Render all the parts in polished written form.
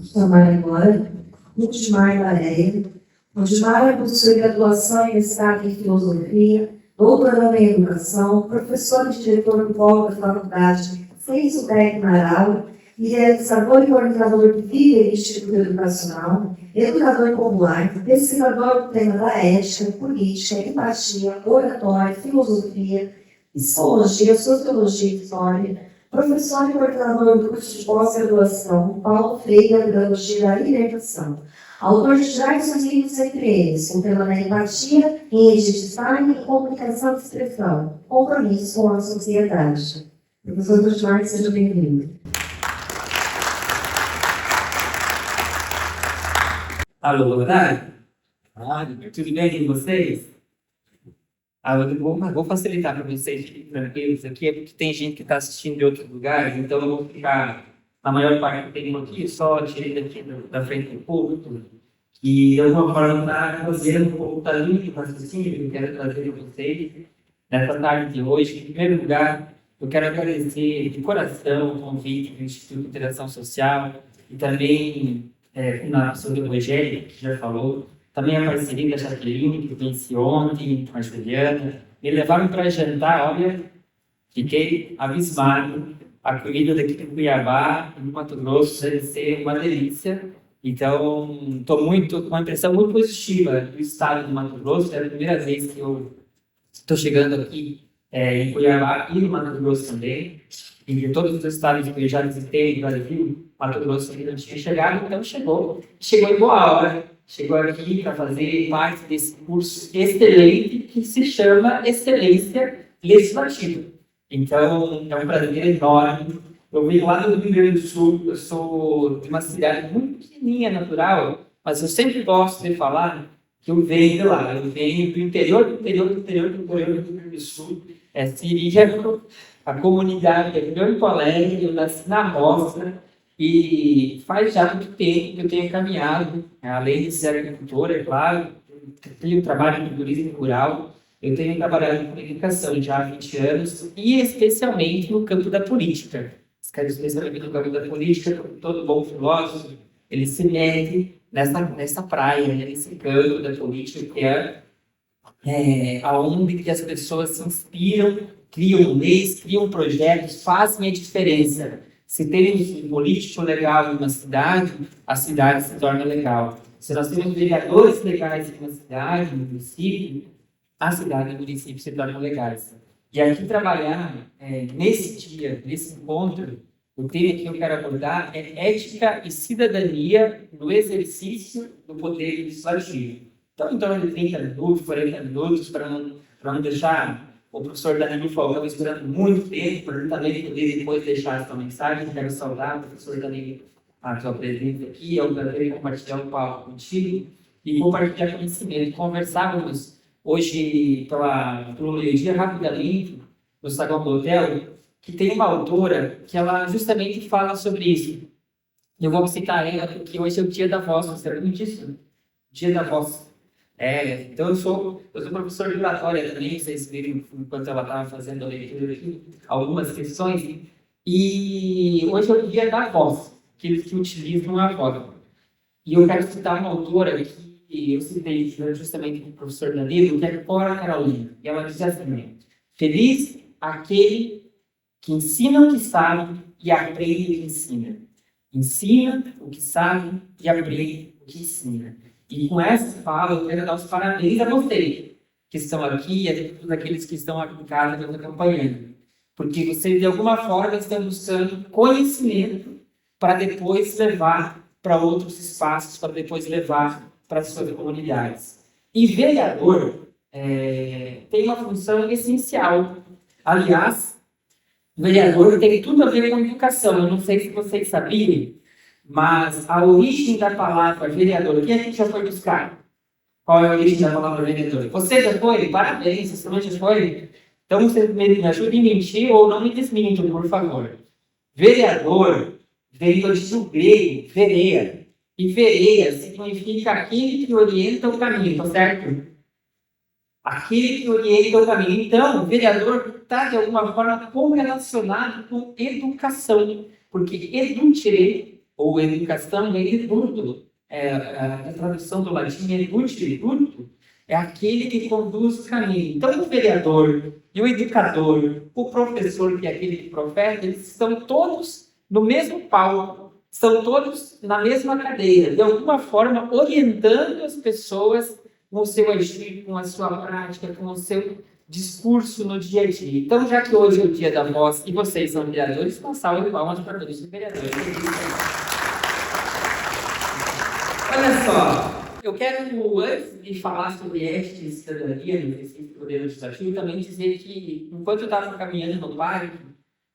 Chamar agora Rudimar Lareia. Rudimar possui graduação em mestrado em Filosofia, doutorando em Educação, professor e diretor do polo da Faculdade Ciência Técnica Aral, idealizador e coordenador do VIA Instituto Educacional, educador popular, pesquisador do tema da ética, política, empatia, oratória, filosofia, psicologia, sociologia e história, professor e coordenador do curso de pós-graduação Paulo Freire, Pedagogia da Alimentação. Autor de diversos livros, entre eles, com o tema da empatia, em rede de design e comunicação de expressão, compromisso com a sociedade. Professor Rudimar, seja bem-vindo. Alô, boa tarde. Tudo bem com vocês? Vou facilitar para vocês fiquem tranquilos aqui, é porque tem gente que está assistindo de outros lugares, então eu vou ficar, na maior parte do tempo aqui, só tirei daqui da frente do público, e de alguma forma está fazendo um pouco da linha de raciocínio que eu quero trazer para vocês nessa tarde de hoje. Em primeiro lugar, eu quero agradecer de coração o convite do Instituto de Interação Social e também na professora Rogério, que já falou, também a parceria da Jaqueline, que eu conheci ontem, com a Juliana, me levaram para jantar, olha, fiquei abismado. A comida daqui de Cuiabá, no Mato Grosso, deve ser uma delícia. Então, estou com uma impressão muito positiva do estado do Mato Grosso. É a primeira vez que eu estou chegando aqui em Cuiabá e no Mato Grosso também. E de todos os estados que eu já visitei no Brasil, Mato Grosso ainda não tinha chegado, então chegou em boa hora. Chegou aqui para fazer parte desse curso excelente que se chama Excelência Legislativa. Então, é um prazer enorme. Eu venho lá do Rio Grande do Sul, eu sou de uma cidade muito pequenininha, natural, mas eu sempre gosto de falar que eu venho de lá. Eu venho do interior do Rio Grande do Sul, Siríaco, a comunidade é Campo Alegre, eu nasci na roça, e faz já muito tempo que eu tenho caminhado, além de ser agricultor, é claro, tenho trabalho no turismo rural, eu tenho trabalhado com comunicação já há 20 anos, e especialmente no campo da política. Especialmente no campo da política, como todo bom filósofo, ele se mete nessa praia, nesse campo da política, que aonde que as pessoas se inspiram, criam leis, criam projetos, fazem a diferença. Se tem um político legal em uma cidade, a cidade se torna legal. Se nós temos vereadores legais em uma cidade, no município, a cidade e o município se tornam legais. E aqui trabalhar nesse dia, nesse encontro, o tema que eu quero abordar é ética e cidadania no exercício do poder legislativo. Então, em torno de 30 minutos, 40 minutos, para não deixar o professor Danilo Falcão esperando muito tempo, para ele também poder depois deixar essa mensagem. Quero saudar o professor Danilo, a sua presença aqui. É um prazer compartilhar um papo contigo e compartilhar conhecimento. Conversávamos hoje pelo meio-dia, rapidamente, no saguão do hotel, que tem uma autora que ela justamente fala sobre isso. Eu vou citar ela porque hoje é o Dia da Voz, você sabe disso? Dia da Voz. Então eu sou professor de oratória também, vocês viram enquanto ela estava fazendo a leitura aqui, algumas questões, e hoje é o Dia da Voz, que eles utilizam a voz. E eu quero citar uma autora que eu citei justamente com o professor Danilo, que é Cora Carolina, e ela diz assim: feliz aquele que ensina o que sabe e aprende o que ensina. Ensina o que sabe e aprende o que ensina. E com essa fala, eu quero dar os parabéns a vocês que estão aqui e a todos aqueles que estão aqui em casa nos acompanhando. Porque vocês, de alguma forma, estão buscando conhecimento para depois levar para outros espaços, para depois levar para as suas comunidades. E vereador tem uma função essencial. Aliás, vereador tem tudo a ver com educação. Eu não sei se vocês sabiam, mas a origem da palavra vereador, quem a gente já foi buscar? Qual é a origem da palavra vereador? Você já foi? Parabéns, você também já foi? Então, vocês me ajudem a mentir ou não me desmintam, por favor. Vereador veio do grego, vereia. E vereia significa aquele que orienta o caminho, tá certo? Aquele que orienta o caminho. Então, o vereador está, de alguma forma, correlacionado com educação. Porque edutire ou educação é eduto. A tradução do latim é eduto, é aquele que conduz o caminho. Então, o vereador e o educador, o professor, que é aquele que profere, eles estão todos no mesmo palco, estão todos na mesma cadeira, de alguma forma orientando as pessoas com o seu agir, com a sua prática, com o seu discurso no dia a dia. Então, já que hoje é o dia da voz e vocês são vereadores, uma salva de palmas para todos os vereadores. Olha só, eu quero, antes de falar sobre ética e cidadania, no princípio poder do desafio, também dizer que, enquanto eu estava caminhando no parque,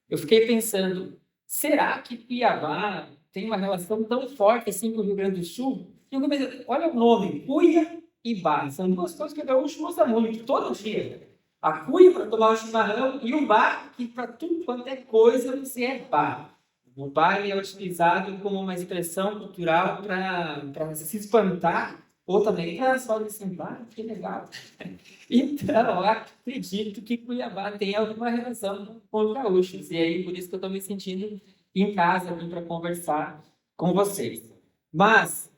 eu fiquei pensando, será que Cuiabá tem uma relação tão forte assim com o Rio Grande do Sul? E eu comecei, olha o nome, Cuia e Bar, são duas coisas que o gaúcho usa muito, todo dia. A cuia para tomar o chimarrão e o bar, que para tudo quanto é coisa você é bar. O bar é utilizado como uma expressão cultural para se espantar, ou também para só dizer assim, bar, que legal. Então, eu acredito que Cuiabá tem alguma relação com os gaúchos, e aí por isso que eu estou me sentindo em casa aqui para conversar com vocês. Mas,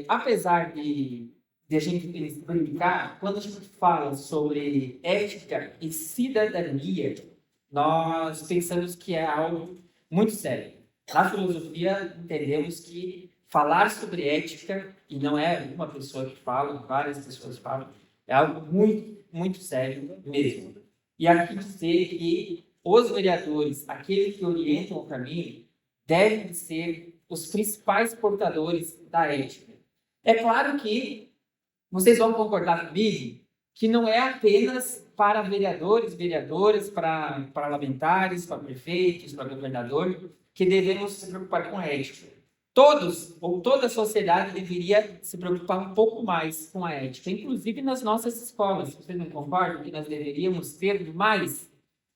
apesar de a gente brincar, quando a gente fala sobre ética e cidadania, nós pensamos que é algo muito sério. Na filosofia, entendemos que falar sobre ética, e não é uma pessoa que fala, várias pessoas falam, é algo muito, muito sério mesmo. E aqui dizer que os vereadores, aqueles que orientam o caminho, devem ser os principais portadores da ética. É claro que vocês vão concordar comigo que não é apenas para vereadores, vereadoras, para parlamentares, para prefeitos, para governador, que devemos se preocupar com a ética. Todos, ou toda a sociedade deveria se preocupar um pouco mais com a ética, inclusive nas nossas escolas. Vocês não concordam que nós deveríamos ter mais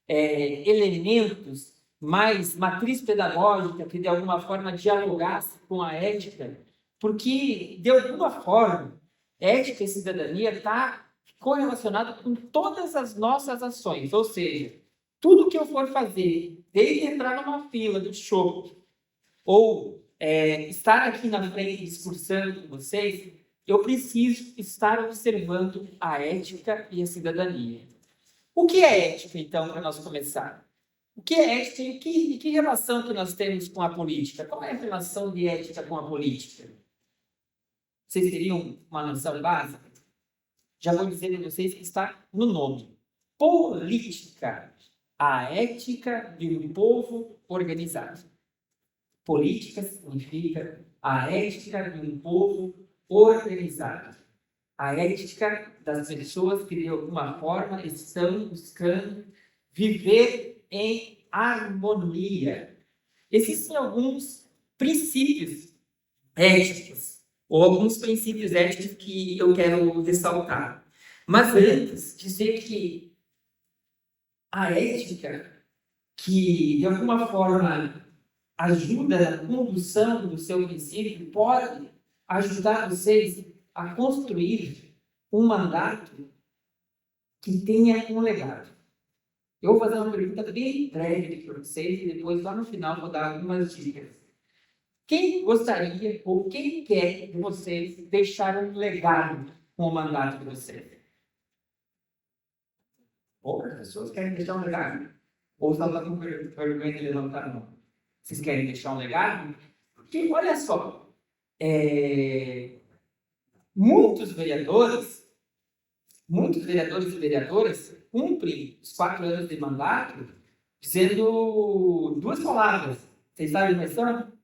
elementos, mais matriz pedagógica que de alguma forma dialogasse com a ética? Porque, de alguma forma, ética e cidadania está correlacionado com todas as nossas ações, ou seja, tudo que eu for fazer, desde entrar numa fila do shopping, ou estar aqui na frente discursando com vocês, eu preciso estar observando a ética e a cidadania. O que é ética, então, para nós começar? O que é ética e que relação que nós temos com a política? Qual é a relação de ética com a política? Vocês teriam uma noção básica? Já vou dizer a vocês que está no nome. Política. A ética de um povo organizado. Política significa a ética de um povo organizado. A ética das pessoas que, de alguma forma, estão buscando viver em harmonia. Existem alguns princípios éticos, ou alguns princípios éticos que eu quero ressaltar. Mas antes, dizer que a ética, que de alguma forma ajuda na condução do seu princípio, pode ajudar vocês a construir um mandato que tenha um legado. Eu vou fazer uma pergunta bem breve para vocês e depois, lá no final, vou dar algumas dicas. Quem gostaria ou quem quer de vocês deixar um legado com o mandato de vocês? Poucas pessoas querem deixar um legado. Ou só está com vergonha de levantar a mão. Vocês querem deixar um legado? Porque, olha só, muitos vereadores e vereadoras cumprem os 4 anos de mandato dizendo 2 palavras. Vocês sabem quais são?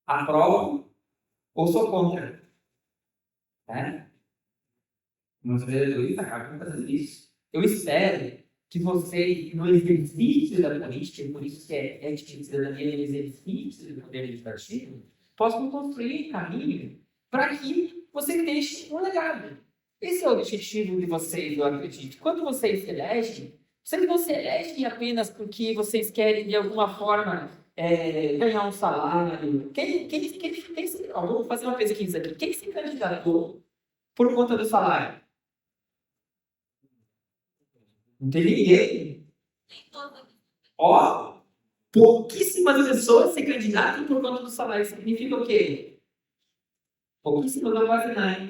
Aprovo ou sou contra. Muitos vereadores acabam fazendo isso. Eu espero que vocês, no exercício da política, por isso que é ética e cidadania no exercício do poder legislativo, possam construir caminho para que vocês deixem um legado. Esse é o objetivo de vocês, eu acredito. Quando vocês se elegem, vocês não se elegem apenas porque vocês querem, de alguma forma, ganhar um salário. Vou fazer uma pesquisa aqui. Quem se candidatou por conta do salário? Não tem ninguém. Pouquíssimas pessoas se candidatam por conta do salário. Significa o quê? Pouquíssimas ou quase nada.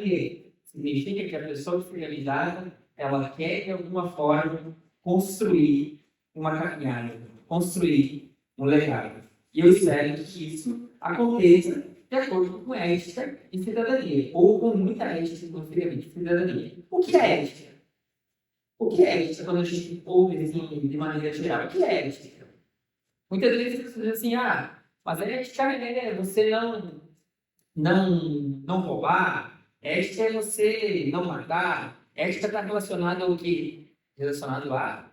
Significa que a pessoa que foi candidata, ela quer, de alguma forma, construir uma caminhada, construir um legado. E eu espero que isso aconteça de acordo com ética e cidadania, ou com muita ética e cidadania. O que é ética? O que é ética quando a gente ouve assim, de maneira geral? O que é ética? Muitas vezes as pessoas dizem assim, mas a ética é você não roubar, ética é você não matar, ética está relacionada ao quê? Relacionado a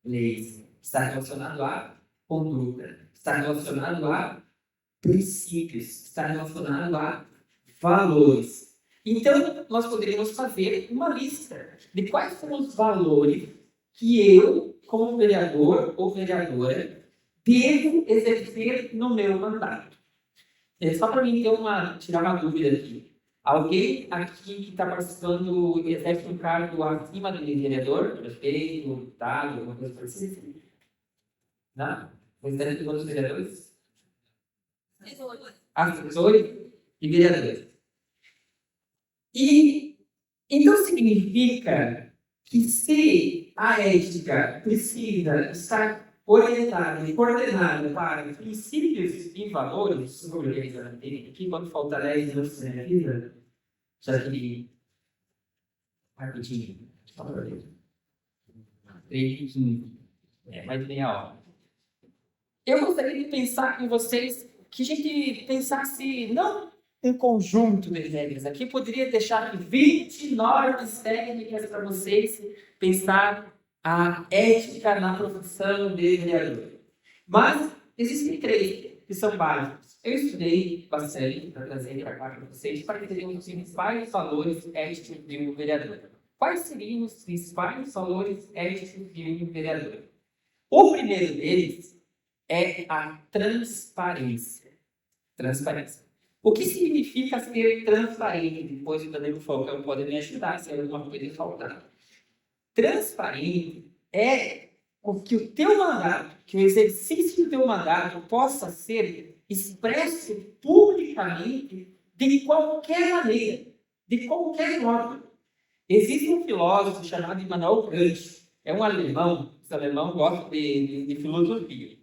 leis, está relacionado a conduta, está relacionado a princípios, está relacionado a valores. Então, nós poderíamos fazer uma lista de quais são os valores que eu, como vereador ou vereadora, devo exercer no meu mandato. Só para mim tirar uma dúvida aqui. Alguém aqui que está participando exerce um cargo acima do vereador, prefeito, deputado, alguma coisa parecida? Não? Presidente de todos os vereadores? Assessores e vereadores. E então significa que se a ética precisa estar orientada e coordenada para princípios e valores sobre que quando falta 10 anos na minha vida, já que rapidinho, só para ver. 3:15, mais de meia hora. Eu gostaria de pensar com vocês que a gente pensasse não um conjunto de regras. Aqui poderia deixar aqui 20 normas técnicas para vocês pensar a ética na profissão de vereador. Mas existem 3 que são básicos. Eu estudei bastante para trazer para cá para vocês para entender os principais valores éticos de um vereador. Quais seriam os principais valores éticos de um vereador? O primeiro deles é a transparência. Transparência. O que significa ser transparente? Depois o Danilo Falcão pode me ajudar se alguma coisa faltar. Transparente é o que o teu mandato, que o exercício do teu mandato possa ser expresso publicamente de qualquer maneira, de qualquer modo. Existe um filósofo chamado Immanuel Kant, é um alemão, os alemães gostam de filosofia.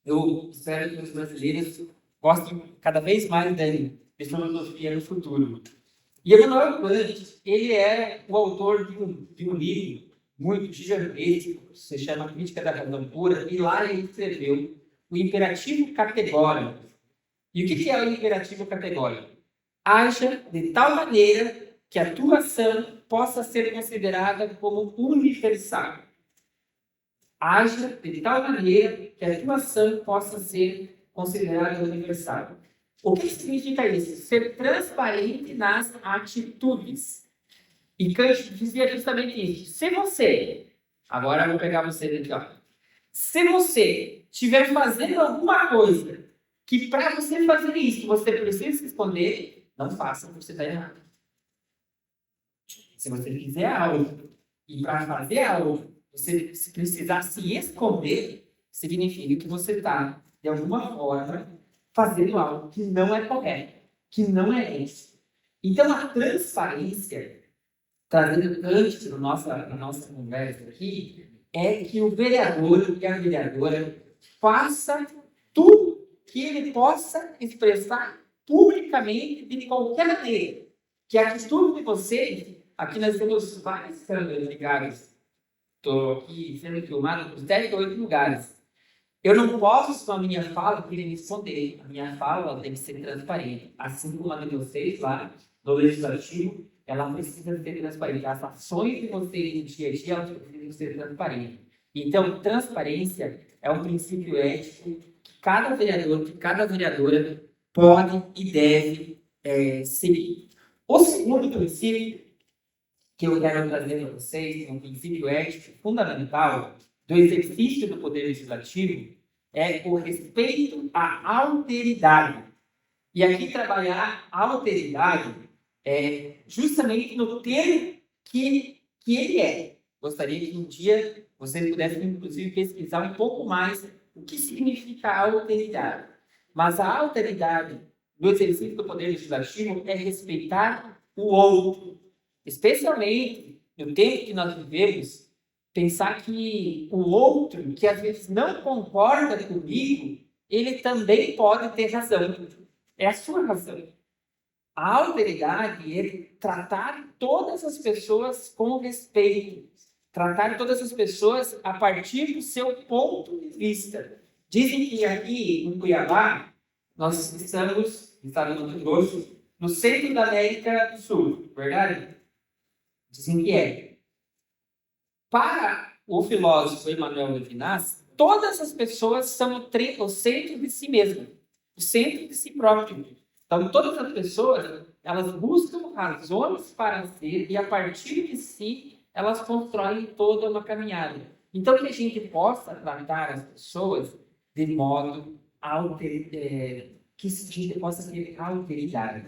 Eu espero que os brasileiros gostem cada vez mais de filosofia no futuro. E Immanuel Kant, ele é o autor de um livro muito gigantesco, que se chama Crítica da Razão Pura, e lá ele escreveu o imperativo categórico. E o que é o imperativo categórico? Haja de tal maneira que a tua ação possa ser considerada como universal. Haja de tal maneira que a tua ação possa ser considerada universal. O que significa isso? Ser transparente nas atitudes. E Kant dizia justamente isso. Se você, agora eu vou pegar você daqui, ó. Se você estiver fazendo alguma coisa que para você fazer isso você precisa se esconder, não faça, porque você está errado. Se você fizer algo e para fazer algo você se precisar se esconder, significa que você está, de alguma forma, fazendo algo que não é correto, que não é isso. Então, a transparência, trazendo Kant na nossa conversa aqui, é que o vereador e a vereadora faça tudo que ele possa expressar publicamente de qualquer maneira. Que a atitude de vocês, aqui nós temos várias câmeras ligadas. Estou aqui sendo filmado por 7 ou 8 lugares. Eu não posso, com a minha fala, querer me esconder. A minha fala tem que ser transparente. Assim como a de vocês lá no Legislativo, ela precisa ser transparente. As ações de vocês no dia a dia, elas precisam ser transparentes. Então, transparência é um princípio ético que cada vereador, que cada vereadora pode e deve seguir. O segundo princípio que eu quero trazer para vocês, um princípio ético fundamental do exercício do poder legislativo, é o respeito à alteridade. E aqui trabalhar a alteridade justamente no termo que ele é. Gostaria que um dia vocês pudessem, inclusive, pesquisar um pouco mais o que significa a alteridade. Mas a alteridade do exercício do poder legislativo é respeitar o outro. Especialmente no tempo que nós vivemos, pensar que o outro, que às vezes não concorda comigo, ele também pode ter razão. É a sua razão. A alteridade é tratar todas as pessoas com respeito. Tratar todas as pessoas a partir do seu ponto de vista. Dizem que aqui em Cuiabá, nós estamos, no estado do Mato Grosso, no centro da América do Sul, verdade? Dizem que é. Para o filósofo Emmanuel Levinas, todas as pessoas são o centro de si mesmo, o centro de si próprio. Então, todas as pessoas, elas buscam razões para ser e, a partir de si, elas constroem toda uma caminhada. Então, que a gente possa tratar as pessoas de modo que a gente possa ter alteridade.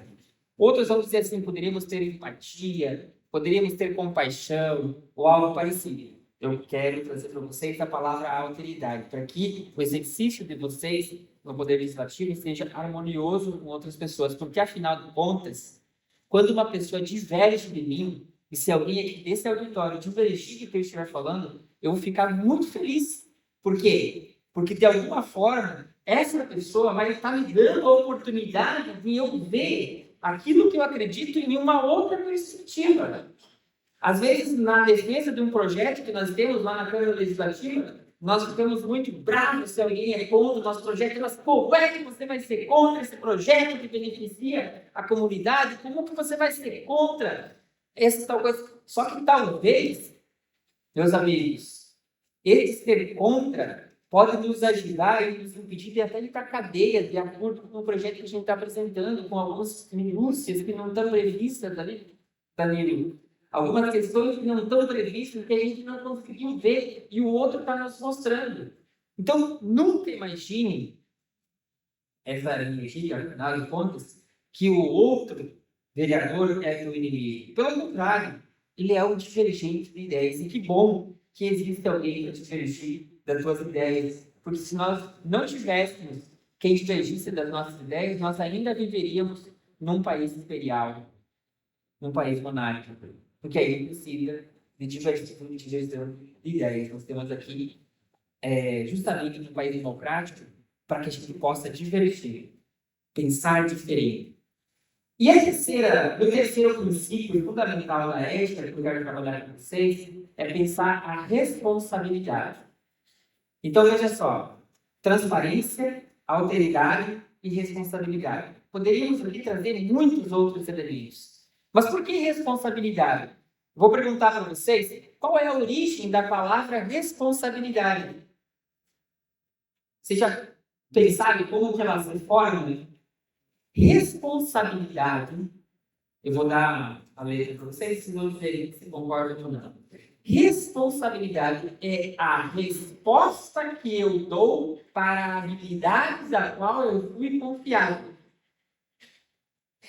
Outros vão dizer assim, poderíamos ter empatia, poderíamos ter compaixão ou algo parecido. Eu quero trazer para vocês a palavra alteridade, para que o exercício de vocês no poder legislativo seja harmonioso com outras pessoas, porque afinal de contas, quando uma pessoa diverge de mim, e se alguém aqui desse auditório divergir do que eu estiver falando, eu vou ficar muito feliz. Por quê? Porque de alguma forma, essa pessoa vai estar me dando a oportunidade de eu ver aquilo que eu acredito em uma outra perspectiva. Às vezes, na defesa de um projeto que nós temos lá na Câmara Legislativa, nós ficamos muito bravos se alguém é contra o nosso projeto. Nós, como é que você vai ser contra esse projeto que beneficia a comunidade? Como que você vai ser contra essa tal coisa? Só que talvez, meus amigos, esse ser contra pode nos ajudar e nos impedir de até ir para a cadeia, de acordo com o projeto que a gente está apresentando, com algumas minúcias que não estão previstas ali, Danilo. Algumas questões que não estão previstas, que a gente não conseguiu ver e o outro está nos mostrando. Então, nunca imagine essa energia, afinal de contas, que o outro vereador é o inimigo. Pelo contrário, ele é um divergente de ideias. E que bom que existe alguém para divergir das suas ideias. Porque se nós não tivéssemos quem divergisse das nossas ideias, nós ainda viveríamos num país imperial, num país monárquico. Porque aí precisa de diversão de ideias. Nós temos aqui, justamente um país democrático, para que a gente possa divergir, pensar diferente. E o terceiro princípio fundamental da ética, que eu quero trabalhar com vocês, é pensar a responsabilidade. Então, veja só, transparência, alteridade e responsabilidade. Poderíamos aqui trazer muitos outros elementos. Mas por que responsabilidade? Vou perguntar para vocês qual é a origem da palavra responsabilidade. Vocês já pensaram como que ela se forma? Responsabilidade, eu vou dar a letra para vocês, vocês vão dizer se concordam ou não. Responsabilidade é a resposta que eu dou para a habilidade da qual eu fui confiado.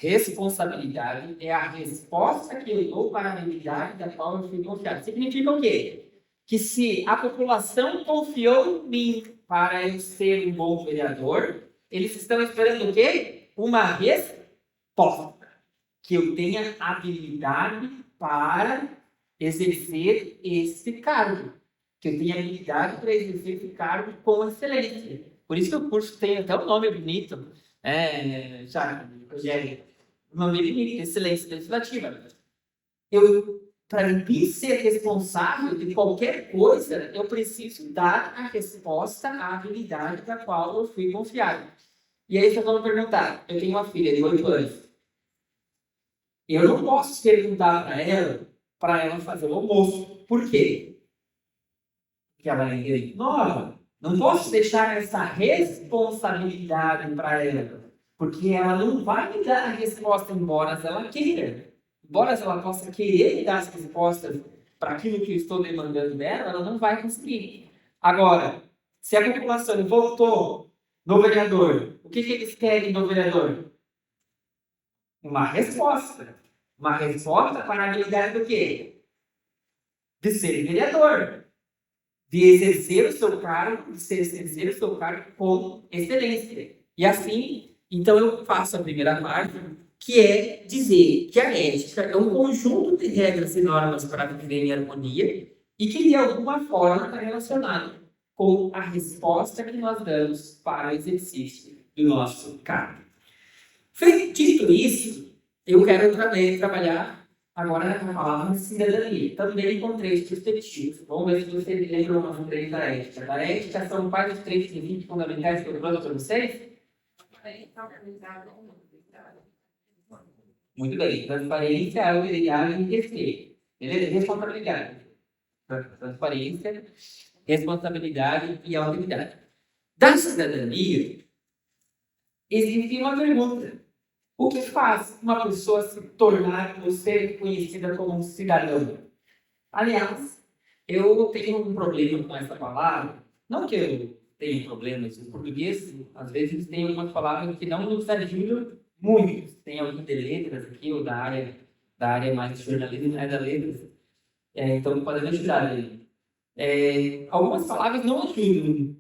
Responsabilidade é a resposta que eu dou para a habilidade da qual eu fui confiado. Significa o quê? Que se a população confiou em mim para eu ser um bom vereador, eles estão esperando o quê? Uma resposta. Que eu tenha habilidade para exercer esse cargo. Que eu tenha habilidade para exercer esse cargo com excelência. Por isso que o curso tem até um nome bonito. Rogério, o nome bonito, excelência legislativa. Para mim ser responsável de qualquer coisa, eu preciso dar a resposta à habilidade da qual eu fui confiado. E aí vocês vão perguntar, eu tenho uma filha de 8 anos. Eu não posso perguntar para ela fazer o almoço. Por quê? Porque ela é nova. Não posso deixar essa responsabilidade para ela. Porque ela não vai me dar a resposta, embora ela queira. Embora ela possa querer me dar as respostas para aquilo que eu estou demandando dela, ela não vai conseguir. Agora, se a população votou no vereador, o que eles querem do vereador? Uma resposta. Uma resposta para a habilidade do quê? De ser vereador. de exercer o seu cargo, com excelência. E assim, então eu faço a primeira parte, que é dizer que a ética é um conjunto de regras e normas para viver em harmonia e que, de alguma forma, está relacionado com a resposta que nós damos para o exercício do nosso cargo. Dito isso, eu quero também trabalhar agora na palavra cidadania. Também com 3 perspectivas. Vamos ver se vocês lembram uma três da ética. Da ética são quais os 3 princípios fundamentais que eu trouxe para vocês? Muito bem. Transparência, autoridade e respeito. Beleza? Responsabilidade. Transparência, responsabilidade e autoridade. Da cidadania, existe uma pergunta. O que faz uma pessoa se tornar ou ser conhecida como um cidadão? Aliás, eu tenho um problema com essa palavra. Não que eu tenha problemas em português, às vezes tem algumas palavras que não nos ajudam muito. Tem alguém de letras aqui, ou da área mais de jornalismo, da letras. Então, pode me ajudar aí. Algumas palavras não ajudam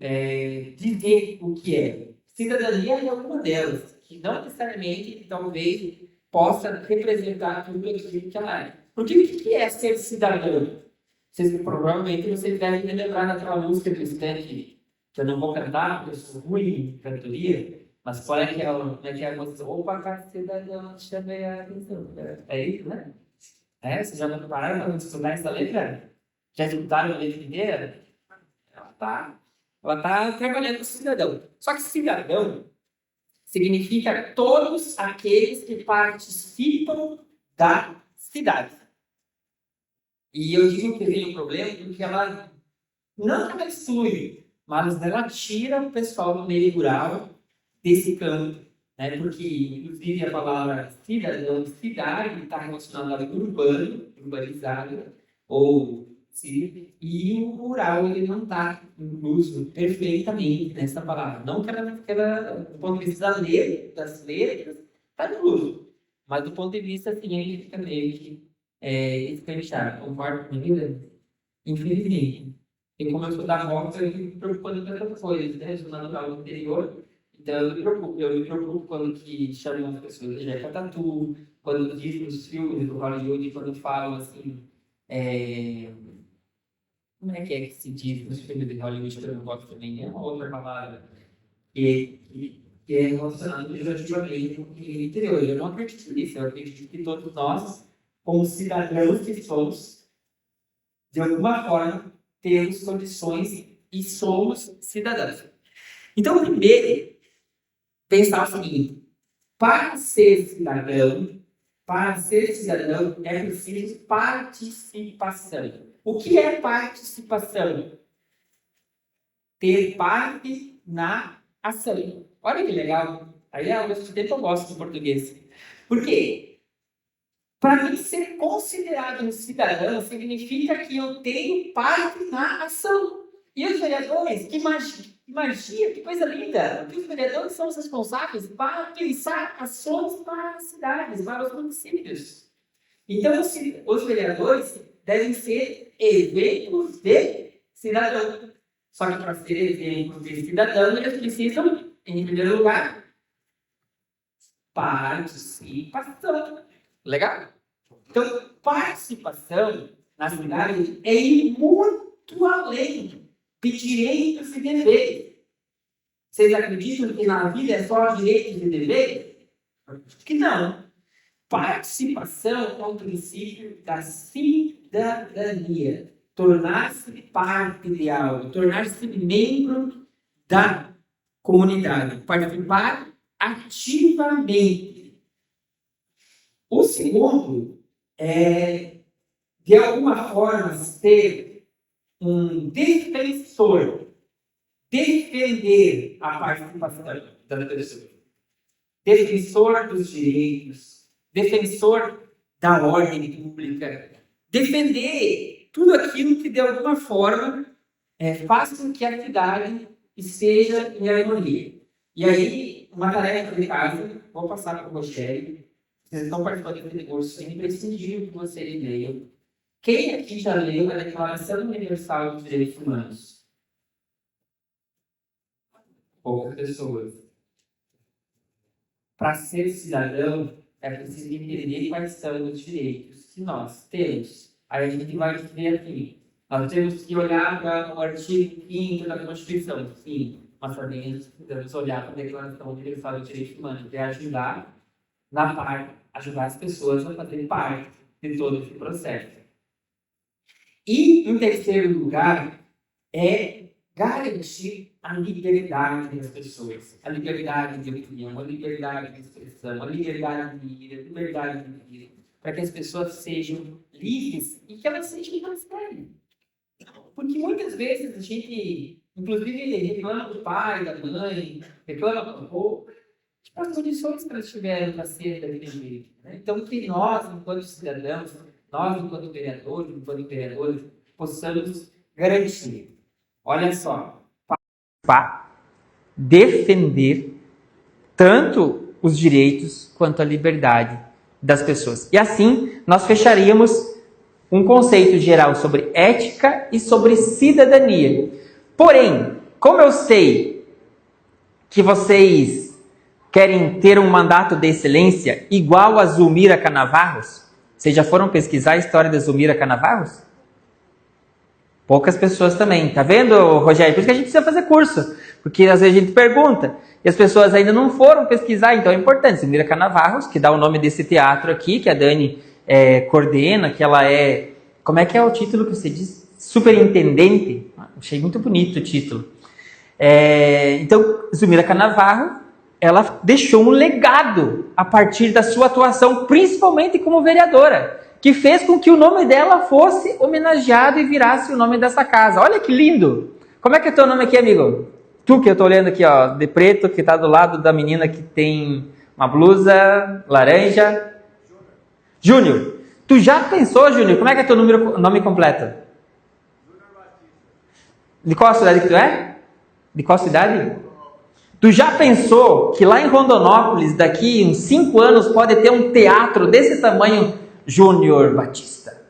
dizer o que é. Cidadania é uma delas, que não necessariamente, talvez, possa representar tudo aquilo que ela é. Porque o que é ser cidadão? Provavelmente vocês devem lembrar daquela música cristante, que eu não vou cantar, porque eu sou ruim em cantoria, mas qual é que é a música? Opa, cara, cidadão, chamei a atenção. É isso, né? Vocês já não pararam para estudar essa letra? Já escutaram a letra inteira? Ela está trabalhando com cidadão. Só que cidadão significa todos aqueles que participam da cidade. E eu digo que tem um problema porque ela não exclui, mas ela tira o pessoal do meio rural desse campo. Né? Porque, inclusive, a palavra cidadão, cidade, está relacionada ao urbano, urbanizado, ou e o rural ele não está incluso perfeitamente nessa palavra. Não que ela do ponto de vista das letras, está incluso. Mas do ponto de vista científico meio que experimentar, concordo comigo? Infelizmente. E como eu sou da roça, eu me preocupo com outras coisas, né? Eu sou natural do interior, então eu me preocupo quando que chamam as pessoas de Tatu, quando dizem os filmes do Hollywood, quando falam assim, como é que se diz nos filmes de Hollywood que eu não gosto também? É uma outra palavra que é relacionada negativamente com o interior. Eu não acredito nisso. Eu acredito que todos nós, como cidadãos que somos, de alguma forma, temos condições e somos cidadãos. Então, primeiro, pensar o seguinte: para ser cidadão é preciso participação. O que é participação? Ter parte na ação. Olha que legal. Aí é o que eu gosto de português. Por quê? Para mim, ser considerado um cidadão significa que eu tenho parte na ação. E os vereadores, que magia, que coisa linda! Porque os vereadores são os responsáveis para pensar ações para as cidades, para os municípios. Então, os vereadores devem ser exemplos de cidadão. Só que para ser exemplos de cidadão, eles precisam, em primeiro lugar, participação. Legal? Então, participação na cidade é ir muito além de direitos e deveres. Vocês acreditam que na vida é só direitos e deveres? Que não. Participação é um princípio da cidadania. Tornar-se parte de algo, tornar-se membro da comunidade, participar ativamente. O segundo é, de alguma forma, ser um defensor, defender a participação das pessoas, defensor dos direitos, defensor da ordem pública, defender tudo aquilo que de alguma forma faz com que a cidade esteja em harmonia. E aí, uma tarefa de casa, vou passar para o Rogério. Vocês estão participando desse curso, é imprescindível que vocês leiam Quem aqui já leu a Declaração Universal dos Direitos Humanos? Poucas pessoas. Para ser cidadão, é preciso entender quais são os direitos que nós temos. Aí a gente vai ver aqui. Nós temos que olhar para o artigo 5º da Constituição. Sim, mas também precisamos olhar para a Declaração Universal dos Direitos Humanos e ajudar as pessoas a fazerem parte de todo esse processo. E, em terceiro lugar, é garantir a liberdade das pessoas. A liberdade de opinião, a liberdade de expressão, a liberdade de vida, a liberdade de vida. Para que as pessoas sejam livres e que elas sejam o que elas querem. Porque muitas vezes a gente, inclusive, reclama do pai, da mãe, reclama do avô, as condições que elas tiveram para ser daquele jeito. Né? Então, que nós, enquanto cidadãos, nós, enquanto vereadores, possamos garantir. Olha só. Para defender tanto os direitos quanto a liberdade das pessoas. E assim, nós fecharíamos um conceito geral sobre ética e sobre cidadania. Porém, como eu sei que vocês querem ter um mandato de excelência igual a Zulmira Canavarros, vocês já foram pesquisar a história da Zulmira Canavarros? Poucas pessoas também. Tá vendo, Rogério? Por isso que a gente precisa fazer curso. Porque às vezes a gente pergunta e as pessoas ainda não foram pesquisar. Então é importante. Zulmira Canavarros, que dá o nome desse teatro aqui, que a Dani coordena, que ela é... Como é que é o título que você diz? Superintendente. Achei muito bonito o título. Então, Zulmira Canavarro, ela deixou um legado a partir da sua atuação, principalmente como vereadora, que fez com que o nome dela fosse homenageado e virasse o nome dessa casa. Olha que lindo! Como é que é teu nome aqui, amigo? Tu que eu tô olhando aqui, ó, de preto, que tá do lado da menina que tem uma blusa laranja. Júnior. Tu já pensou, Júnior? Como é que é teu nome completo? Júnior Batista. De qual cidade que tu é? De qual cidade? Tu já pensou que lá em Rondonópolis, daqui uns 5 anos, pode ter um teatro desse tamanho, Júnior Batista?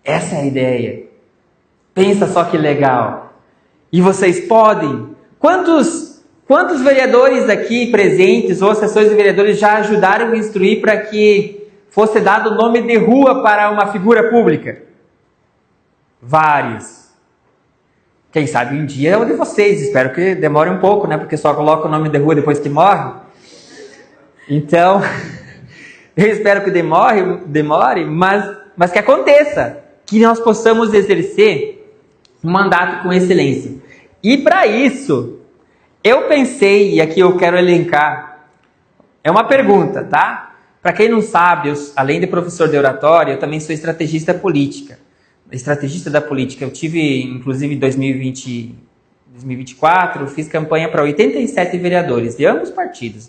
Essa é a ideia. Pensa só que legal. E vocês podem? Quantos vereadores aqui presentes ou assessores de vereadores já ajudaram a instruir para que fosse dado o nome de rua para uma figura pública? Vários. Quem sabe um dia é o de vocês. Espero que demore um pouco, né? Porque só coloca o nome de rua depois que morre. Então, eu espero que demore, mas que aconteça. Que nós possamos exercer um mandato com excelência. E para isso, eu pensei, e aqui eu quero elencar, é uma pergunta, tá? Para quem não sabe, além de professor de oratória, eu também sou estrategista da política. Eu tive, inclusive, em 2024, fiz campanha para 87 vereadores, de ambos partidos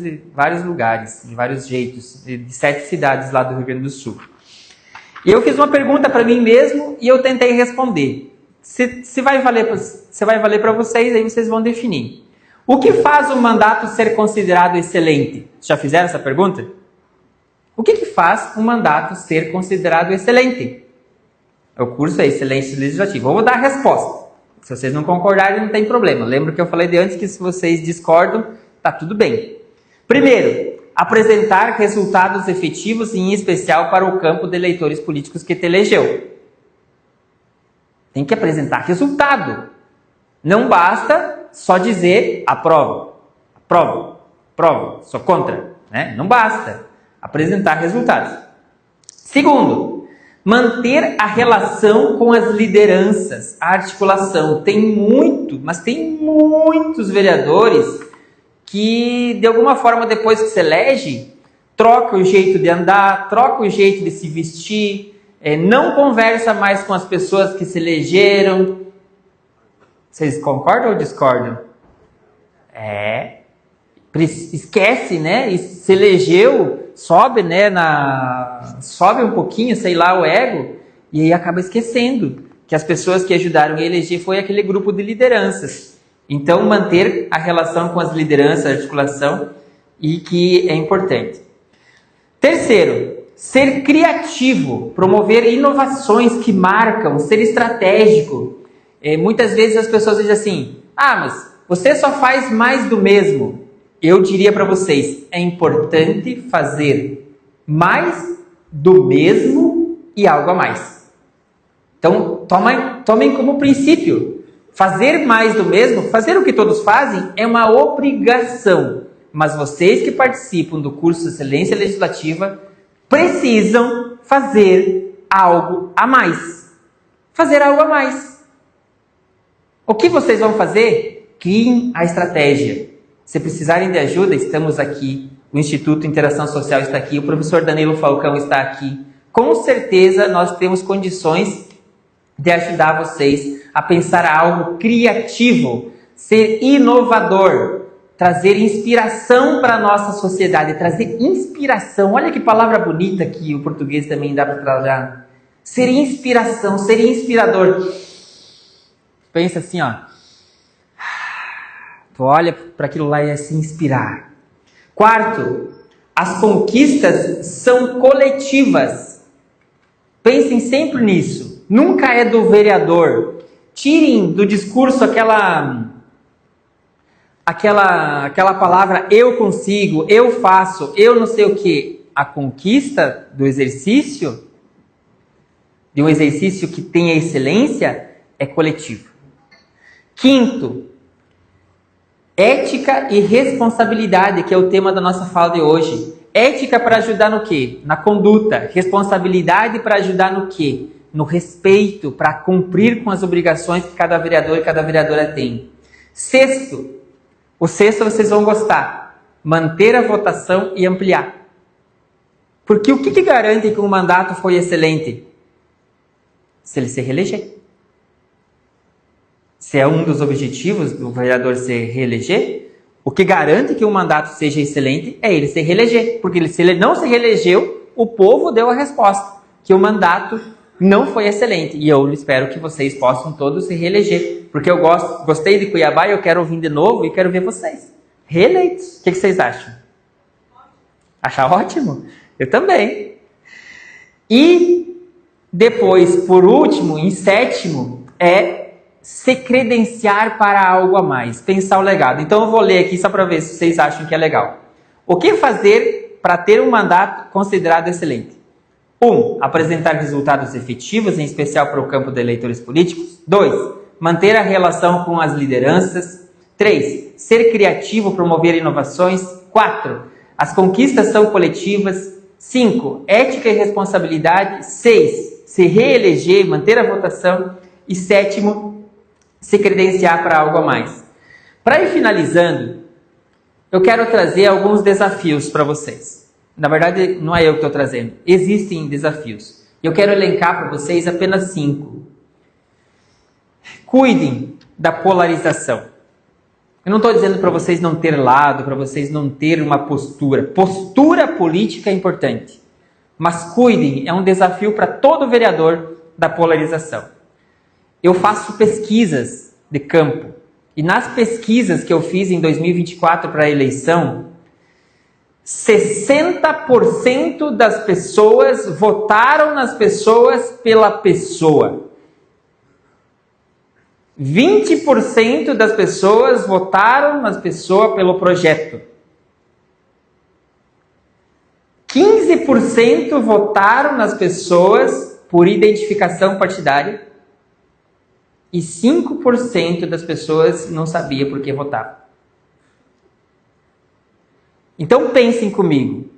de vários lugares, de vários jeitos, de 7 cidades lá do Rio Grande do Sul. E eu fiz uma pergunta para mim mesmo e eu tentei responder. Se vai valer para vocês, aí vocês vão definir. O que faz um mandato ser considerado excelente? Já fizeram essa pergunta? O que faz um mandato ser considerado excelente? O curso é Excelência Legislativa. Eu vou dar a resposta. Se vocês não concordarem, não tem problema. Lembra que eu falei de antes que se vocês discordam, tá tudo bem. Primeiro, apresentar resultados efetivos, em especial para o campo de eleitores políticos que te elegeu. Tem que apresentar resultado. Não basta só dizer aprovo, sou contra. Né? Não basta apresentar resultados. Segundo, manter a relação com as lideranças, a articulação. Tem muitos vereadores que, de alguma forma, depois que se elege, troca o jeito de andar, troca o jeito de se vestir, não conversa mais com as pessoas que se elegeram. Vocês concordam ou discordam? Esquece, né? E se elegeu, sobe, né? Sobe um pouquinho, sei lá, o ego, e aí acaba esquecendo que as pessoas que ajudaram a eleger foi aquele grupo de lideranças. Então, manter a relação com as lideranças, a articulação, e que é importante. Terceiro, ser criativo, promover inovações que marcam, ser estratégico. Muitas vezes as pessoas dizem assim, mas você só faz mais do mesmo. Eu diria para vocês, é importante fazer mais do mesmo e algo a mais. Então, tomem como princípio. Fazer mais do mesmo, fazer o que todos fazem, é uma obrigação. Mas vocês que participam do curso de Excelência Legislativa precisam fazer algo a mais. Fazer algo a mais. O que vocês vão fazer? Criem a estratégia. Se precisarem de ajuda, estamos aqui. O Instituto Interação Social está aqui. O professor Danilo Falcão está aqui. Com certeza nós temos condições de ajudar vocês a pensar algo criativo, ser inovador, trazer inspiração para a nossa sociedade, trazer inspiração. Olha que palavra bonita que o português também dá para trabalhar. Ser inspiração, ser inspirador. Pensa assim, Tu olha para aquilo lá e é se inspirar. Quarto, as conquistas são coletivas. Pensem sempre nisso. Nunca é do vereador. Tirem do discurso aquela palavra eu consigo, eu faço, eu não sei o que. A conquista do exercício, de um exercício que tenha excelência, é coletivo. Quinto, ética e responsabilidade, que é o tema da nossa fala de hoje. Ética para ajudar no quê? Na conduta. Responsabilidade para ajudar no quê? No respeito, para cumprir com as obrigações que cada vereador e cada vereadora tem. Sexto, o sexto vocês vão gostar. Manter a votação e ampliar. Porque o que garante que um mandato foi excelente? Se ele se reeleger. Se é um dos objetivos do vereador se reeleger, o que garante que um mandato seja excelente é ele se reeleger. Porque se ele não se reelegeu, o povo deu a resposta. Que o mandato não foi excelente. E eu espero que vocês possam todos se reeleger. Porque eu gostei de Cuiabá e eu quero vir de novo e quero ver vocês reeleitos. O que vocês acham? Achar ótimo? Eu também. E depois, por último, em sétimo, é se credenciar para algo a mais. Pensar o legado. Então eu vou ler aqui só para ver se vocês acham que é legal. O que fazer para ter um mandato considerado excelente? 1. Apresentar resultados efetivos, em especial para o campo de eleitores políticos. 2. Manter a relação com as lideranças. 3. Ser criativo, promover inovações. 4. As conquistas são coletivas. 5. Ética e responsabilidade. 6. Se reeleger, manter a votação. E 7. Se credenciar para algo a mais. Para ir finalizando, eu quero trazer alguns desafios para vocês. Na verdade, não é eu que estou trazendo. Existem desafios. Eu quero elencar para vocês apenas 5. Cuidem da polarização. Eu não estou dizendo para vocês não ter lado, para vocês não ter uma postura. Postura política é importante. Mas cuidem, é um desafio para todo vereador da polarização. Eu faço pesquisas de campo. E nas pesquisas que eu fiz em 2024 para a eleição, 60% das pessoas votaram nas pessoas pela pessoa. 20% das pessoas votaram nas pessoas pelo projeto. 15% votaram nas pessoas por identificação partidária. E 5% das pessoas não sabia por que votavam. Então pensem comigo.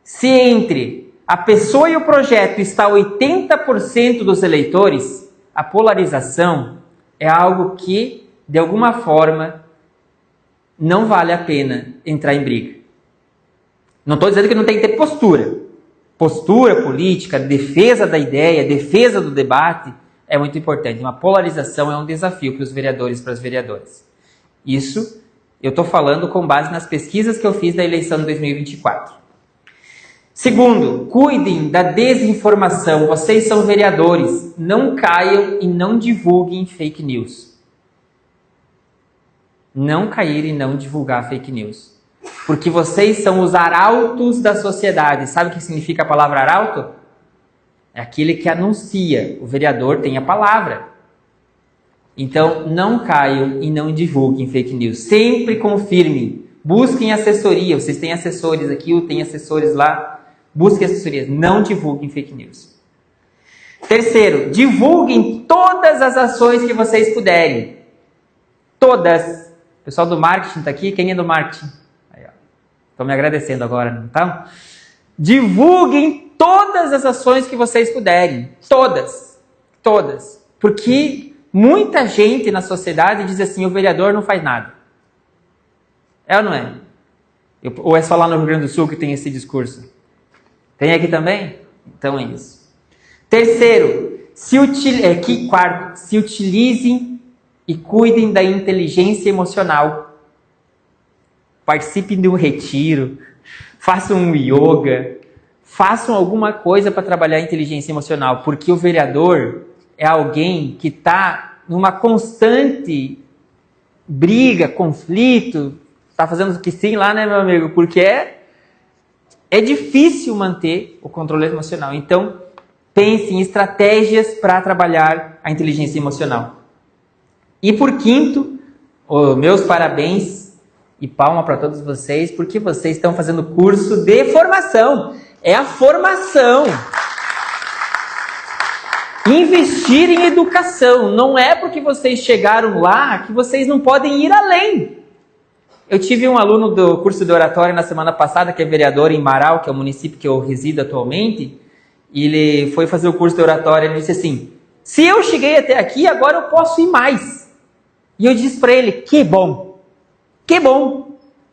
Se entre a pessoa e o projeto está 80% dos eleitores, a polarização é algo que, de alguma forma, não vale a pena entrar em briga. Não estou dizendo que não tem que ter postura. Postura política, defesa da ideia, defesa do debate, é muito importante. Uma polarização é um desafio para os vereadores e para as vereadoras. Isso eu estou falando com base nas pesquisas que eu fiz da eleição de 2024. Segundo, cuidem da desinformação. Vocês são vereadores. Não caiam e não divulguem fake news. Não cair e não divulgar fake news. Porque vocês são os arautos da sociedade. Sabe o que significa a palavra arauto? É aquele que anuncia. O vereador tem a palavra. Então, não caiam e não divulguem fake news. Sempre confirmem. Busquem assessoria. Vocês têm assessores aqui, ou tem assessores lá. Busquem assessoria. Não divulguem fake news. Terceiro, divulguem todas as ações que vocês puderem. Todas. O pessoal do marketing está aqui? Quem é do marketing? Estão me agradecendo agora, não estão? Divulguem todas as ações que vocês puderem. Todas. Todas. Porque muita gente na sociedade diz assim, o vereador não faz nada. É ou não é? Ou é só lá no Rio Grande do Sul que tem esse discurso? Tem aqui também? Então é isso. Terceiro, quarto, se utilizem e cuidem da inteligência emocional. Participem de um retiro, façam um yoga, façam alguma coisa para trabalhar a inteligência emocional, porque o vereador é alguém que está numa constante briga, conflito, está fazendo que sim lá, né, meu amigo? Porque é difícil manter o controle emocional. Então, pense em estratégias para trabalhar a inteligência emocional. E por quinto, meus parabéns e palma para todos vocês, porque vocês estão fazendo curso de formação. É a formação. Investir em educação. Não é porque vocês chegaram lá que vocês não podem ir além. Eu tive um aluno do curso de oratória na semana passada, que é vereador em Marau, que é o município que eu resido atualmente, e ele foi fazer o curso de oratória e ele disse assim, se eu cheguei até aqui, agora eu posso ir mais. E eu disse para ele, que bom,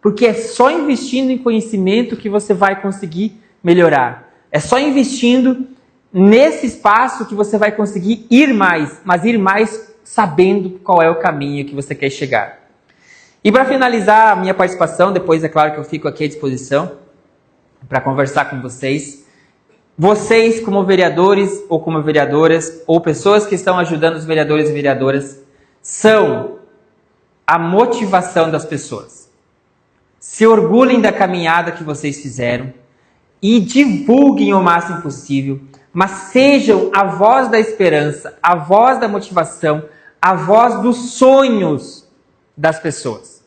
porque é só investindo em conhecimento que você vai conseguir melhorar. É só investindo nesse espaço que você vai conseguir ir mais, mas ir mais sabendo qual é o caminho que você quer chegar. E para finalizar a minha participação, depois é claro que eu fico aqui à disposição para conversar com vocês. Vocês, como vereadores ou como vereadoras, ou pessoas que estão ajudando os vereadores e vereadoras, são a motivação das pessoas. Se orgulhem da caminhada que vocês fizeram e divulguem o máximo possível, mas sejam a voz da esperança, a voz da motivação, a voz dos sonhos das pessoas.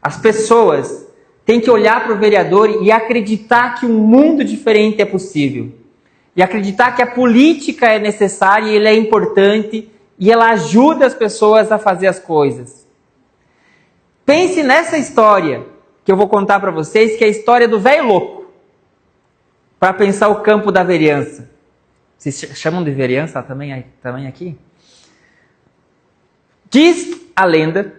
As pessoas têm que olhar para o vereador e acreditar que um mundo diferente é possível. E acreditar que a política é necessária e ela é importante e ela ajuda as pessoas a fazer as coisas. Pense nessa história que eu vou contar para vocês, que é a história do velho louco. Para pensar o campo da vereança. Vocês chamam de vereança também aqui? Diz a lenda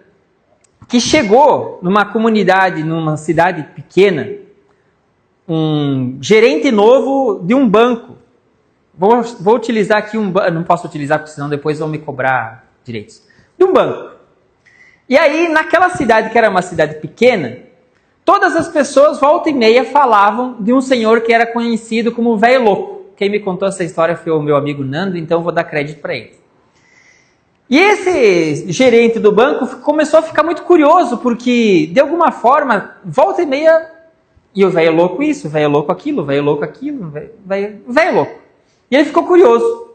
que chegou numa comunidade, numa cidade pequena, um gerente novo de um banco. Vou utilizar aqui não posso utilizar porque senão depois vão me cobrar direitos. De um banco. E aí, naquela cidade, que era uma cidade pequena, todas as pessoas, volta e meia, falavam de um senhor que era conhecido como o velho louco. Quem me contou essa história foi o meu amigo Nando, então eu vou dar crédito para ele. E esse gerente do banco começou a ficar muito curioso, porque, de alguma forma, volta e meia, e o velho louco isso, o velho louco aquilo, o velho louco aquilo, o velho louco. E ele ficou curioso.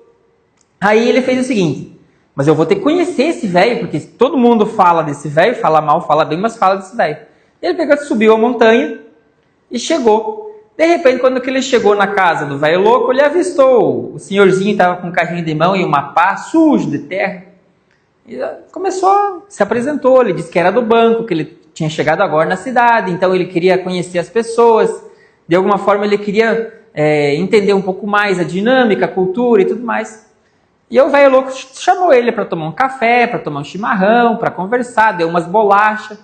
Aí ele fez o seguinte, mas eu vou ter que conhecer esse velho, porque todo mundo fala desse velho, fala mal, fala bem, mas fala desse velho. Ele pegou, subiu a montanha e chegou. De repente, quando ele chegou na casa do velho louco, ele avistou o senhorzinho, estava com um carrinho de mão e uma pá sujo de terra. E começou, se apresentou, ele disse que era do banco, que ele tinha chegado agora na cidade, então ele queria conhecer as pessoas, de alguma forma ele queria entender um pouco mais a dinâmica, a cultura e tudo mais. E o velho louco chamou ele para tomar um café, para tomar um chimarrão, para conversar, deu umas bolachas.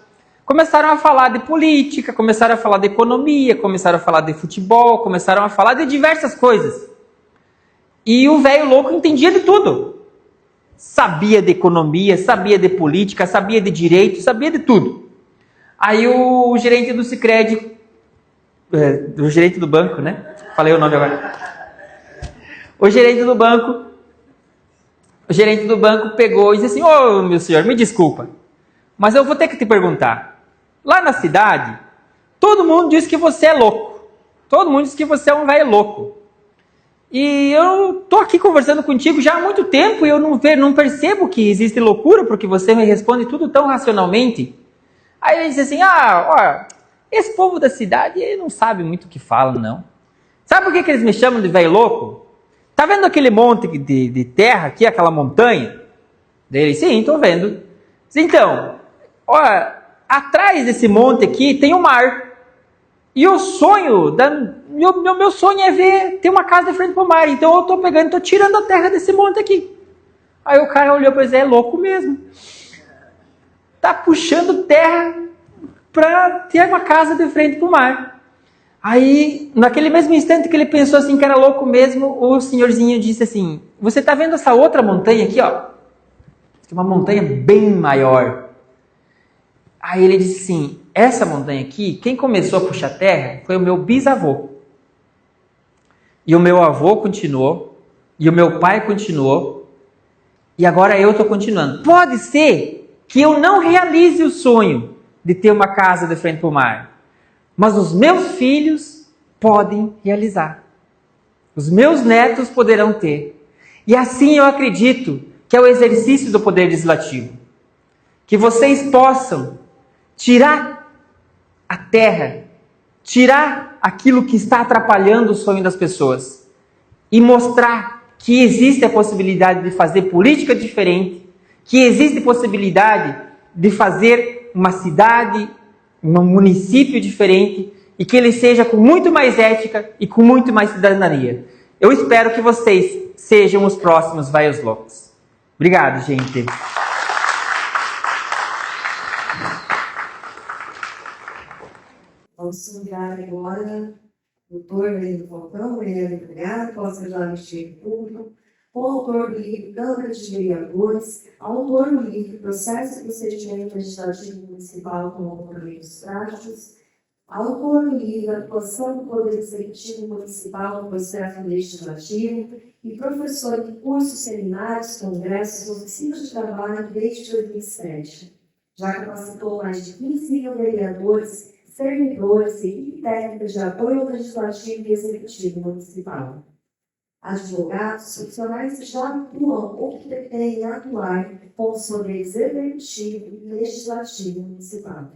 Começaram a falar de política, começaram a falar de economia, começaram a falar de futebol, começaram a falar de diversas coisas. E o velho louco entendia de tudo. Sabia de economia, sabia de política, sabia de direito, sabia de tudo. Aí o gerente do Sicredi, o gerente do banco, né? Falei o nome agora. O gerente do banco pegou e disse assim, ô meu senhor, me desculpa, mas eu vou ter que te perguntar. Lá na cidade, todo mundo diz que você é louco. Todo mundo diz que você é um velho louco. E eu tô aqui conversando contigo já há muito tempo e eu não percebo que existe loucura, porque você me responde tudo tão racionalmente. Aí ele disse assim, esse povo da cidade não sabe muito o que fala, não. Sabe por que eles me chamam de velho louco? Tá vendo aquele monte de terra aqui, aquela montanha? Dele, sim, tô vendo. Então, atrás desse monte aqui tem o mar. E o sonho, meu sonho é ter uma casa de frente para o mar. Então eu tô tirando a terra desse monte aqui. Aí o cara olhou para ele, é louco mesmo. Tá puxando terra para ter uma casa de frente para o mar. Aí, naquele mesmo instante que ele pensou assim que era louco mesmo, o senhorzinho disse assim, você tá vendo essa outra montanha aqui, ó? Uma montanha bem maior. Aí ele disse assim, essa montanha aqui, quem começou a puxar terra foi o meu bisavô. E o meu avô continuou, e o meu pai continuou, e agora eu estou continuando. Pode ser que eu não realize o sonho de ter uma casa de frente para o mar, mas os meus filhos podem realizar. Os meus netos poderão ter. E assim eu acredito que é o exercício do poder legislativo. Que vocês possam tirar a terra, tirar aquilo que está atrapalhando o sonho das pessoas e mostrar que existe a possibilidade de fazer política diferente, que existe a possibilidade de fazer uma cidade, um município diferente e que ele seja com muito mais ética e com muito mais cidadania. Eu espero que vocês sejam os próximos velhos loucos. Obrigado, gente. Vamos convidar agora o doutor Leandro Falcão, ele é advogado, pós-graduado no Direito Público, coautor do livro Câmara de Vereadores, autor do livro Processo e Procedimento Legislativo Municipal com Compromissos Práticos, autor do livro Atuação do Poder Executivo Municipal no Processo Legislativo e professor de cursos, seminários, congressos, oficinas de trabalho desde 2007. Já capacitou mais de 15 mil vereadores, servidores e equipe técnica de apoio legislativo e executivo municipal. Advogados, profissionais que já atuam ou que pretendem atuar com os poderes executivo e legislativo municipal.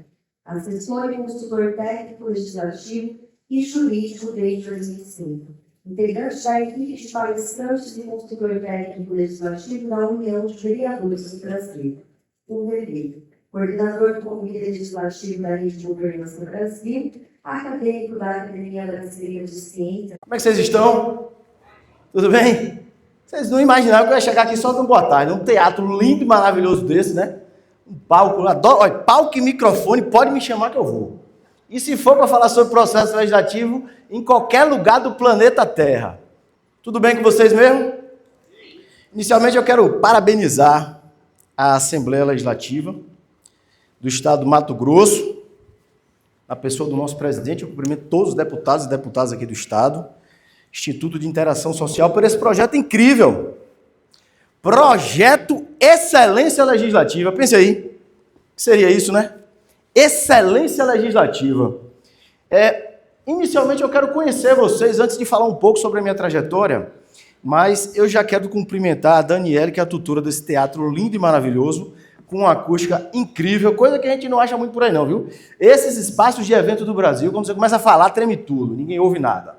Assessor e consultor técnico legislativo e jurídico desde 2005. Integrante da equipe de palestrantes e consultor técnico legislativo da União de Vereadores do Brasil, UVB. Coordenador do Comitê Legislativo da Rede de Governança do Brasil, acadêmico da Academia Brasileira de Ciências. Como é que vocês estão? Tudo bem? Vocês não imaginavam que eu ia chegar aqui só dando boa tarde. Um teatro lindo e maravilhoso desse, né? Um palco, eu adoro, olha, palco e microfone, pode me chamar que eu vou. E se for para falar sobre processo legislativo, em qualquer lugar do planeta Terra. Tudo bem com vocês mesmo? Inicialmente eu quero parabenizar a Assembleia Legislativa do Estado do Mato Grosso, a pessoa do nosso presidente, eu cumprimento todos os deputados e deputadas aqui do Estado, Instituto de Interação Social, por esse projeto incrível. Projeto Excelência Legislativa. Pense aí, o que seria isso, né? Excelência Legislativa. Inicialmente eu quero conhecer vocês, antes de falar um pouco sobre a minha trajetória, mas eu já quero cumprimentar a Daniele, que é a tutora desse teatro lindo e maravilhoso, com uma acústica incrível, coisa que a gente não acha muito por aí não, viu? Esses espaços de evento do Brasil, quando você começa a falar, treme tudo, ninguém ouve nada.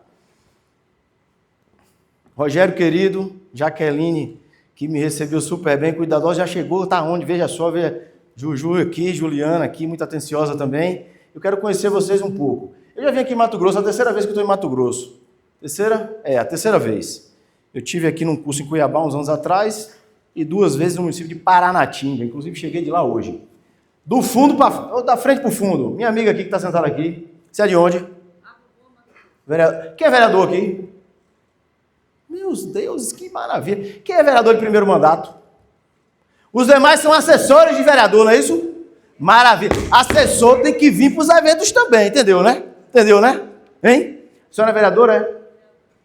Rogério querido, Jaqueline, que me recebeu super bem, cuidadosa, já chegou, tá onde? Veja só, veja, Juju aqui, Juliana aqui, muito atenciosa também. Eu quero conhecer vocês um pouco. Eu já vim aqui em Mato Grosso, a terceira vez que eu estou em Mato Grosso. Terceira? É, a terceira vez. Eu tive aqui num curso em Cuiabá uns anos atrás, e 2 vezes no município de Paranatinga, inclusive cheguei de lá hoje. Do fundo para da frente para o fundo. Minha amiga aqui que está sentada aqui. Você é de onde? Vereador. Quem é vereador aqui? Meus deuses, que maravilha. Quem é vereador de primeiro mandato? Os demais são assessores de vereador, não é isso? Maravilha. Assessor tem que vir para os eventos também, entendeu, né? Entendeu, né? Hein? A senhora é vereadora, é?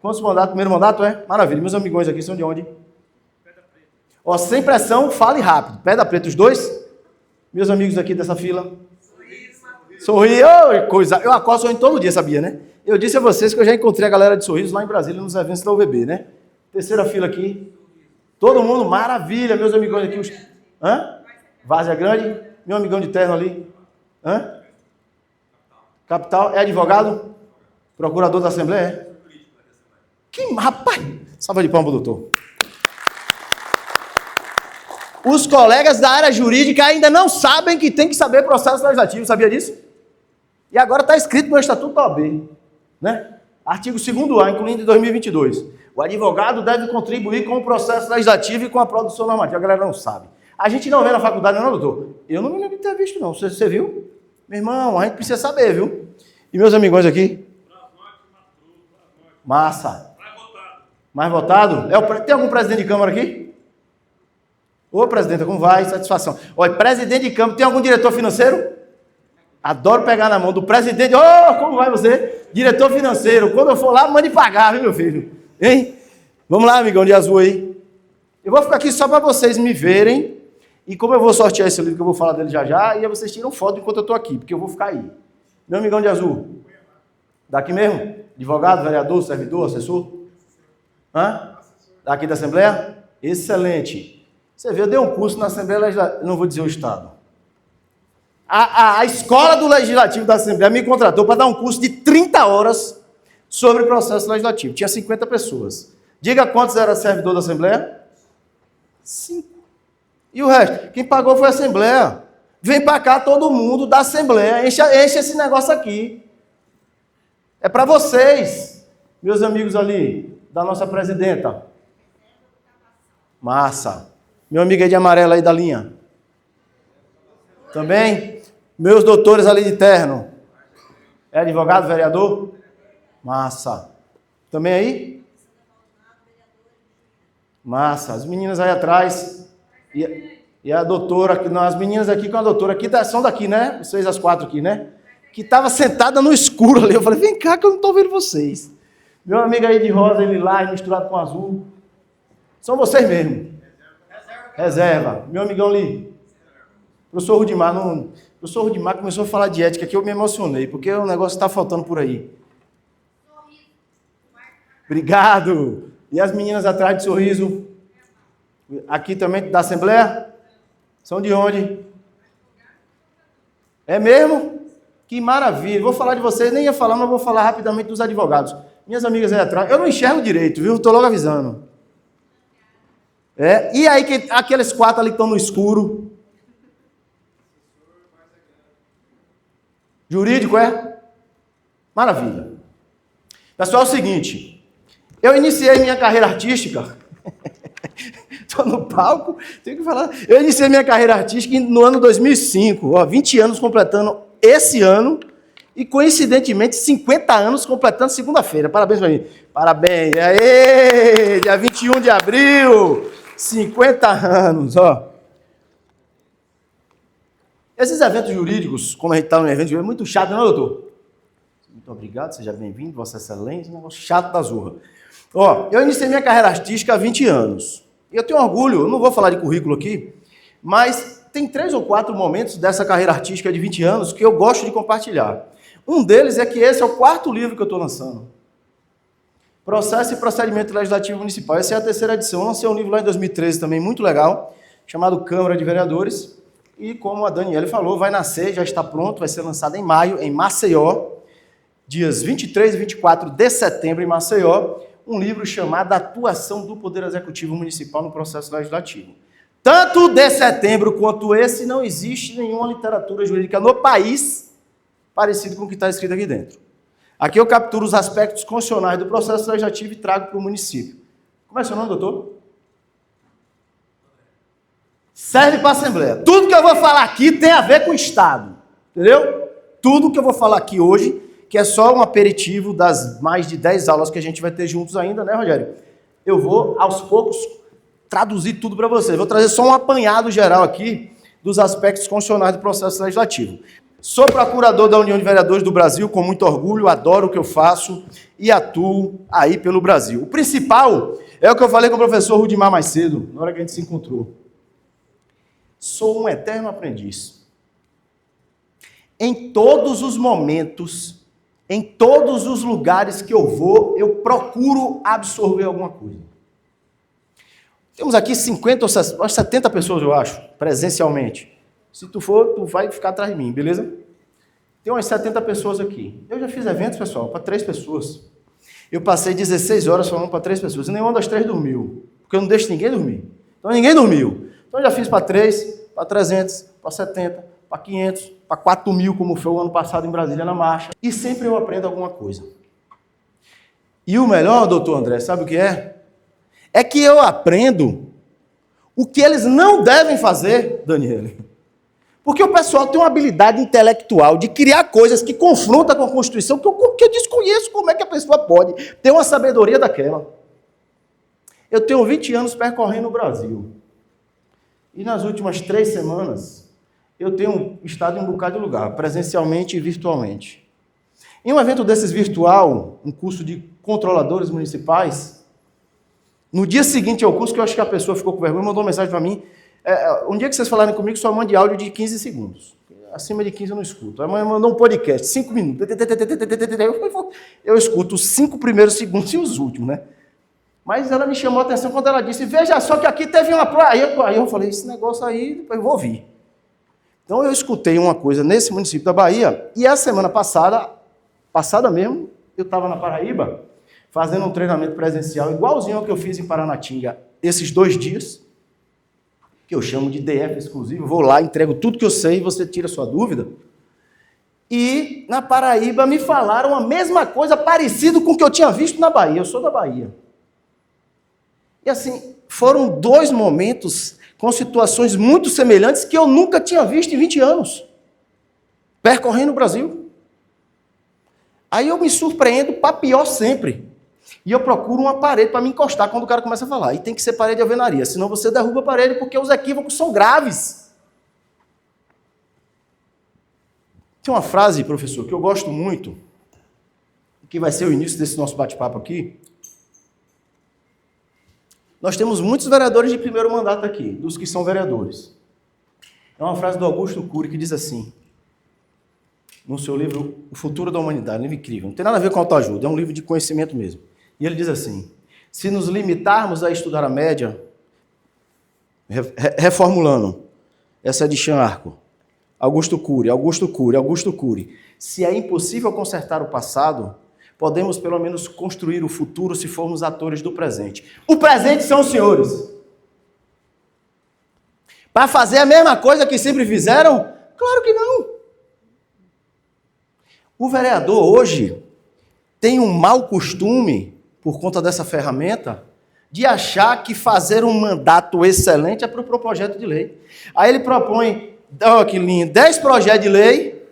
Quantos mandatos? Primeiro mandato, é? Maravilha. Meus amigões aqui são de onde? Ó, sem pressão, fale rápido. Pedra Preta, os dois? Meus amigos aqui dessa fila? Sorri, ô, coisa. Eu acordo sorrindo todo dia, sabia, né? Eu disse a vocês que eu já encontrei a galera de sorriso lá em Brasília, nos eventos da UVB, né? Terceira fila aqui. Todo mundo, maravilha, meus amigões aqui. Hã? Várzea Grande, meu amigão de terno ali. Hã? Capital, é advogado? Procurador da Assembleia? Que rapaz! Salva de palmas, doutor. Os colegas da área jurídica ainda não sabem que tem que saber processo legislativo, sabia disso? E agora está escrito no Estatuto da OAB, né? Artigo 2º-A, incluindo em 2022. O advogado deve contribuir com o processo legislativo e com a produção normativa. A galera não sabe. A gente não vê na faculdade, não, doutor? Eu não me lembro de ter visto, não. Você viu? Meu irmão, a gente precisa saber, viu? E meus amigões aqui? Massa. Mais votado? Tem algum presidente de Câmara aqui? Ô, presidenta, como vai? Satisfação. Olha, presidente de Câmara, tem algum diretor financeiro? Adoro pegar na mão do presidente. Ô, como vai você? Diretor financeiro. Quando eu for lá, mande pagar, viu, meu filho? Hein? Vamos lá, amigão de azul aí. Eu vou ficar aqui só para vocês me verem. E como eu vou sortear esse livro, que eu vou falar dele já já, e aí vocês tiram foto enquanto eu estou aqui, porque eu vou ficar aí. Meu amigão de azul. Daqui mesmo? Advogado, vereador, servidor, assessor? Hã? Daqui da Assembleia? Excelente. Você vê, eu dei um curso na Assembleia Legislativa, não vou dizer o Estado. A Escola do Legislativo da Assembleia me contratou para dar um curso de 30 horas sobre processo legislativo. Tinha 50 pessoas. Diga quantos era servidor da Assembleia? 5. E o resto? Quem pagou foi a Assembleia. Vem para cá todo mundo da Assembleia. Enche esse negócio aqui. É para vocês, meus amigos ali, da nossa presidenta. Massa. Meu amigo aí de amarelo aí da linha. Também. Meus doutores ali de terno. É advogado, vereador? Massa. Também aí? Massa. As meninas aí atrás. E a doutora, não, as meninas aqui com a doutora, aqui são daqui, né? Vocês as 4 aqui, né? Que estava sentada no escuro ali. Eu falei, vem cá que eu não estou vendo vocês. Meu amigo aí de rosa, ele lá, misturado com azul. São vocês mesmo. Reserva. Meu amigão ali. Professor Rudimar, professor Rudimar começou a falar de ética aqui, eu me emocionei, porque o negócio está faltando por aí. Obrigado. E as meninas atrás de sorriso? Aqui também da Assembleia? São de onde? É mesmo? Que maravilha. Vou falar de vocês, nem ia falar, mas vou falar rapidamente dos advogados. Minhas amigas aí atrás, eu não enxergo direito, viu? Estou logo avisando. E aí, aqueles 4 ali que estão no escuro? Jurídico, é? Maravilha. Pessoal, é o seguinte. Eu iniciei minha carreira artística. Estou no palco, tenho que falar. Eu iniciei minha carreira artística no ano 2005. 20 anos completando esse ano. E, coincidentemente, 50 anos completando segunda-feira. Parabéns para mim. Parabéns. Aê! Dia 21 de abril. 50 anos, ó. Esses eventos jurídicos, como a gente está no evento jurídico, é muito chato, não, doutor? Muito obrigado, seja bem-vindo, Vossa Excelência, um negócio chato da zorra. Ó, eu iniciei minha carreira artística há 20 anos. E eu tenho orgulho, eu não vou falar de currículo aqui, mas tem 3 ou 4 momentos dessa carreira artística de 20 anos que eu gosto de compartilhar. Um deles é que esse é o 4º livro que eu estou lançando. Processo e Procedimento Legislativo Municipal. Essa é a 3ª edição. Eu lancei um livro lá em 2013 também, muito legal, chamado Câmara de Vereadores. E como a Daniele falou, vai nascer, já está pronto, vai ser lançado em maio, em Maceió, dias 23 e 24 de setembro, em Maceió, um livro chamado Atuação do Poder Executivo Municipal no Processo Legislativo. Tanto de setembro quanto esse, não existe nenhuma literatura jurídica no país parecido com o que está escrito aqui dentro. Aqui eu capturo os aspectos constitucionais do processo legislativo e trago para o município. Como é seu nome, doutor? Serve para a Assembleia. Tudo que eu vou falar aqui tem a ver com o Estado. Entendeu? Tudo que eu vou falar aqui hoje, que é só um aperitivo das mais de 10 aulas que a gente vai ter juntos ainda, né, Rogério? Eu vou, aos poucos, traduzir tudo para vocês. Vou trazer só um apanhado geral aqui dos aspectos constitucionais do processo legislativo. Sou procurador da União de Vereadores do Brasil, com muito orgulho, adoro o que eu faço e atuo aí pelo Brasil. O principal é o que eu falei com o professor Rudimar mais cedo, na hora que a gente se encontrou. Sou um eterno aprendiz. Em todos os momentos, em todos os lugares que eu vou, eu procuro absorver alguma coisa. Temos aqui 50 ou 70 pessoas, eu acho, presencialmente. Se tu for, tu vai ficar atrás de mim, beleza? Tem umas 70 pessoas aqui. Eu já fiz eventos, pessoal, para 3 pessoas. Eu passei 16 horas falando para 3 pessoas. E nenhuma das 3 dormiu. Porque eu não deixo ninguém dormir. Então ninguém dormiu. Então eu já fiz para 3, para 300, para 70, para 500, para 4 mil, como foi o ano passado em Brasília na marcha. E sempre eu aprendo alguma coisa. E o melhor, doutor André, sabe o que é? É que eu aprendo o que eles não devem fazer, Daniele. Porque o pessoal tem uma habilidade intelectual de criar coisas que confrontam com a Constituição que eu desconheço como é que a pessoa pode ter uma sabedoria daquela. Eu tenho 20 anos percorrendo o Brasil. E nas últimas 3 semanas, eu tenho estado em um bocado de lugar, presencialmente e virtualmente. Em um evento desses virtual, um curso de controladores municipais, no dia seguinte ao curso, que eu acho que a pessoa ficou com vergonha, mandou uma mensagem para mim, um dia que vocês falarem comigo, só mande áudio de 15 segundos. Acima de 15 eu não escuto. Aí mandou um podcast, 5 minutos. Eu escuto os 5 primeiros segundos e os últimos, né? Mas ela me chamou a atenção quando ela disse, veja só que aqui teve uma praia. Aí eu falei, esse negócio aí, depois eu vou ouvir. Então eu escutei uma coisa nesse município da Bahia, e a semana passada mesmo, eu estava na Paraíba, fazendo um treinamento presencial, igualzinho ao que eu fiz em Paranatinga, esses 2 dias, que eu chamo de DF exclusivo, vou lá, entrego tudo que eu sei e você tira sua dúvida. E na Paraíba me falaram a mesma coisa, parecido com o que eu tinha visto na Bahia. Eu sou da Bahia. E assim, foram 2 momentos com situações muito semelhantes que eu nunca tinha visto em 20 anos, percorrendo o Brasil. Aí eu me surpreendo para pior sempre. E eu procuro uma parede para me encostar quando o cara começa a falar. E tem que ser parede de alvenaria, senão você derruba a parede, porque os equívocos são graves. Tem uma frase, professor, que eu gosto muito, que vai ser o início desse nosso bate-papo aqui. Nós temos muitos vereadores de primeiro mandato aqui, dos que são vereadores. É uma frase do Augusto Cury que diz assim, no seu livro O Futuro da Humanidade, um livro incrível, não tem nada a ver com autoajuda, é um livro de conhecimento mesmo. E ele diz assim, se nos limitarmos a estudar a média, reformulando, essa é de Jean Arco, Augusto Cury, se é impossível consertar o passado, podemos pelo menos construir o futuro se formos atores do presente. O presente são os senhores. Para fazer a mesma coisa que sempre fizeram? Claro que não. O vereador hoje tem um mau costume, por conta dessa ferramenta, de achar que fazer um mandato excelente é para o projeto de lei. Aí ele propõe, olha que lindo, 10 projetos de lei,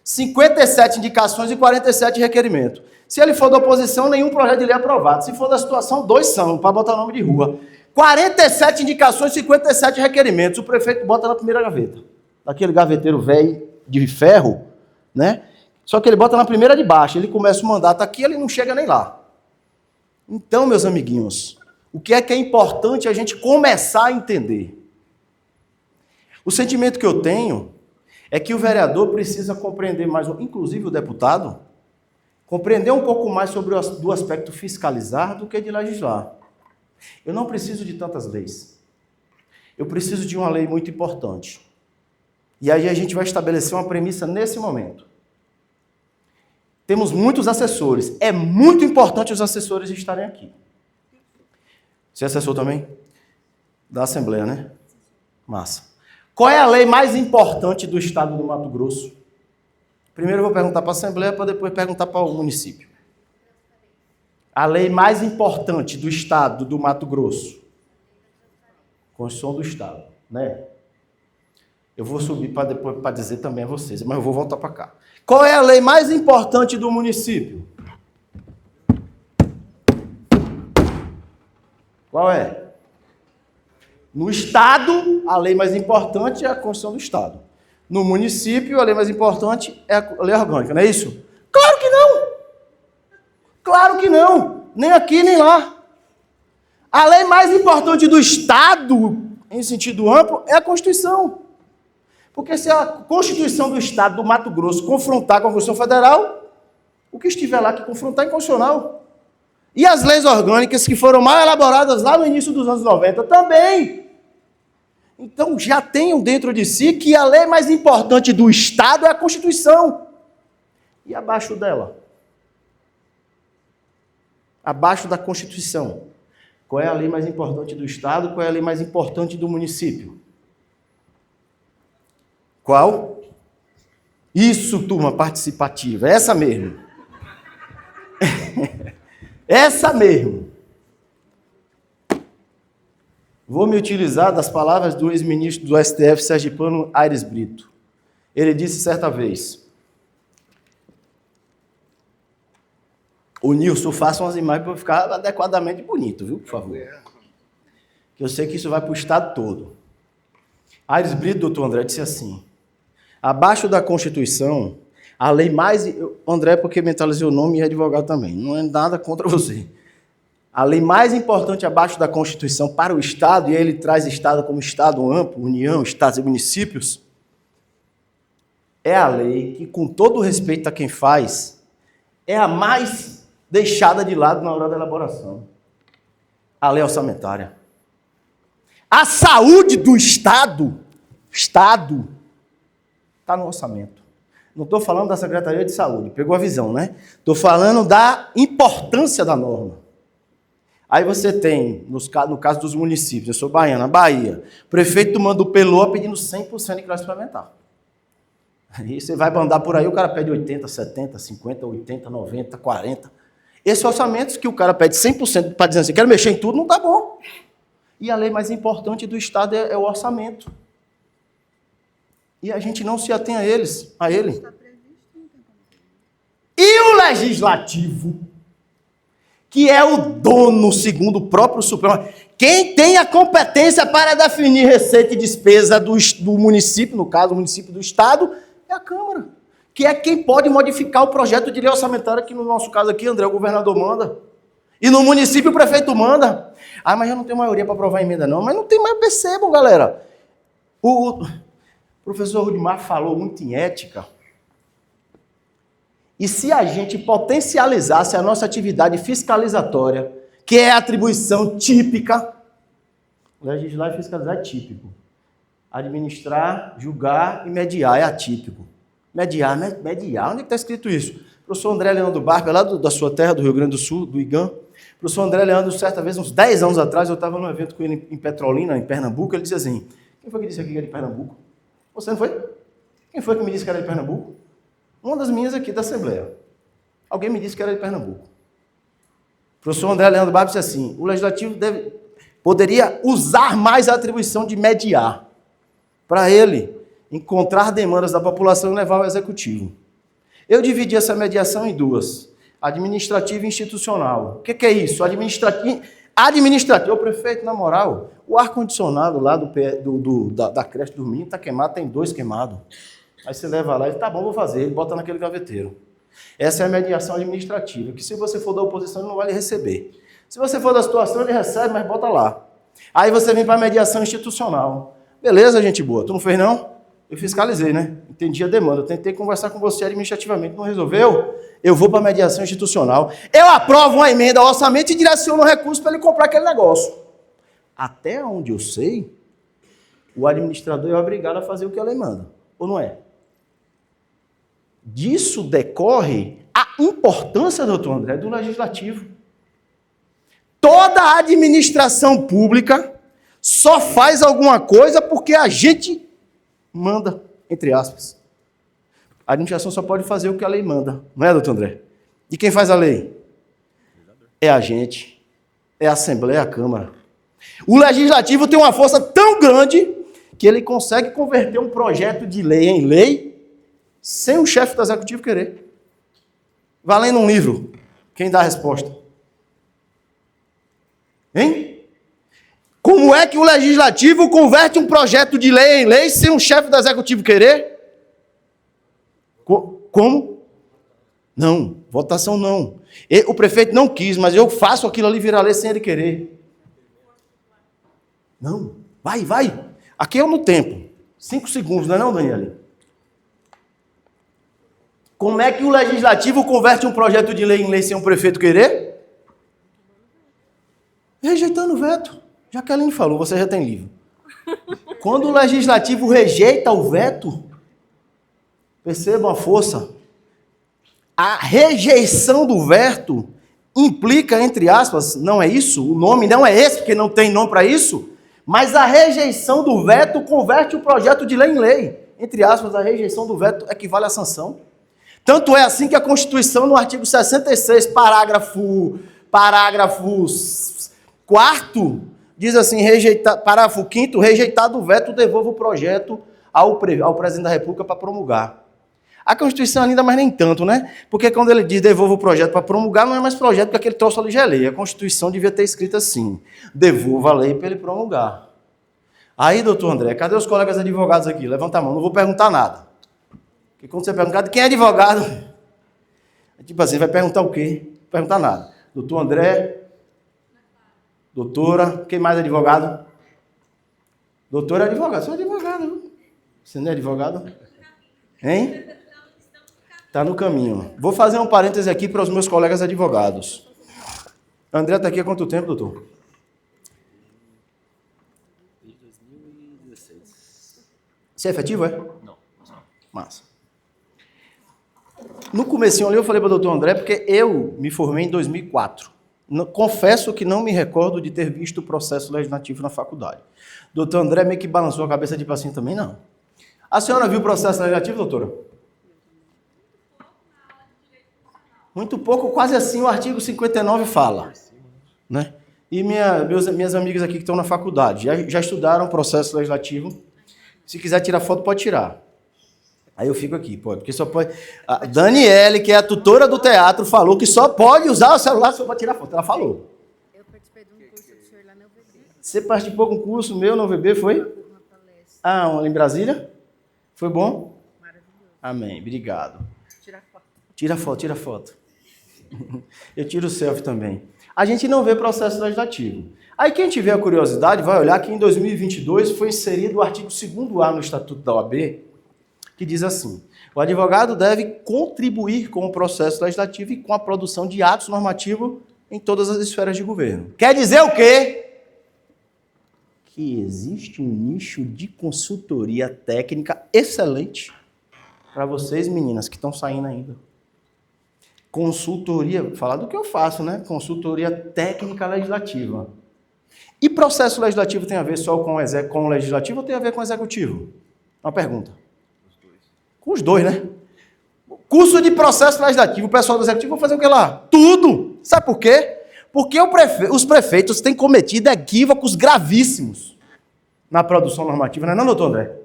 57 indicações e 47 requerimentos. Se ele for da oposição, nenhum projeto de lei é aprovado. Se for da situação, 2 são, para botar nome de rua. 47 indicações, 57 requerimentos. O prefeito bota na primeira gaveta. Daquele gaveteiro velho de ferro, né? Só que ele bota na primeira de baixo. Ele começa o mandato aqui, ele não chega nem lá. Então, meus amiguinhos, o que é importante a gente começar a entender? O sentimento que eu tenho é que o vereador precisa compreender mais, inclusive o deputado, compreender um pouco mais sobre do aspecto fiscalizar do que de legislar. Eu não preciso de tantas leis. Eu preciso de uma lei muito importante. E aí a gente vai estabelecer uma premissa nesse momento. Temos muitos assessores. É muito importante os assessores estarem aqui. Você é assessor também? Da Assembleia, né? Massa. Qual é a lei mais importante do estado do Mato Grosso? Primeiro eu vou perguntar para a Assembleia, para depois perguntar para o município. A lei mais importante do estado do Mato Grosso. Constituição do estado, né? Eu vou subir para depois para dizer também a vocês, mas eu vou voltar para cá. Qual é a lei mais importante do município? Qual é? No estado, a lei mais importante é a Constituição do Estado. No município, a lei mais importante é a lei orgânica, não é isso? Claro que não! Claro que não! Nem aqui, nem lá. A lei mais importante do Estado, em sentido amplo, é a Constituição. Porque se a Constituição do Estado do Mato Grosso confrontar com a Constituição Federal, o que estiver lá que confrontar é inconstitucional. E as leis orgânicas que foram mal elaboradas lá no início dos anos 90 também. Então já tenham dentro de si que a lei mais importante do Estado é a Constituição. E abaixo dela? Abaixo da Constituição. Qual é a lei mais importante do Estado? Qual é a lei mais importante do município? Qual? Isso, turma participativa, essa mesmo. Essa mesmo. Vou me utilizar das palavras do ex-ministro do STF, sergipano Aires Brito. Ele disse certa vez: o Nilson, faça umas imagens para ficar adequadamente bonito, viu, por favor? Que eu sei que isso vai para o Estado todo. Aires Brito, doutor André, disse assim: abaixo da Constituição, a lei mais... André, porque mentalizei o nome e é advogado também. Não é nada contra você. A lei mais importante abaixo da Constituição para o Estado, e ele traz Estado como Estado amplo, União, Estados e municípios, é a lei que, com todo respeito a quem faz, é a mais deixada de lado na hora da elaboração. A lei orçamentária. A saúde do Estado está no orçamento. Não estou falando da Secretaria de Saúde, pegou a visão, né? Estou falando da importância da norma. Aí você tem, no caso dos municípios, eu sou baiana, Bahia, o prefeito manda o Pelô pedindo 100% de crédito suplementar. Aí você vai andar por aí, o cara pede 80, 70, 50, 80, 90, 40. Esses orçamentos que o cara pede 100% para dizer assim, quero mexer em tudo, não está bom. E a lei mais importante do Estado é o orçamento. E a gente não se atém a ele. E o Legislativo, que é o dono, segundo o próprio Supremo, quem tem a competência para definir receita e despesa do município, no caso, o município do Estado, é a Câmara, que é quem pode modificar o projeto de lei orçamentária, que no nosso caso aqui, André, o governador manda. E no município o prefeito manda. Ah, mas eu não tenho maioria para aprovar a emenda, não. Mas não tem mais, percebam, galera. O professor Rudimar falou muito em ética. E se a gente potencializasse a nossa atividade fiscalizatória, que é a atribuição típica, legislar e fiscalizar é típico. Administrar, julgar e mediar é atípico. Mediar, onde é que está escrito isso? O professor André Leandro Barber, lá da sua terra, do Rio Grande do Sul, do IGAM, o professor André Leandro, certa vez, uns 10 anos atrás, eu estava num evento com ele em Petrolina, em Pernambuco, ele disse assim, quem foi que disse aqui que era de Pernambuco? Você não foi? Quem foi que me disse que era de Pernambuco? Uma das minhas aqui da Assembleia. Alguém me disse que era de Pernambuco. O professor André Leandro Barber disse assim, o Legislativo poderia usar mais a atribuição de mediar, para ele encontrar demandas da população e levar ao Executivo. Eu dividi essa mediação em duas, administrativa e institucional. O que é isso? Administrativo, o prefeito, na moral, o ar-condicionado lá da creche do menino está queimado, tem 2 queimados. Aí você leva lá e diz, tá bom, vou fazer, ele bota naquele gaveteiro. Essa é a mediação administrativa, que se você for da oposição, ele não vai lhe receber. Se você for da situação, ele recebe, mas bota lá. Aí você vem para a mediação institucional. Beleza, gente boa, tu não fez não? Eu fiscalizei, né? Entendi a demanda, eu tentei conversar com você administrativamente, não resolveu? Eu vou para a mediação institucional. Eu aprovo uma emenda ao orçamento e direciono o recurso para ele comprar aquele negócio. Até onde eu sei, o administrador é obrigado a fazer o que a lei manda. Ou não é? Disso decorre a importância, doutor André, do legislativo. Toda a administração pública só faz alguma coisa porque a gente manda, entre aspas. A administração só pode fazer o que a lei manda, não é, doutor André? E quem faz a lei? É a gente, é a Assembleia, a Câmara. O Legislativo tem uma força tão grande que ele consegue converter um projeto de lei em lei sem o chefe do Executivo querer. Valendo um livro, quem dá a resposta? Hein? Como é que o Legislativo converte um projeto de lei em lei sem o chefe do Executivo querer? Como? Não, votação não. O prefeito não quis, mas eu faço aquilo ali virar lei sem ele querer. Não, vai. Aqui é no tempo. 5 segundos, não é não, Daniele? Como é que o legislativo converte um projeto de lei em lei sem um prefeito querer? Rejeitando o veto. Jaqueline falou, você já tem livro. Quando o legislativo rejeita o veto, percebam a força. A rejeição do veto implica, entre aspas, não é isso? O nome não é esse, porque não tem nome para isso. Mas a rejeição do veto converte o projeto de lei em lei. Entre aspas, a rejeição do veto equivale à sanção. Tanto é assim que a Constituição, no artigo 66, parágrafo 4º, diz assim, parágrafo 5º, rejeitado o veto, devolva o projeto ao presidente da República para promulgar. A Constituição ainda, mas nem tanto, né? Porque quando ele diz devolva o projeto para promulgar, não é mais projeto, porque aquele troço ali já é lei. A Constituição devia ter escrito assim, devolva a lei para ele promulgar. Aí, doutor André, cadê os colegas advogados aqui? Levanta a mão, não vou perguntar nada. Porque quando você perguntar quem é advogado, tipo assim, vai perguntar o quê? Não vai perguntar nada. Doutor André, doutora, quem mais é advogado? Doutor é advogado, sou advogado, viu? Você não é advogado? Hein? Está no caminho. Vou fazer um parêntese aqui para os meus colegas advogados. André está aqui há quanto tempo, doutor? Desde 2016. Você é efetivo, é? Não. Massa. No comecinho ali eu falei para o doutor André, porque eu me formei em 2004. Confesso que não me recordo de ter visto o processo legislativo na faculdade. Doutor André meio que balançou a cabeça de assim também, não. A senhora viu o processo legislativo, doutora? Muito pouco, quase assim o artigo 59 fala. Né? E minhas amigas aqui que estão na faculdade, já estudaram o processo legislativo. Se quiser tirar foto, pode tirar. Aí eu fico aqui, pode, porque só pode... A Daniele, que é a tutora do teatro, falou que só pode usar o celular só para tirar foto. Ela falou. Eu participei de um curso do senhor lá na UVB. Você participou de um curso meu na UVB, foi? Uma palestra. Ah, em Brasília? Foi bom? Maravilhoso. Amém, obrigado. Tirar foto. Tira foto. Eu tiro o selfie também. A gente não vê processo legislativo. Aí quem tiver a curiosidade vai olhar que em 2022 foi inserido o artigo 2º-A no Estatuto da OAB, que diz assim, o advogado deve contribuir com o processo legislativo e com a produção de atos normativos em todas as esferas de governo. Quer dizer o quê? Que existe um nicho de consultoria técnica excelente para vocês, meninas, que estão saindo ainda. Consultoria, falar do que eu faço, né? Consultoria técnica legislativa. E processo legislativo tem a ver só com o legislativo ou tem a ver com o executivo? Uma pergunta. Com os dois, né? Curso de processo legislativo, o pessoal do executivo vai fazer o que lá? Tudo! Sabe por quê? Porque os prefeitos têm cometido equívocos gravíssimos na produção normativa, não é não, doutor André?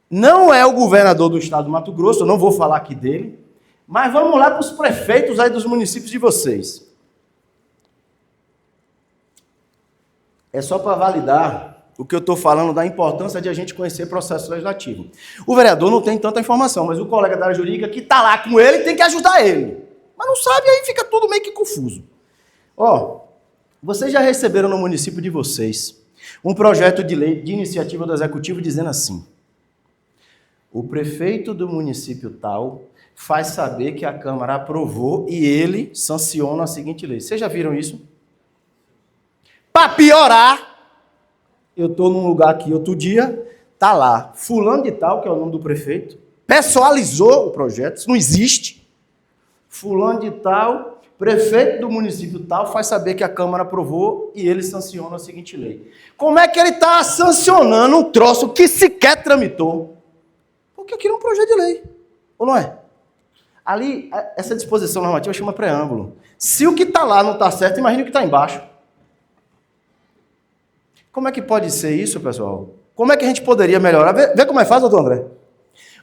Não é o governador do estado do Mato Grosso, eu não vou falar aqui dele, mas vamos lá para os prefeitos aí dos municípios de vocês. É só para validar o que eu estou falando da importância de a gente conhecer processo legislativo. O vereador não tem tanta informação, mas o colega da área jurídica que está lá com ele tem que ajudar ele. Mas não sabe, aí fica tudo meio que confuso. Ó, vocês já receberam no município de vocês um projeto de lei de iniciativa do executivo dizendo assim: o prefeito do município tal faz saber que a Câmara aprovou e ele sanciona a seguinte lei. Vocês já viram isso? Para piorar, eu estou num lugar aqui outro dia, tá lá, fulano de tal, que é o nome do prefeito, pessoalizou o projeto, isso não existe. Fulano de tal, prefeito do município tal, faz saber que a Câmara aprovou e ele sanciona a seguinte lei. Como é que ele está sancionando um troço que sequer tramitou? Porque aquilo é um projeto de lei, ou não é? Ali, essa disposição normativa chama preâmbulo. Se o que está lá não está certo, imagine o que está embaixo. Como é que pode ser isso, pessoal? Como é que a gente poderia melhorar? Vê como é fácil, doutor André.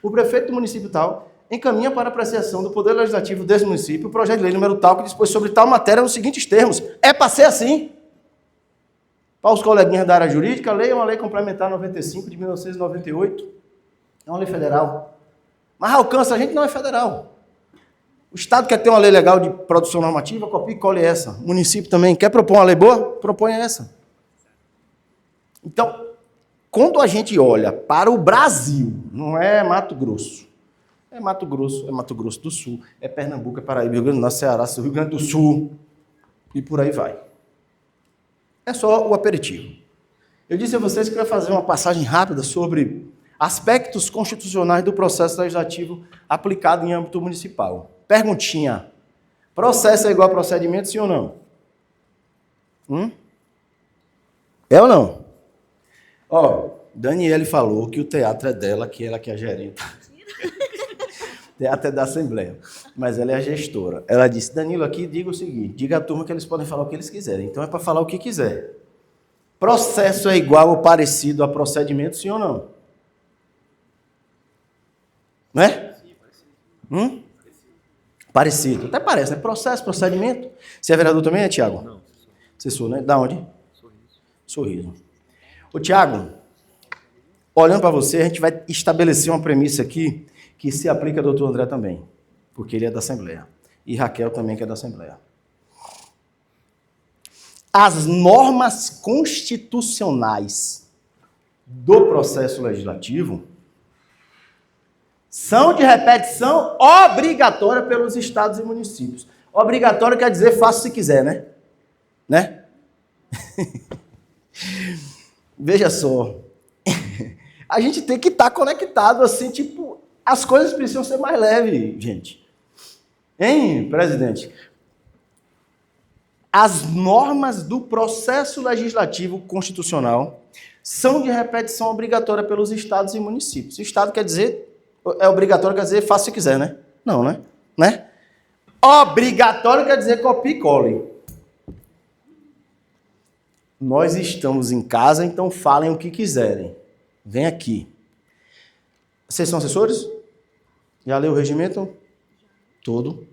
O prefeito do município tal encaminha para apreciação do Poder Legislativo desse município o projeto de lei número tal que dispõe sobre tal matéria nos seguintes termos. É para ser assim. Para os coleguinhas da área jurídica, a lei é uma lei complementar 95 de 1998. É uma lei federal. Mas alcança a gente, não é federal. O Estado quer ter uma lei legal de produção normativa, copia e cole essa. O município também quer propor uma lei boa? Propõe essa. Então, quando a gente olha para o Brasil, não é Mato Grosso. É Mato Grosso do Sul, é Pernambuco, é Paraíba, Rio Grande do Norte, Ceará, Rio Grande do Sul, e por aí vai. É só o aperitivo. Eu disse a vocês que eu ia fazer uma passagem rápida sobre aspectos constitucionais do processo legislativo aplicado em âmbito municipal. Perguntinha. Processo é igual a procedimento, sim ou não? É ou não? Ó, Daniele falou que o teatro é dela, que ela que é a gerente. O teatro é da Assembleia, mas ela é a gestora. Ela disse, Danilo, aqui diga o seguinte, diga à turma que eles podem falar o que eles quiserem. Então é para falar o que quiser. Processo é igual ou parecido a procedimento, sim ou não? Não é? Parecido. Até parece, né? Processo, procedimento. Você é vereador também, Tiago? Não. Assessor, né? Da onde? Sorriso. Sorriso. Ô, Tiago, olhando para você, a gente vai estabelecer uma premissa aqui que se aplica ao doutor André também, porque ele é da Assembleia. E Raquel também, que é da Assembleia. As normas constitucionais do processo legislativo são de repetição obrigatória pelos estados e municípios. Obrigatório quer dizer faça se quiser, né? Veja só. A gente tem que estar conectado assim, tipo, as coisas precisam ser mais leves, gente. Hein, presidente? As normas do processo legislativo constitucional são de repetição obrigatória pelos estados e municípios. O estado quer dizer, é obrigatório quer dizer faça se quiser, né? Não, né? Obrigatório quer dizer copie e cole. Nós estamos em casa, então falem o que quiserem. Vem aqui. Vocês são assessores? Já leu o regimento? Todo.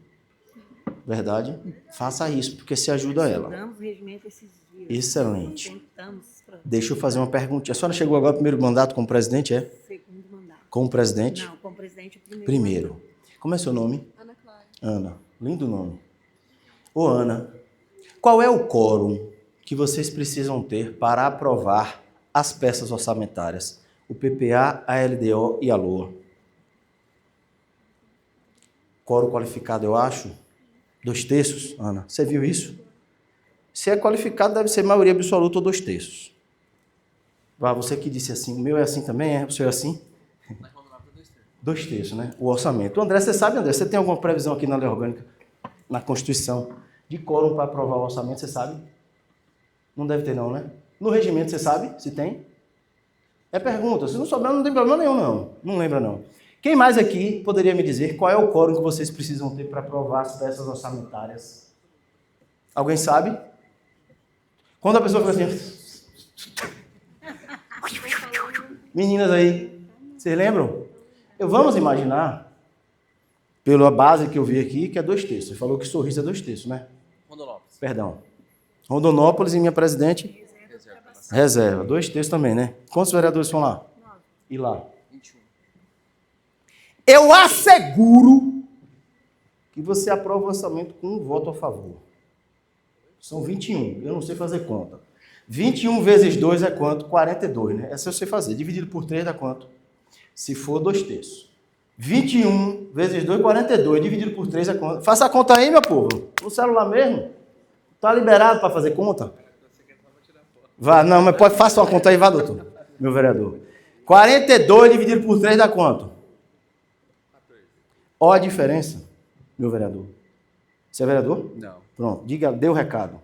Verdade? Faça isso, porque se ajuda ela. Estudamos o regimento esses dias. Excelente. Tentamos para Deixa eu fazer uma perguntinha. A senhora chegou agora ao primeiro mandato como presidente, é? segundo mandato. Como presidente? Não, como presidente o primeiro. Primeiro. Como é seu nome? Ana Clara. Ana. Lindo nome. Ô, Ana, qual é o quórum que vocês precisam ter para aprovar as peças orçamentárias? O PPA, a LDO e a LOA. Quórum qualificado, eu acho. 2/3, Ana. Você viu isso? Se é qualificado, deve ser maioria absoluta ou 2/3. Vá, você que disse assim, o meu é assim também, é? O seu é assim? 2/3, né? O orçamento. André, você sabe, André, você tem alguma previsão aqui na lei orgânica, na Constituição, de quórum para aprovar o orçamento, você sabe? Não deve ter não, né? No regimento, você sabe se tem? É pergunta. Se não souber, não tem problema nenhum, não. Não lembra, não. Quem mais aqui poderia me dizer qual é o quórum que vocês precisam ter para aprovar as peças orçamentárias? Alguém sabe? Quando a pessoa fica assim... Meninas aí, vocês lembram? Vamos imaginar, pela base que eu vi aqui, que é 2/3. Você falou que Sorriso é 2/3, né? Rondonópolis. Perdão. Rondonópolis e minha presidente? Reserva. 2/3 também, né? Quantos vereadores são lá? 9. E lá? 21. Eu asseguro que você aprova o orçamento com um voto a favor. São 21. Eu não sei fazer conta. 21 vezes 2 é quanto? 42, né? Essa eu sei fazer. Dividido por 3 dá quanto? Se for 2/3. 21 vezes 2, 42. Dividido por 3 é quanto? Faça a conta aí, meu povo. No celular mesmo. Tá liberado para fazer conta? Vá, não, mas pode, faça uma conta aí, vá, doutor. Meu vereador. 42 dividido por 3 dá quanto? Olha a diferença, meu vereador. Você é vereador? Não. Pronto, diga, dê o recado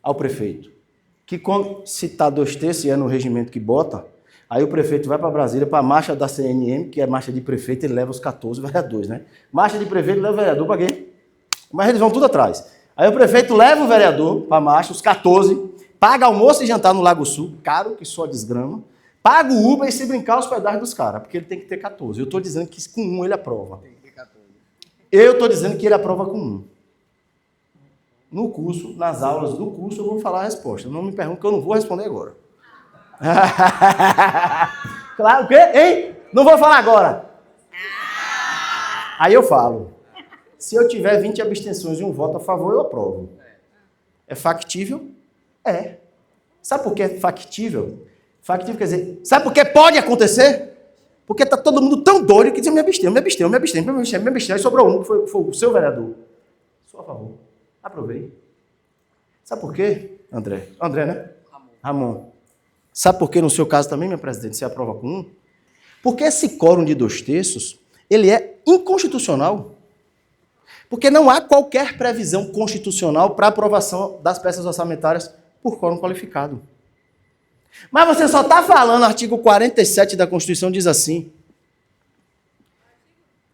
ao prefeito. Que quando se está 2/3, é no regimento que bota, aí o prefeito vai para Brasília, para a marcha da CNM, que é a marcha de prefeito, ele leva os 14 vereadores, né? Marcha de prefeito leva o vereador para quê? Mas eles vão tudo atrás. Aí o prefeito leva o vereador para a marcha, os 14, paga almoço e jantar no Lago Sul, caro que só desgrama, paga o Uber e se brincar os pedaços dos caras, porque ele tem que ter 14. Eu estou dizendo que com 1 ele aprova. Eu estou dizendo que ele aprova com 1. No curso, nas aulas do curso, eu vou falar a resposta. Não me pergunte que eu não vou responder agora. Claro, o quê? Hein? Não vou falar agora. Aí eu falo. Se eu tiver 20 abstenções e um voto a favor, eu aprovo. É factível? É. Sabe por que é factível? Factível quer dizer, sabe por que pode acontecer? Porque está todo mundo tão doido que diz, me abstenho. Aí sobrou um, que foi o seu vereador. Sou a favor. Aprovei. Sabe por quê, André? André, né? Ramon. Sabe por que no seu caso também, minha presidente, você aprova com um? Porque esse quórum de 2/3, ele é inconstitucional. Porque não há qualquer previsão constitucional para aprovação das peças orçamentárias por quórum qualificado. Mas você só está falando, artigo 47 da Constituição diz assim.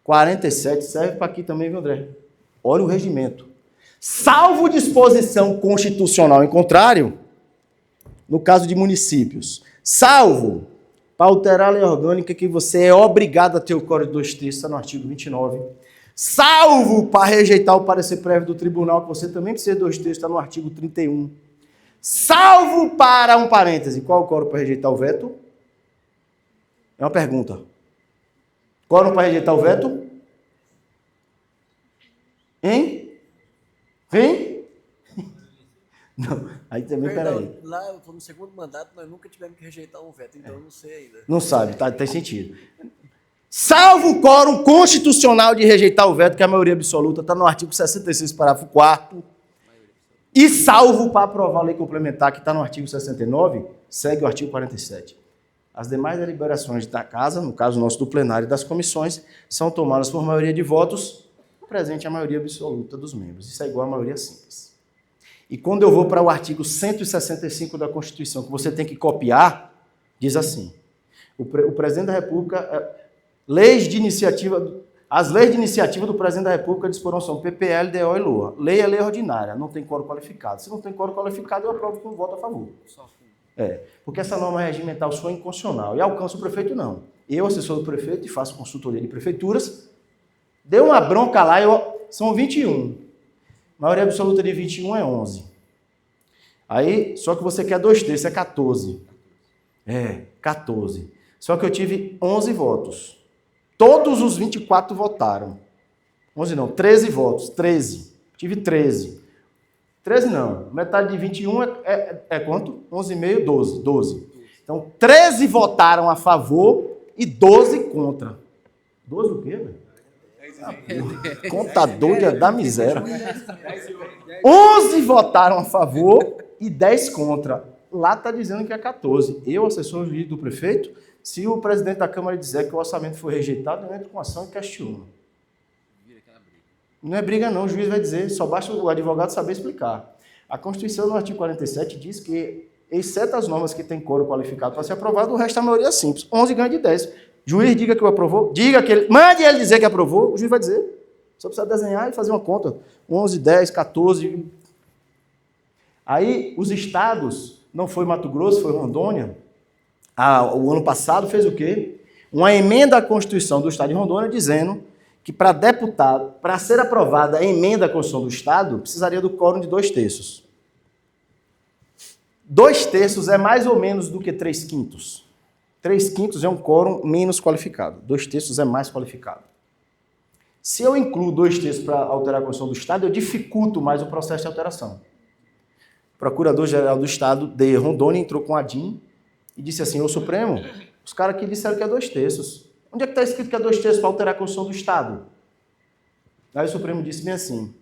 47 serve para aqui também, viu, André? Olha o regimento. Salvo disposição constitucional em contrário, no caso de municípios, salvo para alterar a lei orgânica que você é obrigado a ter o quórum de 2/3, está no artigo 29. Salvo para rejeitar o parecer prévio do tribunal, que você também precisa de 2/3, está no artigo 31. Salvo para um parêntese. Qual o quórum para rejeitar o veto? É uma pergunta. Quórum para rejeitar o veto? Hein? Hein? Não, aí também, peraí. Lá, no segundo mandato, nós nunca tivemos que rejeitar um veto, então eu não sei ainda. Não sabe, tá, tem sentido. Salvo o quórum constitucional de rejeitar o veto, que é a maioria absoluta, está no artigo 66, parágrafo 4º. E salvo para aprovar a lei complementar, que está no artigo 69, segue o artigo 47. As demais deliberações da Casa, no caso nosso do plenário e das comissões, são tomadas por maioria de votos, presente a maioria absoluta dos membros. Isso é igual à maioria simples. E quando eu vou para o artigo 165 da Constituição, que você tem que copiar, diz assim, o presidente da República, as leis de iniciativa do presidente da República disporão são PPL, DO e LOA. Lei é lei ordinária, não tem quórum qualificado. Se não tem quórum qualificado, eu aprovo com voto a favor. Porque essa norma regimental sua é inconstitucional. E alcança o prefeito, não. Eu, assessor do prefeito, e faço consultoria de prefeituras, deu uma bronca lá, são 21. Maioria absoluta de 21 é 11. Aí, só que você quer 2/3, é 14. 14. Só que eu tive 11 votos. Todos os 24 votaram. 11 não, 13 votos. 13. Tive 13. 13 não. Metade de 21 é quanto? 11,5, 12. 12. Então, 13 votaram a favor e 12 contra. 12 o quê, velho? Contador da miséria. 11 votaram a favor e 10 contra. Lá está dizendo que é 14. Eu, assessor jurídico do prefeito, se o presidente da Câmara dizer que o orçamento foi rejeitado, eu entro com ação e questiono. Não é briga não, o juiz vai dizer, só basta o advogado saber explicar. A Constituição, no artigo 47, diz que, exceto as normas que têm quórum qualificado para ser aprovado, o resto é a maioria simples. 11 ganha de 10. Juiz diga que aprovou, mande ele dizer que aprovou, o juiz vai dizer. Só precisa desenhar e fazer uma conta. 11, 10, 14. Aí, os estados, não foi Mato Grosso, foi Rondônia, o ano passado fez o quê? Uma emenda à Constituição do Estado de Rondônia dizendo que para deputado, para ser aprovada a emenda à Constituição do Estado, precisaria do quórum de 2/3. 2/3 é mais ou menos do que 3/5. 3/5 é um quórum menos qualificado. 2/3 é mais qualificado. Se eu incluo 2/3 para alterar a Constituição do Estado, eu dificulto mais o processo de alteração. O Procurador-Geral do Estado de Rondônia entrou com a DIN e disse assim, ô Supremo, os caras aqui disseram que é 2/3. Onde é que está escrito que é 2/3 para alterar a Constituição do Estado? Aí o Supremo disse bem assim,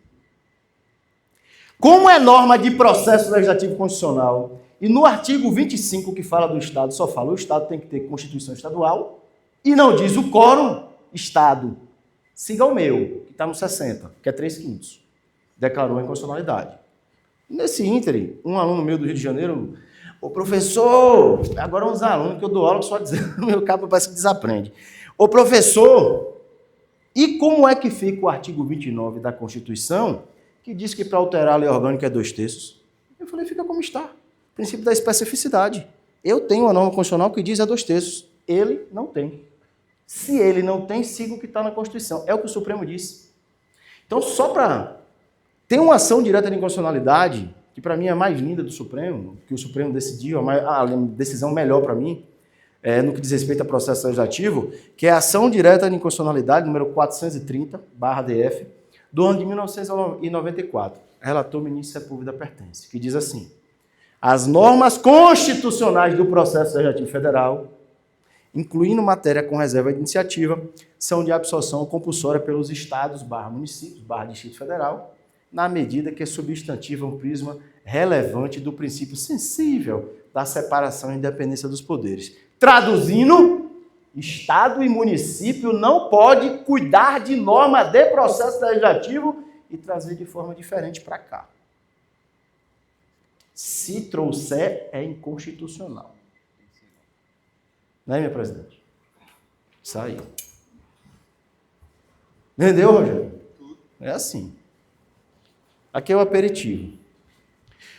como é norma de processo legislativo constitucional, e no artigo 25 que fala do Estado, só fala o Estado tem que ter Constituição estadual, e não diz o quórum, Estado. Siga o meu, que está no 60, que é 3/5. Declarou a inconstitucionalidade. Nesse ínterim, um aluno meu do Rio de Janeiro, ô professor, agora uns alunos que eu dou aula só dizendo, meu cabo parece que desaprende. Ô professor, e como é que fica o artigo 29 da Constituição, que diz que para alterar a lei orgânica é 2/3? Eu falei, fica como está. Princípio da especificidade. Eu tenho uma norma constitucional que diz é 2/3. Ele não tem. Se ele não tem, siga o que está na Constituição. É o que o Supremo disse. Então, só para ter uma ação direta de inconstitucionalidade, que para mim é a mais linda do Supremo, que o Supremo decidiu, a decisão melhor para mim, no que diz respeito a processo legislativo, que é a ação direta de inconstitucionalidade, número 430/DF, do ano de 1994. Relator ministro Sepúlveda Pertence, que diz assim, As normas constitucionais do processo legislativo federal, incluindo matéria com reserva de iniciativa, são de absorção compulsória pelos estados, municípios, Distrito Federal, na medida que substantivam um prisma relevante do princípio sensível da separação e independência dos poderes. Traduzindo, Estado e município não pode cuidar de norma de processo legislativo e trazer de forma diferente para cá. Se trouxer, é inconstitucional. Não é, minha presidente? Isso aí. Entendeu, Rogério? É assim. Aqui é o aperitivo.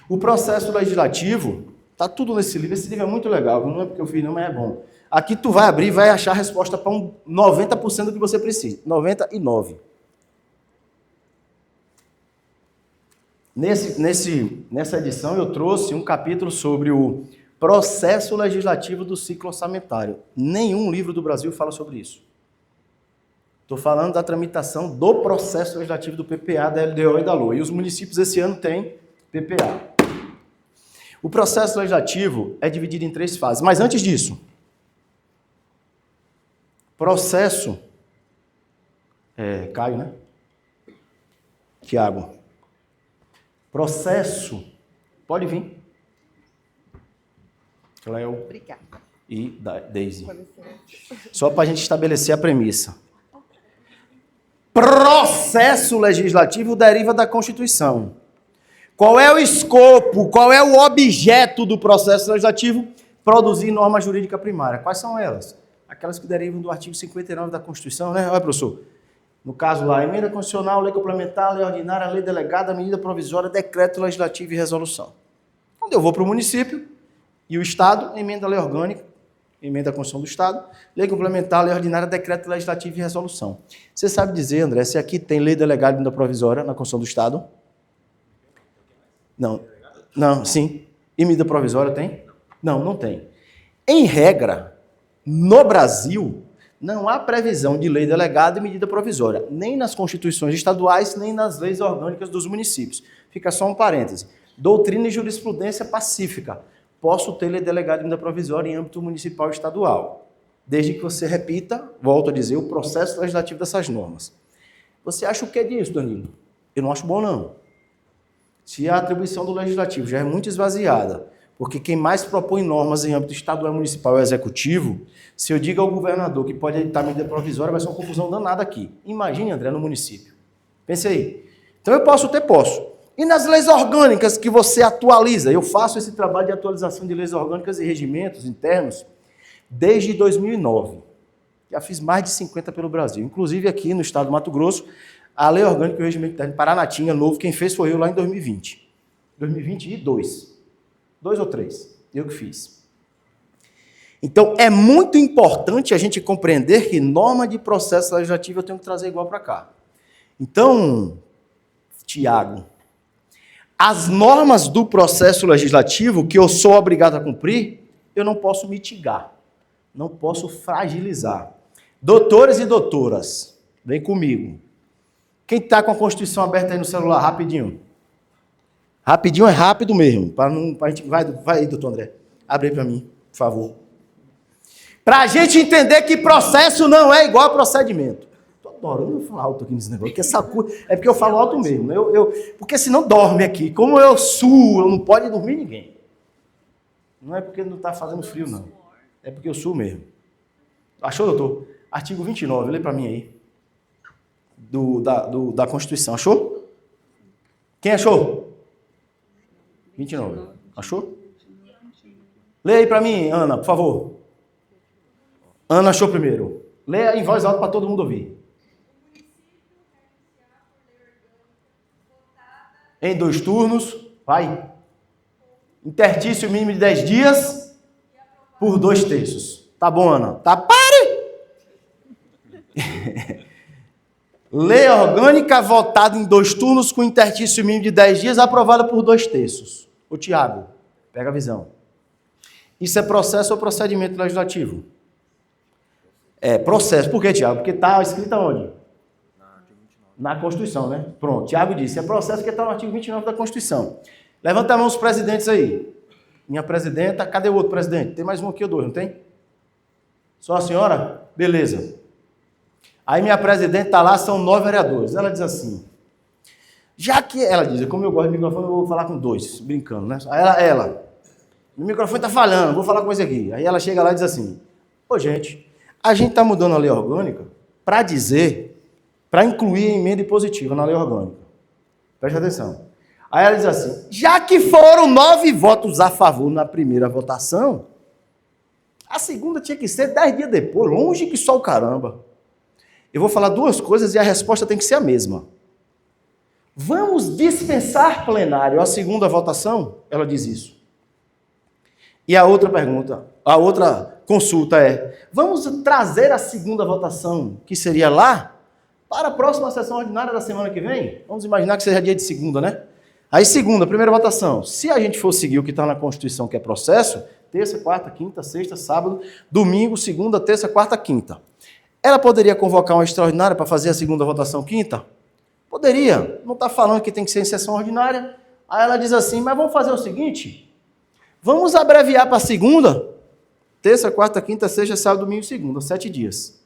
O processo legislativo, tá tudo nesse livro. Esse livro é muito legal, não é porque eu fiz não, mas é bom. Aqui tu vai abrir e vai achar a resposta para 90% do que você precisa. 99%. Nessa edição eu trouxe um capítulo sobre o processo legislativo do ciclo orçamentário. Nenhum livro do Brasil fala sobre isso. Estou falando da tramitação do processo legislativo do PPA, da LDO e da LOA. E os municípios esse ano têm PPA. O processo legislativo é dividido em 3 fases. Mas antes disso, processo... Caio, né? Tiago. Processo... Pode vir. Cleo. Obrigada. E Daisy. Só para a gente estabelecer a premissa. Processo legislativo deriva da Constituição. Qual é o escopo, qual é o objeto do processo legislativo? Produzir norma jurídica primária. Quais são elas? Aquelas que derivam do artigo 59 da Constituição, né? Olha, professor. No caso lá, emenda constitucional, lei complementar, lei ordinária, lei delegada, medida provisória, decreto legislativo e resolução. Quando eu vou para o município e o Estado, emenda a lei orgânica, emenda a Constituição do Estado, lei complementar, lei ordinária, decreto legislativo e resolução. Você sabe dizer, André, se aqui tem lei delegada e medida provisória na Constituição do Estado? Não, sim. E medida provisória tem? Não tem. Em regra, no Brasil, não há previsão de lei delegada e medida provisória, nem nas constituições estaduais, nem nas leis orgânicas dos municípios. Fica só um parêntese. Doutrina e jurisprudência pacífica. Posso ter lei delegada e medida provisória em âmbito municipal e estadual, desde que você repita, volto a dizer, o processo legislativo dessas normas. Você acha o que é disso, Danilo? Eu não acho bom, não. Se a atribuição do legislativo já é muito esvaziada, porque quem mais propõe normas em âmbito estadual, municipal e executivo, se eu digo ao governador que pode editar medida provisória, vai ser uma confusão danada aqui. Imagine, André, no município. Pense aí. Então eu posso. E nas leis orgânicas que você atualiza? Eu faço esse trabalho de atualização de leis orgânicas e regimentos internos desde 2009. Já fiz mais de 50 pelo Brasil. Inclusive aqui no estado do Mato Grosso, a lei orgânica e o regimento interno de Paranatinga, novo, quem fez foi eu lá em 2020. 2022. 2 ou 3. Eu que fiz. Então, é muito importante a gente compreender que norma de processo legislativo eu tenho que trazer igual para cá. Então, Tiago, as normas do processo legislativo que eu sou obrigado a cumprir, eu não posso mitigar, não posso fragilizar. Doutores e doutoras, vem comigo. Quem está com a Constituição aberta aí no celular, rapidinho. Rapidinho é rápido mesmo. Pra gente, vai aí, doutor André. Abre aí para mim, por favor. Para a gente entender que processo não é igual a procedimento. Estou adorando falar alto aqui nesse negócio, é porque eu falo alto mesmo. Porque senão dorme aqui. Como eu suo, não pode dormir ninguém. Não é porque não está fazendo frio, não. É porque eu suo mesmo. Achou, doutor? Artigo 29, lê para mim aí. Da Constituição. Achou? Quem achou? 29. Achou? Lê aí para mim, Ana, por favor. Ana achou primeiro. Lê em voz alta para todo mundo ouvir. Em 2 turnos. Vai. Interstício mínimo de 10 dias por 2/3. Tá bom, Ana? Tá? Pare! Lei orgânica votada em 2 turnos com interstício mínimo de 10 dias, aprovada por 2/3. Ô, Tiago, pega a visão. Isso é processo ou procedimento legislativo? É processo. Por quê, Tiago? Porque está escrito onde? Na Constituição, né? Pronto, Tiago disse. É processo porque está no artigo 29 da Constituição. Levanta a mão os presidentes aí. minha presidenta, cadê o outro presidente? Tem mais um aqui ou dois, não tem? Só a senhora? Beleza. Aí minha presidente está lá, são 9 vereadores. Ela diz assim, já que, ela diz, como eu gosto de microfone, eu vou falar com 2, brincando, né? Aí ela, o microfone está falhando, vou falar com esse aqui. Aí ela chega lá e diz assim, ô gente, a gente está mudando a lei orgânica para dizer, para incluir a emenda impositiva na lei orgânica. Preste atenção. Aí ela diz assim, já que foram 9 votos a favor na primeira votação, a segunda tinha que ser 10 dias depois, longe que só o caramba. Eu vou falar 2 coisas e a resposta tem que ser a mesma. Vamos dispensar plenário a segunda votação? Ela diz isso. E a outra pergunta, a outra consulta é, vamos trazer a segunda votação, que seria lá, para a próxima sessão ordinária da semana que vem? Vamos imaginar que seja dia de segunda, né? Aí segunda, primeira votação. Se a gente for seguir o que está na Constituição, que é processo, terça, quarta, quinta, sexta, sábado, domingo, segunda, terça, quarta, quinta. Ela poderia convocar uma extraordinária para fazer a segunda votação quinta? Poderia. Não está falando que tem que ser em sessão ordinária. Aí ela diz assim, mas vamos fazer o seguinte, vamos abreviar para a segunda, terça, quarta, quinta, sexta, sábado, domingo, segunda, 7 dias.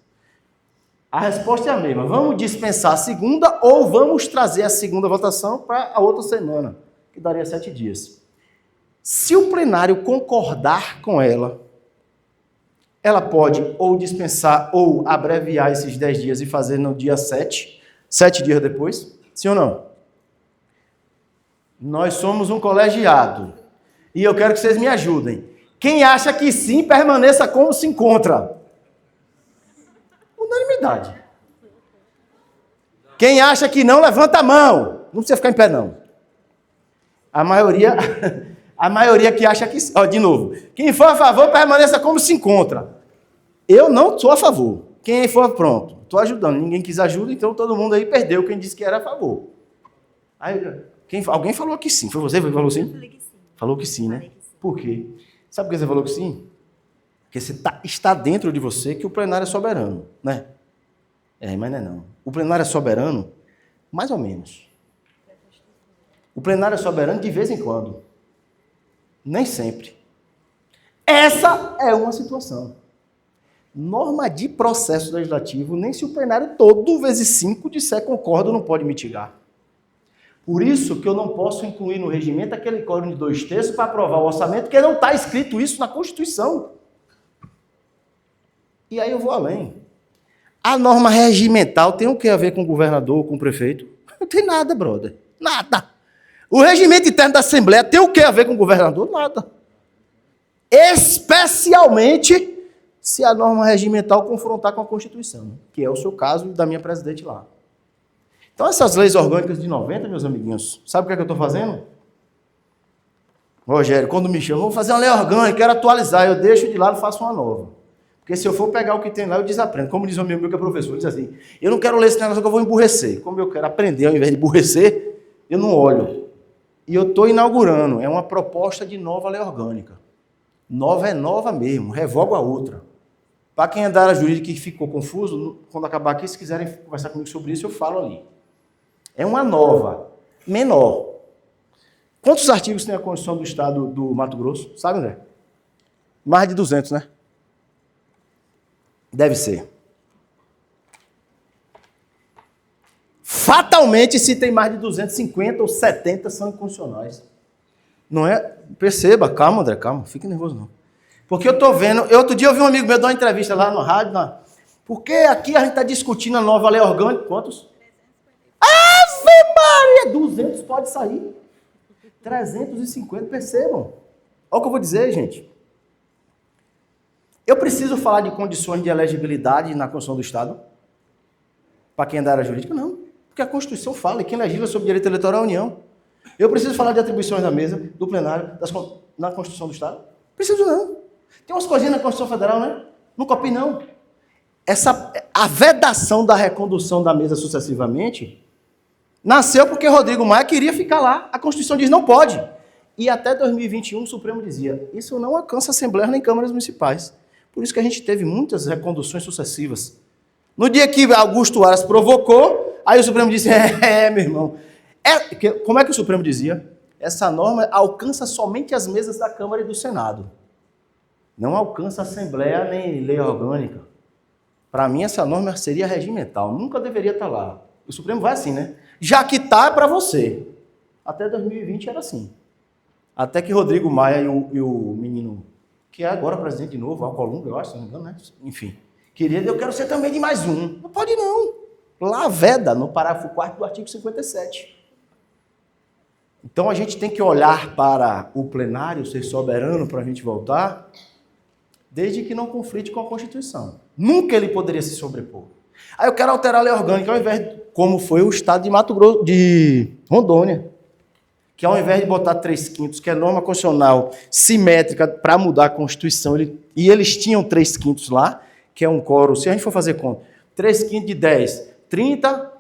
A resposta é a mesma. Vamos dispensar a segunda ou vamos trazer a segunda votação para a outra semana, que daria 7 dias. Se o plenário concordar com ela, ela pode ou dispensar ou abreviar esses 10 dias e fazer no dia 7 dias depois. Sim ou não? Nós somos um colegiado e eu quero que vocês me ajudem. Quem acha que sim, permaneça como se encontra. Unanimidade. Quem acha que não, levanta a mão. Não precisa ficar em pé, não. A maioria que acha que... Ó, de novo. Quem for a favor, permaneça como se encontra. Eu não sou a favor. Quem for, pronto. Estou ajudando. Ninguém quis ajuda, então todo mundo aí perdeu quem disse que era a favor. Aí, alguém falou que sim. Foi você que falou sim? Eu falei que sim. Falou que sim, né? Falei que sim. Por quê? Sabe por que você falou que sim? Porque está dentro de você que o plenário é soberano, né? Mas não é não. O plenário é soberano, mais ou menos. O plenário é soberano de vez em quando. Nem sempre. Essa é uma situação. Norma de processo legislativo, nem se o plenário todo vezes 5 disser concordo, não pode mitigar. Por isso que eu não posso incluir no regimento aquele quórum de 2/3 para aprovar o orçamento, porque não está escrito isso na Constituição. E aí eu vou além. A norma regimental tem o que a ver com o governador, com o prefeito? Não tem nada, brother. Nada. O regimento interno da Assembleia tem o que a ver com o governador? Nada. Especialmente se a norma regimental confrontar com a Constituição, que é o seu caso e da minha presidente lá. Então, essas leis orgânicas de 90, meus amiguinhos, sabe o que é que eu estou fazendo? Rogério, quando me chamam, vou fazer uma lei orgânica, quero atualizar, eu deixo de lado e faço uma nova. Porque se eu for pegar o que tem lá, eu desaprendo. Como diz o amigo meu que é professor, ele diz assim, eu não quero ler esse negócio que eu vou emburrecer. Como eu quero aprender ao invés de emburrecer, eu não olho. E eu estou inaugurando, é uma proposta de nova lei orgânica. Nova é nova mesmo, revogo a outra. Para quem é da área jurídica e ficou confuso, quando acabar aqui, se quiserem conversar comigo sobre isso, eu falo ali. É uma nova, menor. Quantos artigos tem a Constituição do Estado do Mato Grosso? Sabe, André? Mais de 200, né? Deve ser. Fatalmente, se tem mais de 250 ou 70, são inconstitucionais. Não é? Perceba, calma, André, calma, fique nervoso não. Porque eu estou vendo, outro dia eu vi um amigo meu dar uma entrevista lá no rádio, porque aqui a gente está discutindo a nova lei orgânica, quantos? Ave Maria, 200 pode sair. 350, percebam. Olha o que eu vou dizer, gente. Eu preciso falar de condições de elegibilidade na Constituição do Estado? Para quem é da área jurídica? Não. Porque a Constituição fala, e quem legisla sobre direito eleitoral é a União. Eu preciso falar de atribuições da mesa, do plenário, na Constituição do Estado? Preciso não. Tem umas coisinhas na Constituição Federal, né? Não copie, não. A vedação da recondução da mesa sucessivamente nasceu porque Rodrigo Maia queria ficar lá. A Constituição diz não pode. E até 2021 o Supremo dizia, isso não alcança Assembleias nem câmaras municipais. Por isso que a gente teve muitas reconduções sucessivas. No dia que Augusto Aras provocou, aí o Supremo disse, meu irmão, como é que o Supremo dizia? essa norma alcança somente as mesas da Câmara e do Senado. Não alcança a Assembleia nem lei orgânica. Para mim, essa norma seria regimental. Nunca deveria estar lá. O Supremo vai assim, né? Já que está, é para você. Até 2020 era assim. Até que Rodrigo Maia e o menino, que é agora presidente de novo, Alcolumbre, eu acho, se não me engano, né? Enfim, eu quero ser também de mais um. Não pode não. Lá veda, no parágrafo 4º do artigo 57. Então a gente tem que olhar para o plenário, ser soberano para a gente voltar, desde que não conflite com a Constituição. Nunca ele poderia se sobrepor. Aí eu quero alterar a lei orgânica, ao invés de, como foi o estado de Mato Grosso, de Rondônia, que ao invés de botar 3/5, que é norma constitucional simétrica para mudar a Constituição, e eles tinham 3/5 lá, que é um quórum, se a gente for fazer conta, 3/5 de 10, 30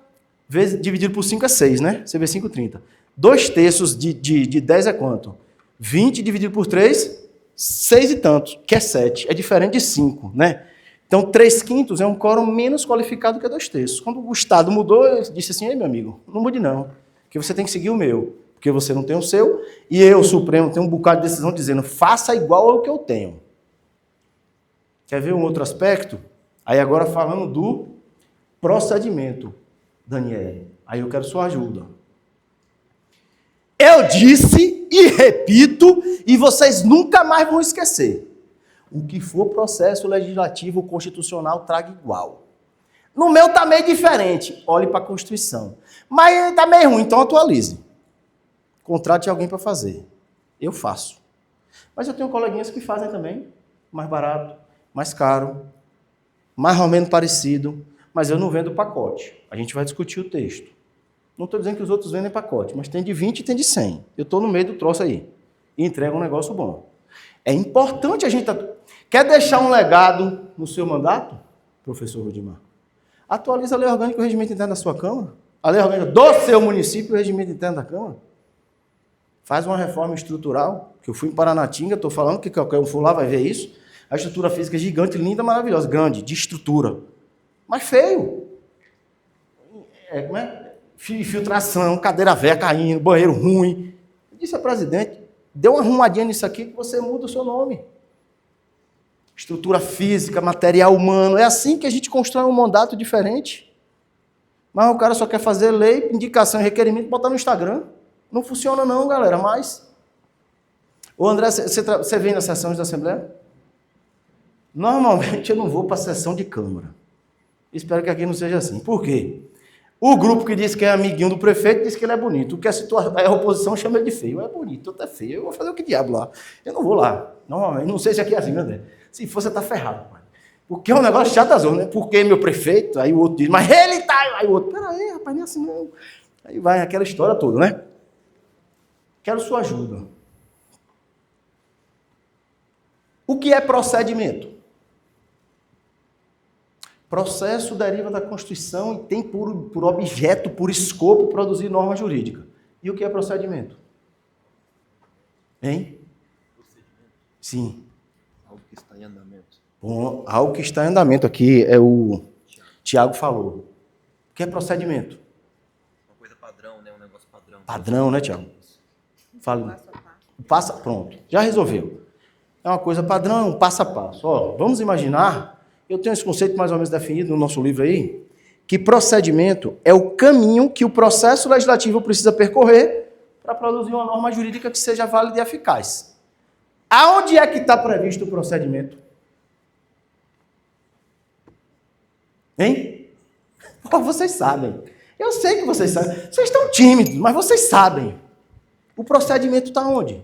vezes, dividido por 5 é 6, né? Você vê 5, 30. 2/3 de 10 é quanto? 20 dividido por 3, 6 e tantos, que é 7. É diferente de 5, né? Então, 3/5 é um quórum menos qualificado que 2/3. Quando o Estado mudou, eu disse assim, ei, meu amigo, não mude não, porque você tem que seguir o meu, porque você não tem o seu, e eu, o Supremo, tenho um bocado de decisão dizendo, faça igual ao que eu tenho. Quer ver um outro aspecto? Aí agora falando do procedimento, Daniel. Aí eu quero sua ajuda. Eu disse e repito, e vocês nunca mais vão esquecer. O que for processo legislativo constitucional, traga igual. No meu está meio diferente. Olhe para a Constituição. Mas está meio ruim, então atualize. Contrate alguém para fazer. Eu faço. Mas eu tenho coleguinhas que fazem também. Mais barato, mais caro, mais ou menos parecido. Mas eu não vendo pacote. A gente vai discutir o texto. Não estou dizendo que os outros vendem pacote, mas tem de 20 e tem de 100. Eu estou no meio do troço aí. E entrego um negócio bom. É importante a gente... Quer deixar um legado no seu mandato, professor Rudimar? Atualiza a lei orgânica e o regimento interno da sua Câmara. A lei orgânica do seu município e o regimento interno da Câmara. Faz uma reforma estrutural, que eu fui em Paranatinga, estou falando que qualquer um for lá vai ver isso. A estrutura física é gigante, linda, maravilhosa, grande, de estrutura. Mas feio. Como é? Filtração, cadeira velha caindo, banheiro ruim. Eu disse ao presidente, dê uma arrumadinha nisso aqui que você muda o seu nome. Estrutura física, material humano. É assim que a gente constrói um mandato diferente. Mas o cara só quer fazer lei, indicação e requerimento e botar no Instagram. Não funciona não, galera, mas... Ô André, você vem nas sessões da Assembleia? Normalmente eu não vou para a sessão de Câmara. Espero que aqui não seja assim. Por quê? O grupo que diz que é amiguinho do prefeito diz que ele é bonito. O que a oposição chama ele de feio. É bonito, até feio. Eu vou fazer o que diabo lá? Eu não vou lá. Normalmente, não sei se aqui é assim, André. Se for, você tá ferrado, pai. Porque é um negócio chato da zona, né? Porque meu prefeito, aí o outro diz, mas ele tá... Aí o outro, peraí, rapaz, nem assim não. Aí vai aquela história toda, né? Quero sua ajuda. O que é procedimento? Processo deriva da Constituição e tem por objeto, por escopo, produzir norma jurídica. E o que é procedimento? Hein? Sim. Algo que está em andamento. Bom, algo que está em andamento aqui, o Tiago falou. O que é procedimento? Uma coisa padrão, né? Um negócio padrão. Padrão, né, Tiago? Fala. Pronto, já resolveu. É uma coisa padrão, um passo a passo. Ó, vamos imaginar, eu tenho esse conceito mais ou menos definido no nosso livro aí, que procedimento é o caminho que o processo legislativo precisa percorrer para produzir uma norma jurídica que seja válida e eficaz. Aonde é que está previsto o procedimento? Hein? Pô, vocês sabem. Eu sei que vocês sabem. Vocês estão tímidos, mas vocês sabem. O procedimento está onde?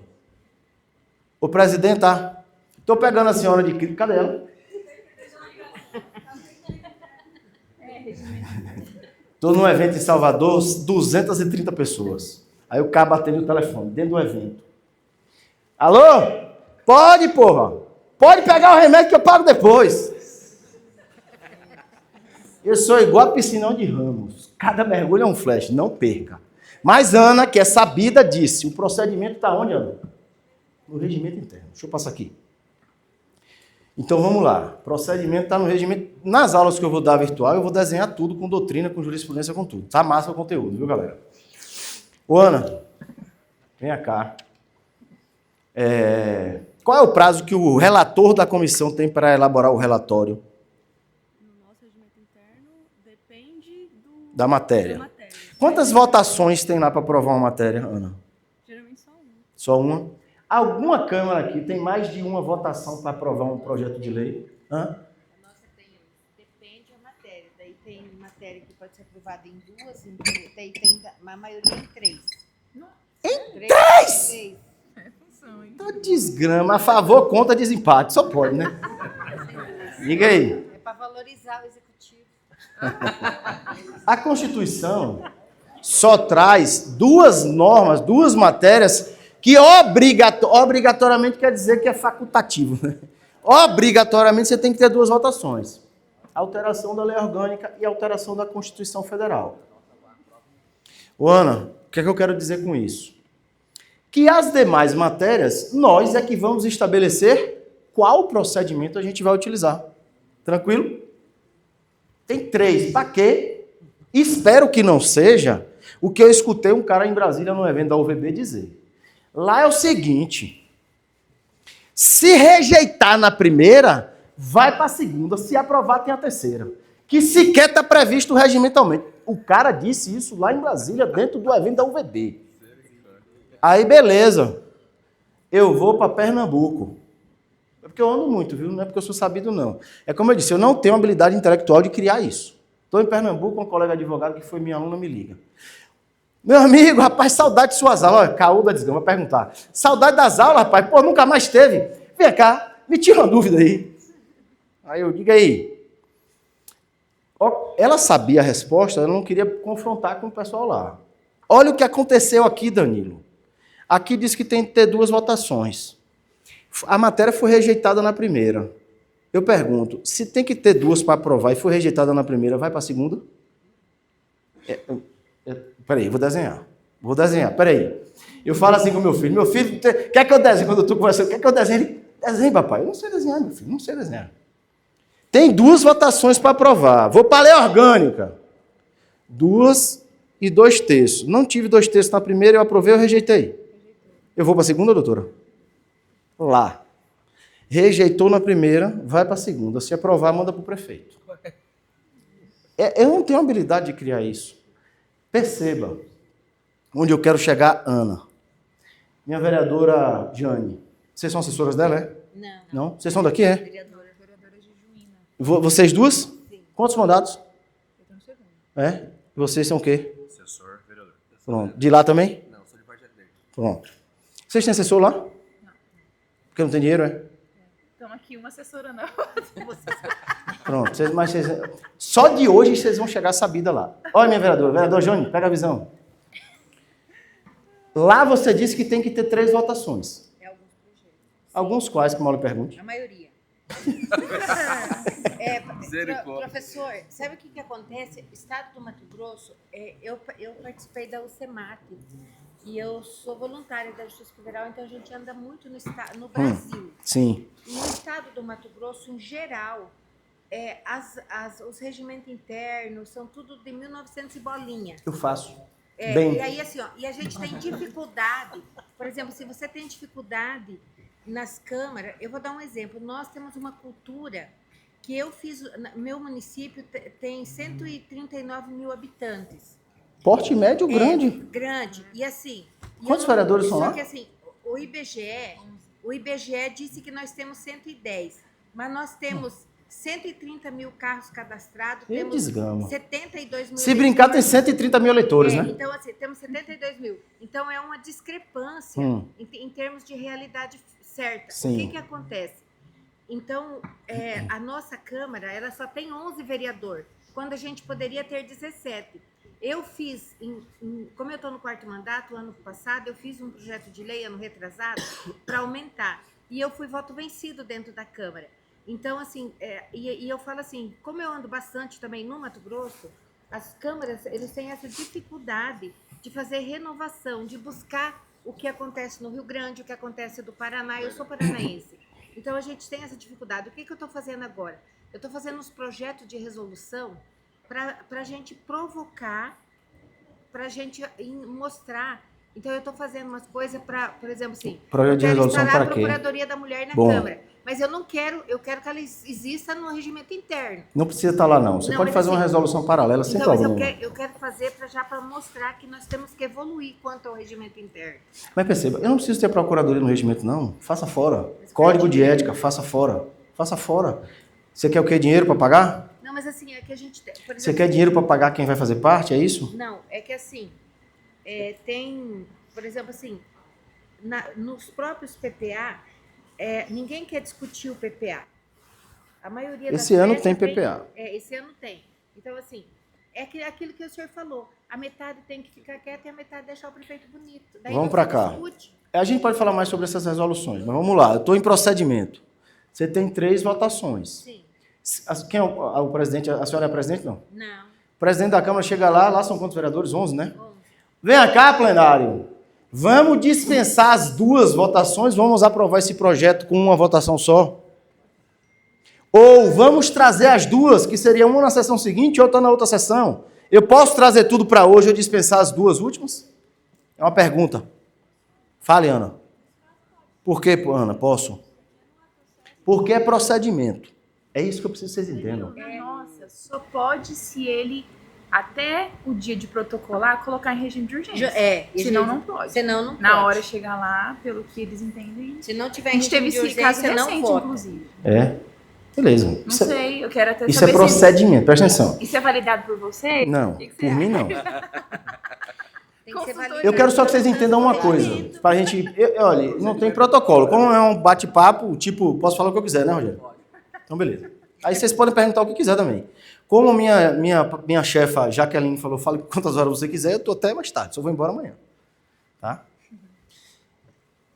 O presidente está. Estou pegando a senhora de crítica. Cadê ela? Estou num evento em Salvador, 230 pessoas. Aí o cara batendo o telefone, dentro do evento. Alô? Pode, porra. Pode pegar o remédio que eu pago depois. Eu sou igual a piscinão de Ramos. Cada mergulho é um flash, não perca. Mas Ana, que é sabida, disse, o procedimento está onde, Ana? No regimento interno. Deixa eu passar aqui. Então vamos lá. Procedimento está no regimento. Nas aulas que eu vou dar virtual, eu vou desenhar tudo com doutrina, com jurisprudência, com tudo. Tá massa o conteúdo, viu, galera? Ô, Ana, Venha cá. Qual é o prazo que o relator da comissão tem para elaborar o relatório No nosso regimento interno, depende da matéria? da matéria. Quantas votações tem lá para aprovar uma matéria, Ana? Geralmente só um. Só uma? Alguma Câmara aqui tem mais de uma votação para aprovar um projeto de lei? Hã? A nossa tem, depende da matéria. Daí tem matéria que pode ser aprovada em duas, em três, daí tem a maioria em três. Em três? Tá desgrama. A favor, contra, desempate. Só pode, né? Diga aí. É para valorizar o executivo. A Constituição só traz duas normas, duas matérias que obrigatoriamente quer dizer que é facultativo. Né? Obrigatoriamente você tem que ter duas votações. Alteração da lei orgânica e alteração da Constituição Federal. Ô, Ana, o que é que eu quero dizer com isso? Que as demais matérias, nós é que vamos estabelecer qual procedimento a gente vai utilizar. Tranquilo? Tem 3. Para quê? Espero que não seja o que eu escutei um cara em Brasília no evento da UVB dizer. Lá é o seguinte, se rejeitar na primeira, vai para a segunda, se aprovar tem a terceira. Que sequer está previsto regimentalmente. O cara disse isso lá em Brasília, dentro do evento da UVB. Aí, beleza. Eu vou para Pernambuco. É porque eu ando muito, viu? Não é porque eu sou sabido, não. É como eu disse, eu não tenho habilidade intelectual de criar isso. Estou em Pernambuco, um colega advogado que foi minha aluna me liga. Meu amigo, rapaz, saudade de suas aulas. Olha, caô da desgrama, vai perguntar. Saudade das aulas, rapaz? Pô, nunca mais teve. Vem cá, me tira uma dúvida aí. Aí eu digo aí. Ela sabia a resposta, ela não queria confrontar com o pessoal lá. Olha o que aconteceu aqui, Danilo. Aqui diz que tem que ter 2 votações. A matéria foi rejeitada na primeira. Eu pergunto, se tem que ter 2 para aprovar e foi rejeitada na primeira, vai para a segunda? Peraí, vou desenhar. Peraí. Eu falo assim com meu filho, quer que eu desenhe quando eu estou conversando? Quer que eu desenhe? Ele, desenhe, papai. Eu não sei desenhar, meu filho, não sei desenhar. Tem 2 votações para aprovar. Vou para a lei orgânica. 2 e 2 terços. Não tive 2 terços na primeira, eu aprovei ou rejeitei? Eu vou para a segunda, doutora? Lá. Rejeitou na primeira, vai para a segunda. Se aprovar, manda para o prefeito. Eu não tenho habilidade de criar isso. Perceba onde eu quero chegar, Ana. Minha vereadora Jane. Vocês são assessoras dela, é? Não. Não? Vocês são daqui, é? Vereadora de Juína. Vocês duas? Sim. Quantos mandatos? Eu tenho segundo. É? E vocês são o quê? Assessor, vereador. Pronto. De lá também? Não, sou de partido dele. Pronto. Vocês têm assessor lá? Não. Porque não tem dinheiro, é? Então aqui uma assessora não. Pronto. Só de hoje vocês vão chegar sabida lá. Olha, minha vereadora. Vereador Jônio, pega a visão. Lá você disse que tem que ter 3 votações. É alguns projetos. Alguns quais, como eu lhe pergunte? A maioria. Misericórdia. Professor, sabe o que acontece? Estado do Mato Grosso, eu participei da UCEMAT e eu sou voluntária da Justiça Federal, então a gente anda muito no Brasil. Sim. No estado do Mato Grosso, em geral, os regimentos internos são tudo de 1900 e bolinha. Eu faço. Bem. E aí, assim, ó, e a gente tem dificuldade, por exemplo, se você tem dificuldade nas câmaras, eu vou dar um exemplo. Nós temos uma cultura que eu fiz, meu município tem 139 mil habitantes. Porte médio grande. Grande. E assim... Quantos vereadores são lá? Só que assim, o IBGE disse que nós temos 110, mas nós temos 130 mil carros cadastrados, Que temos desgrama. 72 mil... Se brincar, tem 130 mil eleitores, né? Então, assim, temos 72 mil. Então, é uma discrepância em termos de realidade certa. Sim. O que acontece? Então, a nossa Câmara, ela só tem 11 vereadores, quando a gente poderia ter 17. Eu fiz, como eu estou no 4º mandato, ano passado, eu fiz um projeto de lei, ano retrasado, para aumentar. E eu fui voto vencido dentro da Câmara. Então, assim, e eu falo assim, como eu ando bastante também no Mato Grosso, as câmaras, eles têm essa dificuldade de fazer renovação, de buscar o que acontece no Rio Grande, o que acontece do Paraná. Eu sou paranaense. Então, a gente tem essa dificuldade. O que eu estou fazendo agora? Eu estou fazendo uns projetos de resolução para a gente provocar, para a gente mostrar Então, eu estou fazendo umas coisas para, por exemplo, assim, Projeto eu de quero resolução instalar para a quê? Procuradoria da Mulher na Bom. Câmara. Mas eu não quero, eu quero que ela exista no regimento interno. Não precisa estar lá, não. Você Não, pode mas fazer uma assim, resolução paralela sem Então, mas problema. eu quero fazer para mostrar que nós temos que evoluir quanto ao regimento interno. Mas perceba, eu não preciso ter procuradoria no regimento, não. Faça fora. Código de ética, faça fora. Faça fora. Você quer o quê? Dinheiro para pagar? Não, mas assim, é que a gente tem. Por Você exemplo, quer dinheiro para pagar quem vai fazer parte? É isso? Não, é que assim, tem, por exemplo, assim, nos próprios PPA, ninguém quer discutir o PPA. A maioria das Esse ano festas tem PPA. Esse ano tem. Então, assim, aquilo que o senhor falou. A metade tem que ficar quieta e a metade deixar o prefeito bonito. Daí Vamos não pra se cá. discute. A gente pode falar mais sobre essas resoluções, mas vamos lá. Eu estou em procedimento. Você tem 3 votações. Sim. Quem é o presidente? A senhora é a presidente? Não. Não. O presidente da Câmara chega lá são quantos vereadores? 11, né? 11. Venha cá, plenário. Vamos dispensar as 2 votações, vamos aprovar esse projeto com uma votação só? Ou vamos trazer as 2, que seria uma na sessão seguinte e outra na outra sessão? Eu posso trazer tudo para hoje ou dispensar as 2 últimas? É uma pergunta. Fale, Ana. Por que, Ana? Posso? Porque é procedimento. É isso que eu preciso que vocês entendam. Nossa, só pode se ele, até o dia de protocolar, colocar em regime de urgência. Senão não pode. Senão não Na pode. hora chegar lá, pelo que eles entendem. Se não tiver A gente teve regime de esse caso urgência, não recente, vota. inclusive. É? Beleza. Não sei, eu quero até Isso é saber procedimento, presta atenção. se isso é validado por você. Não, O que por mim não. Tem que ser Consultor- validado. Eu quero só que vocês entendam uma coisa. Pra gente. Olha, não tem protocolo. Como é um bate-papo, tipo, posso falar o que eu quiser, né, Rogério? Então, beleza. Aí vocês podem perguntar o que quiser também. Como minha chefa Jaqueline falou, fale quantas horas você quiser, eu tô até mais tarde, só vou embora amanhã. Tá?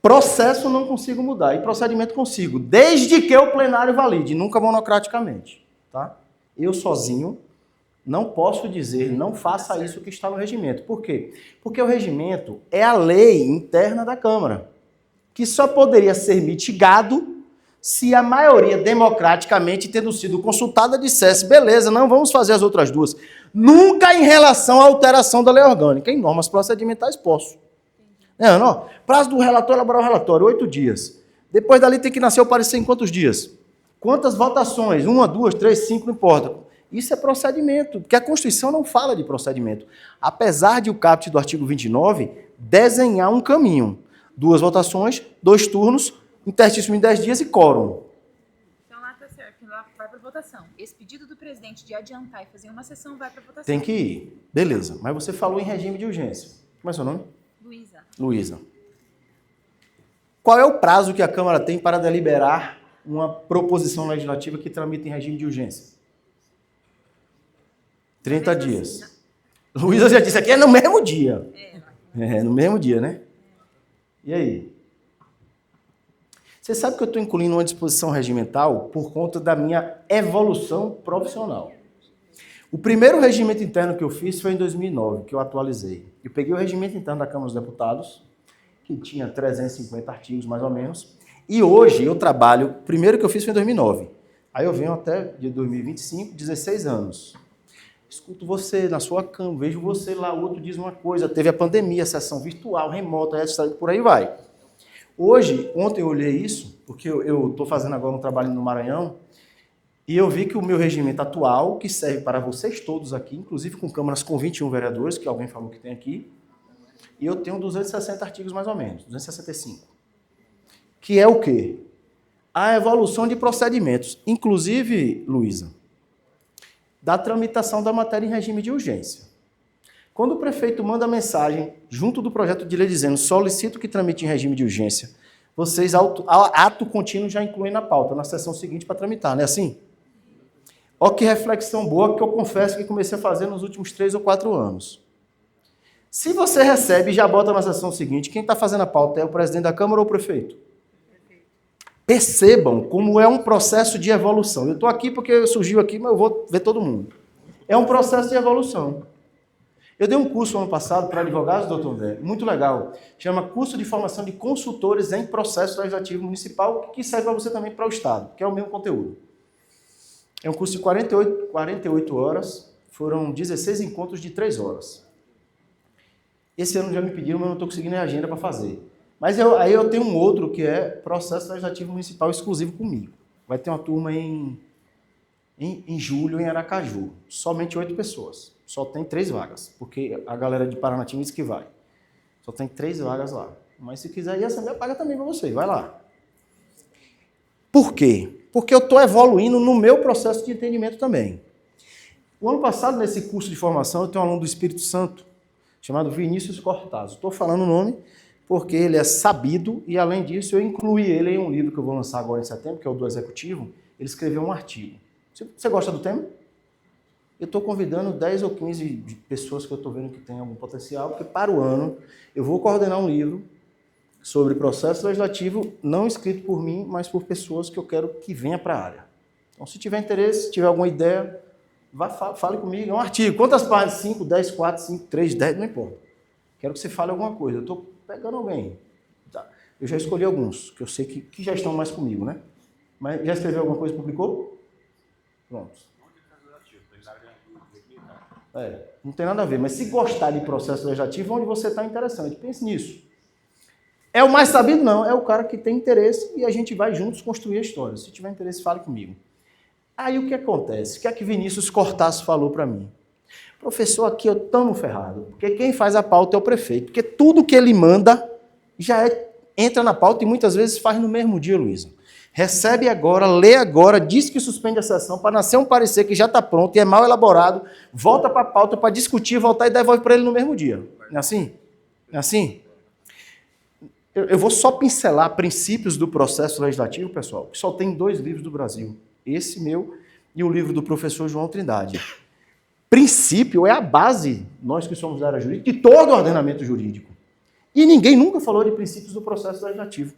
Processo não consigo mudar, e procedimento consigo, desde que o plenário valide, nunca monocraticamente. Tá? Eu sozinho não posso dizer, não faça isso que está no regimento. Por quê? Porque o regimento é a lei interna da Câmara, que só poderia ser mitigado se a maioria democraticamente, tendo sido consultada, dissesse, beleza, não vamos fazer as outras 2. Nunca em relação à alteração da lei orgânica. Em normas procedimentais, posso. Não, prazo do relator elaborar o relatório, 8 dias. Depois dali tem que nascer o parecer em quantos dias? Quantas votações? 1, 2, 3, 5, não importa. Isso é procedimento, porque a Constituição não fala de procedimento. Apesar de o caput do artigo 29 desenhar um caminho. 2 votações, 2 turnos, interstício em 10 dias e quórum. Então lá tá certo, lá vai para votação. Esse pedido do presidente de adiantar e fazer uma sessão vai para votação. Tem que ir. Beleza. Mas você falou em regime de urgência. Como é seu nome? Luísa. Luísa. Qual é o prazo que a Câmara tem para deliberar uma proposição legislativa que tramita em regime de urgência? 30 dias. Luísa já disse aqui, é no mesmo dia. É no mesmo dia, né? E aí? Você sabe que eu estou incluindo uma disposição regimental por conta da minha evolução profissional. O primeiro regimento interno que eu fiz foi em 2009, que eu atualizei. Eu peguei o regimento interno da Câmara dos Deputados, que tinha 350 artigos, mais ou menos, e hoje eu trabalho, o primeiro que eu fiz foi em 2009. Aí eu venho até de 2025, 16 anos. Escuto você na sua cama, vejo você lá, o outro diz uma coisa, teve a pandemia, sessão virtual, remota, etc, por aí vai. Hoje, ontem eu olhei isso, porque eu estou fazendo agora um trabalho no Maranhão, e eu vi que o meu regimento atual, que serve para vocês todos aqui, inclusive com câmaras com 21 vereadores, que alguém falou que tem aqui, e eu tenho 260 artigos mais ou menos, 265. Que é o quê? A evolução de procedimentos, inclusive, Luísa, da tramitação da matéria em regime de urgência. Quando o prefeito manda mensagem junto do projeto de lei dizendo solicito que tramite em regime de urgência, vocês, ato contínuo, já incluem na pauta, na sessão seguinte para tramitar, não é assim? Olha que reflexão boa que eu confesso que comecei a fazer nos últimos 3 ou 4 anos. Se você recebe e já bota na sessão seguinte, quem está fazendo a pauta é o presidente da Câmara ou o prefeito? Percebam como é um processo de evolução. Eu estou aqui porque surgiu aqui, mas eu vou ver todo mundo. É um processo de evolução. Eu dei um curso ano passado para advogados, doutor André, muito legal. Chama Curso de Formação de Consultores em Processo Legislativo Municipal, que serve para você também para o Estado, que é o mesmo conteúdo. É um curso de 48 horas, foram 16 encontros de 3 horas. Esse ano já me pediram, mas eu não estou conseguindo a agenda para fazer. Mas aí eu tenho um outro que é processo legislativo municipal exclusivo comigo. Vai ter uma turma em julho em Aracaju. Somente 8 pessoas. Só tem 3 vagas, porque a galera de Paranatinga disse que vai. Só tem 3 vagas lá. Mas se quiser ir, a Assembleia paga também para você. Vai lá. Por quê? Porque eu estou evoluindo no meu processo de entendimento também. O ano passado, nesse curso de formação, eu tenho um aluno do Espírito Santo, chamado Vinícius Cortazzo. Estou falando o nome porque ele é sabido e, além disso, eu incluí ele em um livro que eu vou lançar agora em setembro, que é o do Executivo. Ele escreveu um artigo. Você gosta do tema? Eu estou convidando 10 ou 15 de pessoas que eu estou vendo que tem algum potencial, porque para o ano eu vou coordenar um livro sobre processo legislativo, não escrito por mim, mas por pessoas que eu quero que venha para a área. Então, se tiver interesse, se tiver alguma ideia, fale comigo. É um artigo. Quantas páginas? 5, 10, 4, 5, 3, 10, não importa. Quero que você fale alguma coisa. Eu estou pegando alguém. Tá. Eu já escolhi alguns, que eu sei que já estão mais comigo, né? Mas já escreveu alguma coisa e publicou? Pronto. Não tem nada a ver. Mas se gostar de processo legislativo, onde você está interessante. Pense nisso. É o mais sabido? Não. É o cara que tem interesse e a gente vai juntos construir a história. Se tiver interesse, fale comigo. Aí o que acontece? O que é que Vinícius Cortazzo falou para mim? Professor, aqui eu estamos ferrados, porque quem faz a pauta é o prefeito, porque tudo que ele manda já entra na pauta e muitas vezes faz no mesmo dia, Luísa. Recebe agora, lê agora, diz que suspende a sessão para nascer um parecer que já está pronto e é mal elaborado, volta para a pauta para discutir, voltar e devolve para ele no mesmo dia. Não é assim? Não é assim? Eu vou só pincelar princípios do processo legislativo, pessoal, que só tem 2 livros do Brasil. Esse meu e o livro do professor João Trindade. Princípio é a base, nós que somos da área jurídica, de todo o ordenamento jurídico. E ninguém nunca falou de princípios do processo legislativo.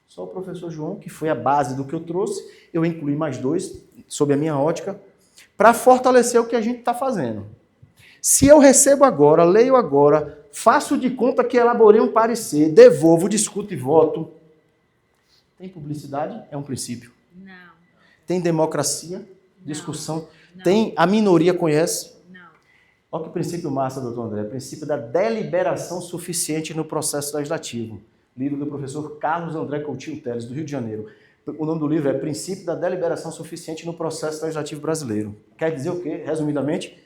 Só o professor João, que foi a base do que eu trouxe, eu incluí mais 2, sob a minha ótica, para fortalecer o que a gente está fazendo. Se eu recebo agora, leio agora, faço de conta que elaborei um parecer, devolvo, discuto e voto, tem publicidade? É um princípio. Não. Tem democracia? Discussão? Não. Tem a minoria conhece? Não. Olha que princípio massa, doutor André. Princípio da deliberação suficiente no processo legislativo. Livro do professor Carlos André Coutinho Teles, do Rio de Janeiro. O nome do livro é Princípio da deliberação suficiente no processo legislativo brasileiro. Quer dizer o quê? Resumidamente,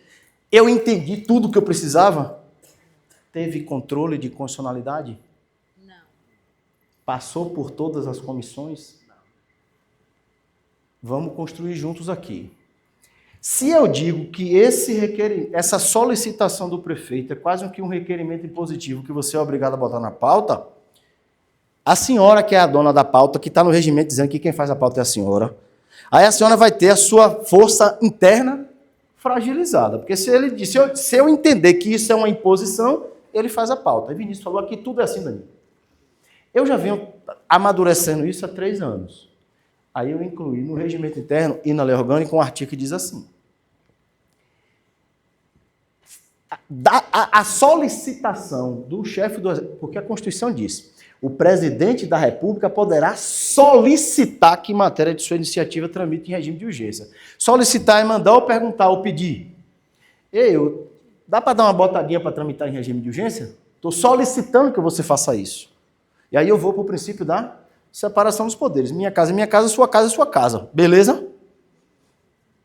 eu entendi tudo o que eu precisava? Teve controle de constitucionalidade? Não. Passou por todas as comissões? Não. Vamos construir juntos aqui. Se eu digo que essa solicitação do prefeito é quase que um requerimento impositivo que você é obrigado a botar na pauta, a senhora que é a dona da pauta, que está no regimento dizendo que quem faz a pauta é a senhora, aí a senhora vai ter a sua força interna fragilizada. Porque se eu entender que isso é uma imposição, ele faz a pauta. Aí Vinícius falou aqui, tudo é assim, Danilo. Eu já venho amadurecendo isso há 3 anos. Aí eu incluí no regimento interno e na lei orgânica um artigo que diz assim: a solicitação do chefe do exército, porque a Constituição diz, o presidente da República poderá solicitar que matéria de sua iniciativa tramite em regime de urgência. Solicitar é mandar ou perguntar ou pedir. Dá para dar uma botadinha para tramitar em regime de urgência? Estou solicitando que você faça isso. E aí eu vou para o princípio da separação dos poderes. Minha casa é minha casa, sua casa é sua casa. Beleza?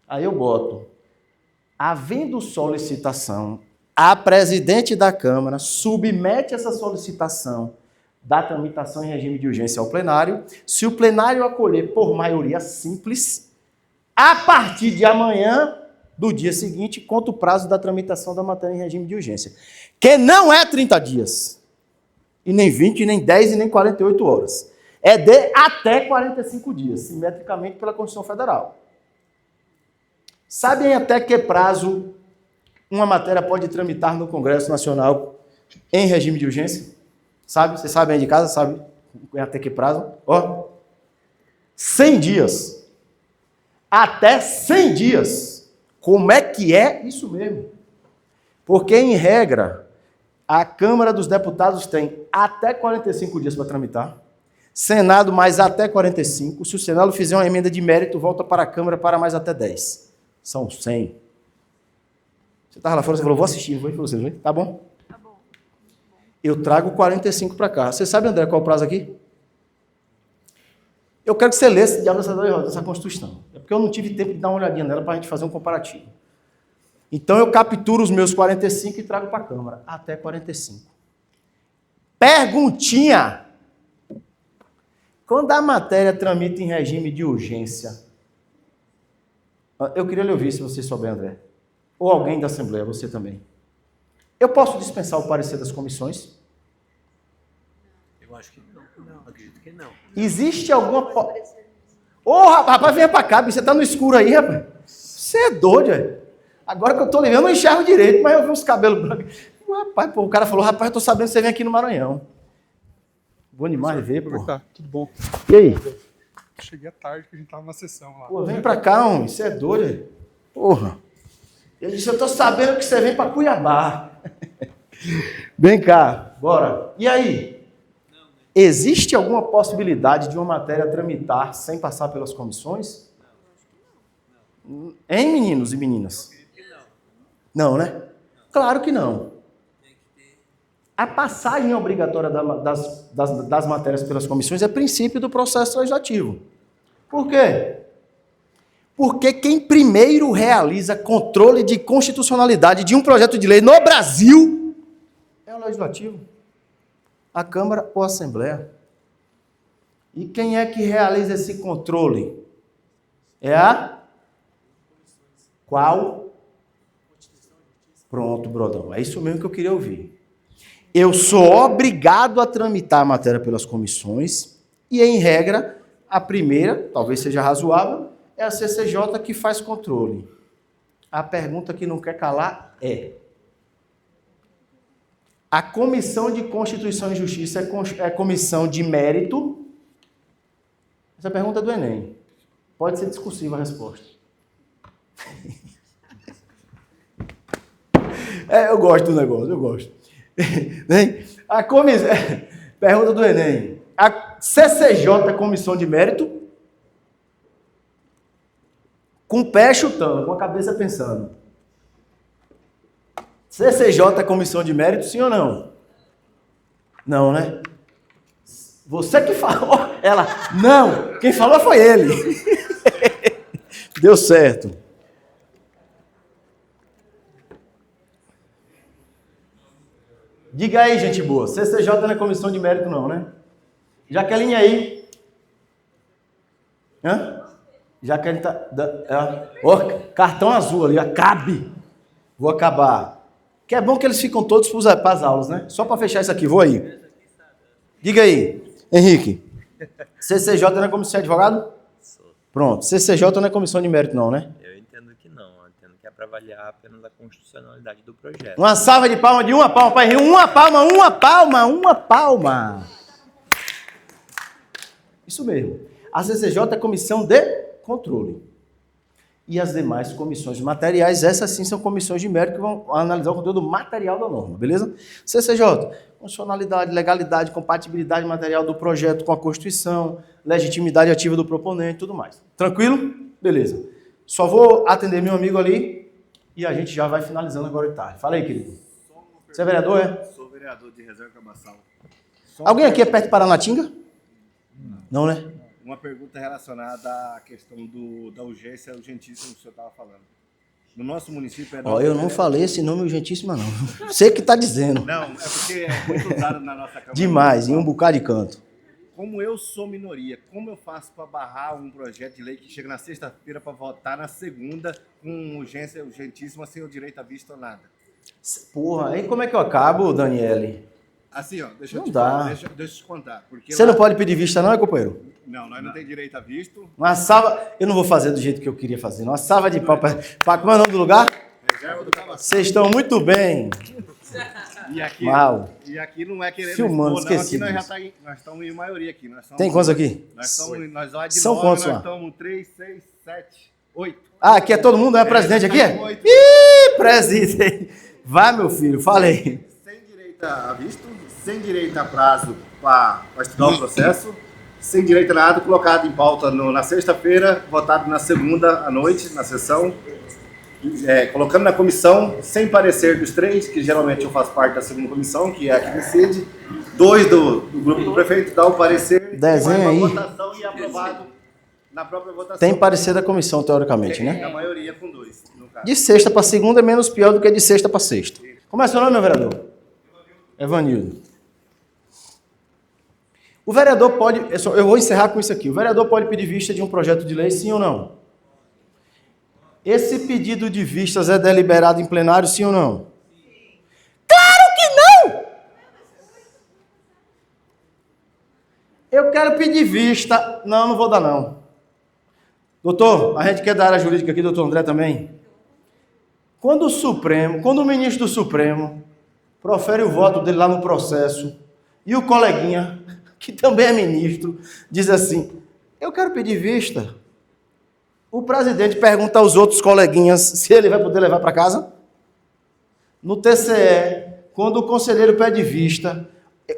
Aí eu boto. Havendo solicitação, a presidente da Câmara submete essa solicitação da tramitação em regime de urgência ao plenário. Se o plenário acolher por maioria simples, a partir de amanhã, do dia seguinte, conta o prazo da tramitação da matéria em regime de urgência. Que não é 30 dias. E nem 20, nem 10, e nem 48 horas. É de até 45 dias, simetricamente pela Constituição Federal. Sabem até que prazo uma matéria pode tramitar no Congresso Nacional em regime de urgência? Sabe? Vocês sabem aí de casa? Sabe até que prazo? 100 dias. Até 100 dias. Como é que é isso mesmo? Porque, em regra, a Câmara dos Deputados tem até 45 dias para tramitar. Senado mais até 45. Se o Senado fizer uma emenda de mérito, volta para a Câmara para mais até 10. São 100. Você estava lá fora, você falou, vou assistir, vou ir para você, tá bom? Tá bom. eu trago 45 para cá. Você sabe, André, qual é o prazo aqui? Eu quero que você lê esse diabo dessa Constituição. É porque eu não tive tempo de dar uma olhadinha nela para a gente fazer um comparativo. Então, eu capturo os meus 45 e trago para a Câmara. Até 45. Perguntinha. Quando a matéria tramita em regime de urgência, eu queria lhe ouvir, se você souber, André. Ou alguém da Assembleia, você também. Eu posso dispensar o parecer das comissões? Eu acho que não. Não, acredito que não. Existe alguma... Ô, rapaz, venha pra cá, você tá no escuro aí, rapaz. Você é doido, velho. Agora que eu tô levando, eu não enxergo direito, mas eu vi uns cabelos brancos. Rapaz, pô, o cara falou, rapaz, eu tô sabendo que você vem aqui no Maranhão. Bom demais de ver, pô. Tá, tudo bom. E aí? Cheguei à tarde que a gente tava na sessão lá. Pô, vem pra cá, homem, você é doido, velho. Porra. Eu disse, eu tô sabendo que você vem pra Cuiabá. Vem cá, bora. E aí? Existe alguma possibilidade de uma matéria tramitar sem passar pelas comissões? Hein, meninos e meninas? Não, né? Claro que não. A passagem obrigatória das matérias pelas comissões é princípio do processo legislativo. Por quê? Porque quem primeiro realiza controle de constitucionalidade de um projeto de lei no Brasil é o legislativo. A Câmara ou a Assembleia. E quem é que realiza esse controle? É a... Qual? Pronto, Brodão. É isso mesmo que eu queria ouvir. Eu sou obrigado a tramitar a matéria pelas comissões e, em regra, a primeira, talvez seja razoável, é a CCJ que faz controle. A pergunta que não quer calar é: a Comissão de Constituição e Justiça é comissão de mérito? Essa pergunta é do Enem. Pode ser discursiva a resposta. Eu gosto do negócio, eu gosto. A comissão... Pergunta do Enem. A CCJ é comissão de mérito? Com o pé chutando, com a cabeça pensando. CCJ é comissão de mérito, sim ou não? Não, né? Você que falou. Ela, não. Quem falou foi ele. Deu certo. Diga aí, gente boa. CCJ não é comissão de mérito, não, né? Jaqueline aí. Hã? Jaqueline tá... cartão azul ali, acabe. Vou acabar. Que é bom que eles ficam todos para as aulas, né? Só para fechar isso aqui, vou aí. Diga aí, Henrique. CCJ não é comissão de advogado? Pronto. CCJ não é comissão de mérito, não, né? Eu entendo que não. Eu entendo que é para avaliar apenas a constitucionalidade do projeto. Uma salva de palmas de uma palma para Henrique. Uma palma. Isso mesmo. A CCJ é comissão de controle. E as demais comissões materiais, essas sim são comissões de mérito que vão analisar o conteúdo material da norma, beleza? CCJ, funcionalidade, legalidade, compatibilidade material do projeto com a Constituição, legitimidade ativa do proponente e tudo mais. Tranquilo? Beleza. Só vou atender meu amigo ali e a gente já vai finalizando agora de tarde. Fala aí, querido. Você é vereador, é? Sou vereador de Reserva Cabaçal. Alguém aqui é perto de Paranatinga? Não, né? Uma pergunta relacionada à questão da urgência urgentíssima que o senhor estava falando. No nosso município... Eu não falei esse nome urgentíssimo, não. Você que está dizendo. Não, é porque é muito usado na nossa Câmara. Demais, em um bocado de canto. Como eu sou minoria, como eu faço para barrar um projeto de lei que chega na sexta-feira para votar na segunda com urgência urgentíssima, sem o direito à vista ou nada? Porra, aí como é que eu acabo, Daniele? Assim, ó, deixa eu te contar. Porque você não pode pedir vista não, companheiro? Não, nós não temos direito a visto. Uma salva... Eu não vou fazer do jeito que eu queria fazer. Uma salva de pau para... Como é o nome do lugar? Reserva do Cabaçal. Vocês estão muito bem. E aqui, Mal. E aqui não é querendo... Filmando, expor, não. esqueci Aqui nós estamos em maioria aqui. Tem quantos aqui? Nós lá de São 9, quantos nós lá? estamos 3, 6, 7, 8. Ah, aqui é todo mundo? É presidente aqui? Ih, presidente. Vai, meu filho, falei. Sem direito a visto, sem direito a prazo para estudar o processo, sem direito a nada, colocado em pauta na sexta-feira, votado na segunda à noite, na sessão. colocando na comissão, sem parecer dos 3, que geralmente eu faço parte da segunda comissão, que é a que decide, 2 do grupo do prefeito dá o parecer, Desenha aí. votação e aprovado na própria votação. Tem parecer da comissão, teoricamente, né? A maioria com 2, no caso. De sexta para segunda é menos pior do que de sexta para sexta. Como é seu nome, meu vereador? Evanildo. O vereador pode... Eu vou encerrar com isso aqui. O vereador pode pedir vista de um projeto de lei, sim ou não? Esse pedido de vistas é deliberado em plenário, sim ou não? Sim. Claro que não! Eu quero pedir vista... Não vou dar, não. Doutor, a gente quer da área jurídica aqui, doutor André também. Quando o ministro do Supremo profere o voto dele lá no processo, e o coleguinha, que também é ministro, diz assim, eu quero pedir vista. O presidente pergunta aos outros coleguinhas se ele vai poder levar para casa. No TCE, quando o conselheiro pede vista,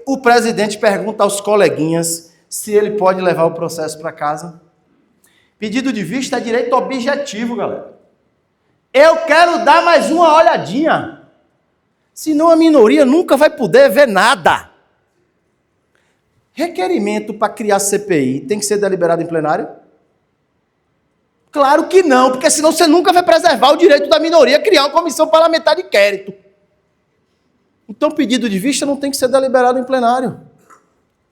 o presidente pergunta aos coleguinhas se ele pode levar o processo para casa. Pedido de vista é direito objetivo, galera. Eu quero dar mais uma olhadinha. Senão a minoria nunca vai poder ver nada. Requerimento para criar CPI tem que ser deliberado em plenário? Claro que não, porque senão você nunca vai preservar o direito da minoria a criar uma comissão parlamentar de inquérito. Então, pedido de vista não tem que ser deliberado em plenário.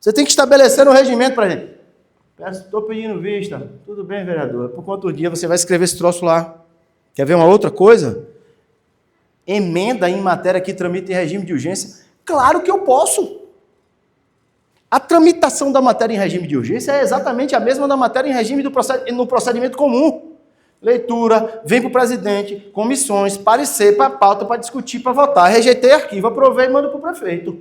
Você tem que estabelecer no regimento para a gente. Estou pedindo vista. Tudo bem, vereador. Por quanto dia você vai escrever esse troço lá? Quer ver uma outra coisa? Emenda em matéria que tramita em regime de urgência? Claro que eu posso. A tramitação da matéria em regime de urgência é exatamente a mesma da matéria em regime no procedimento comum. Leitura, vem para o presidente, comissões, parecer, para pauta, para discutir, para votar. Rejeitei arquivo, aprovei e mando para o prefeito.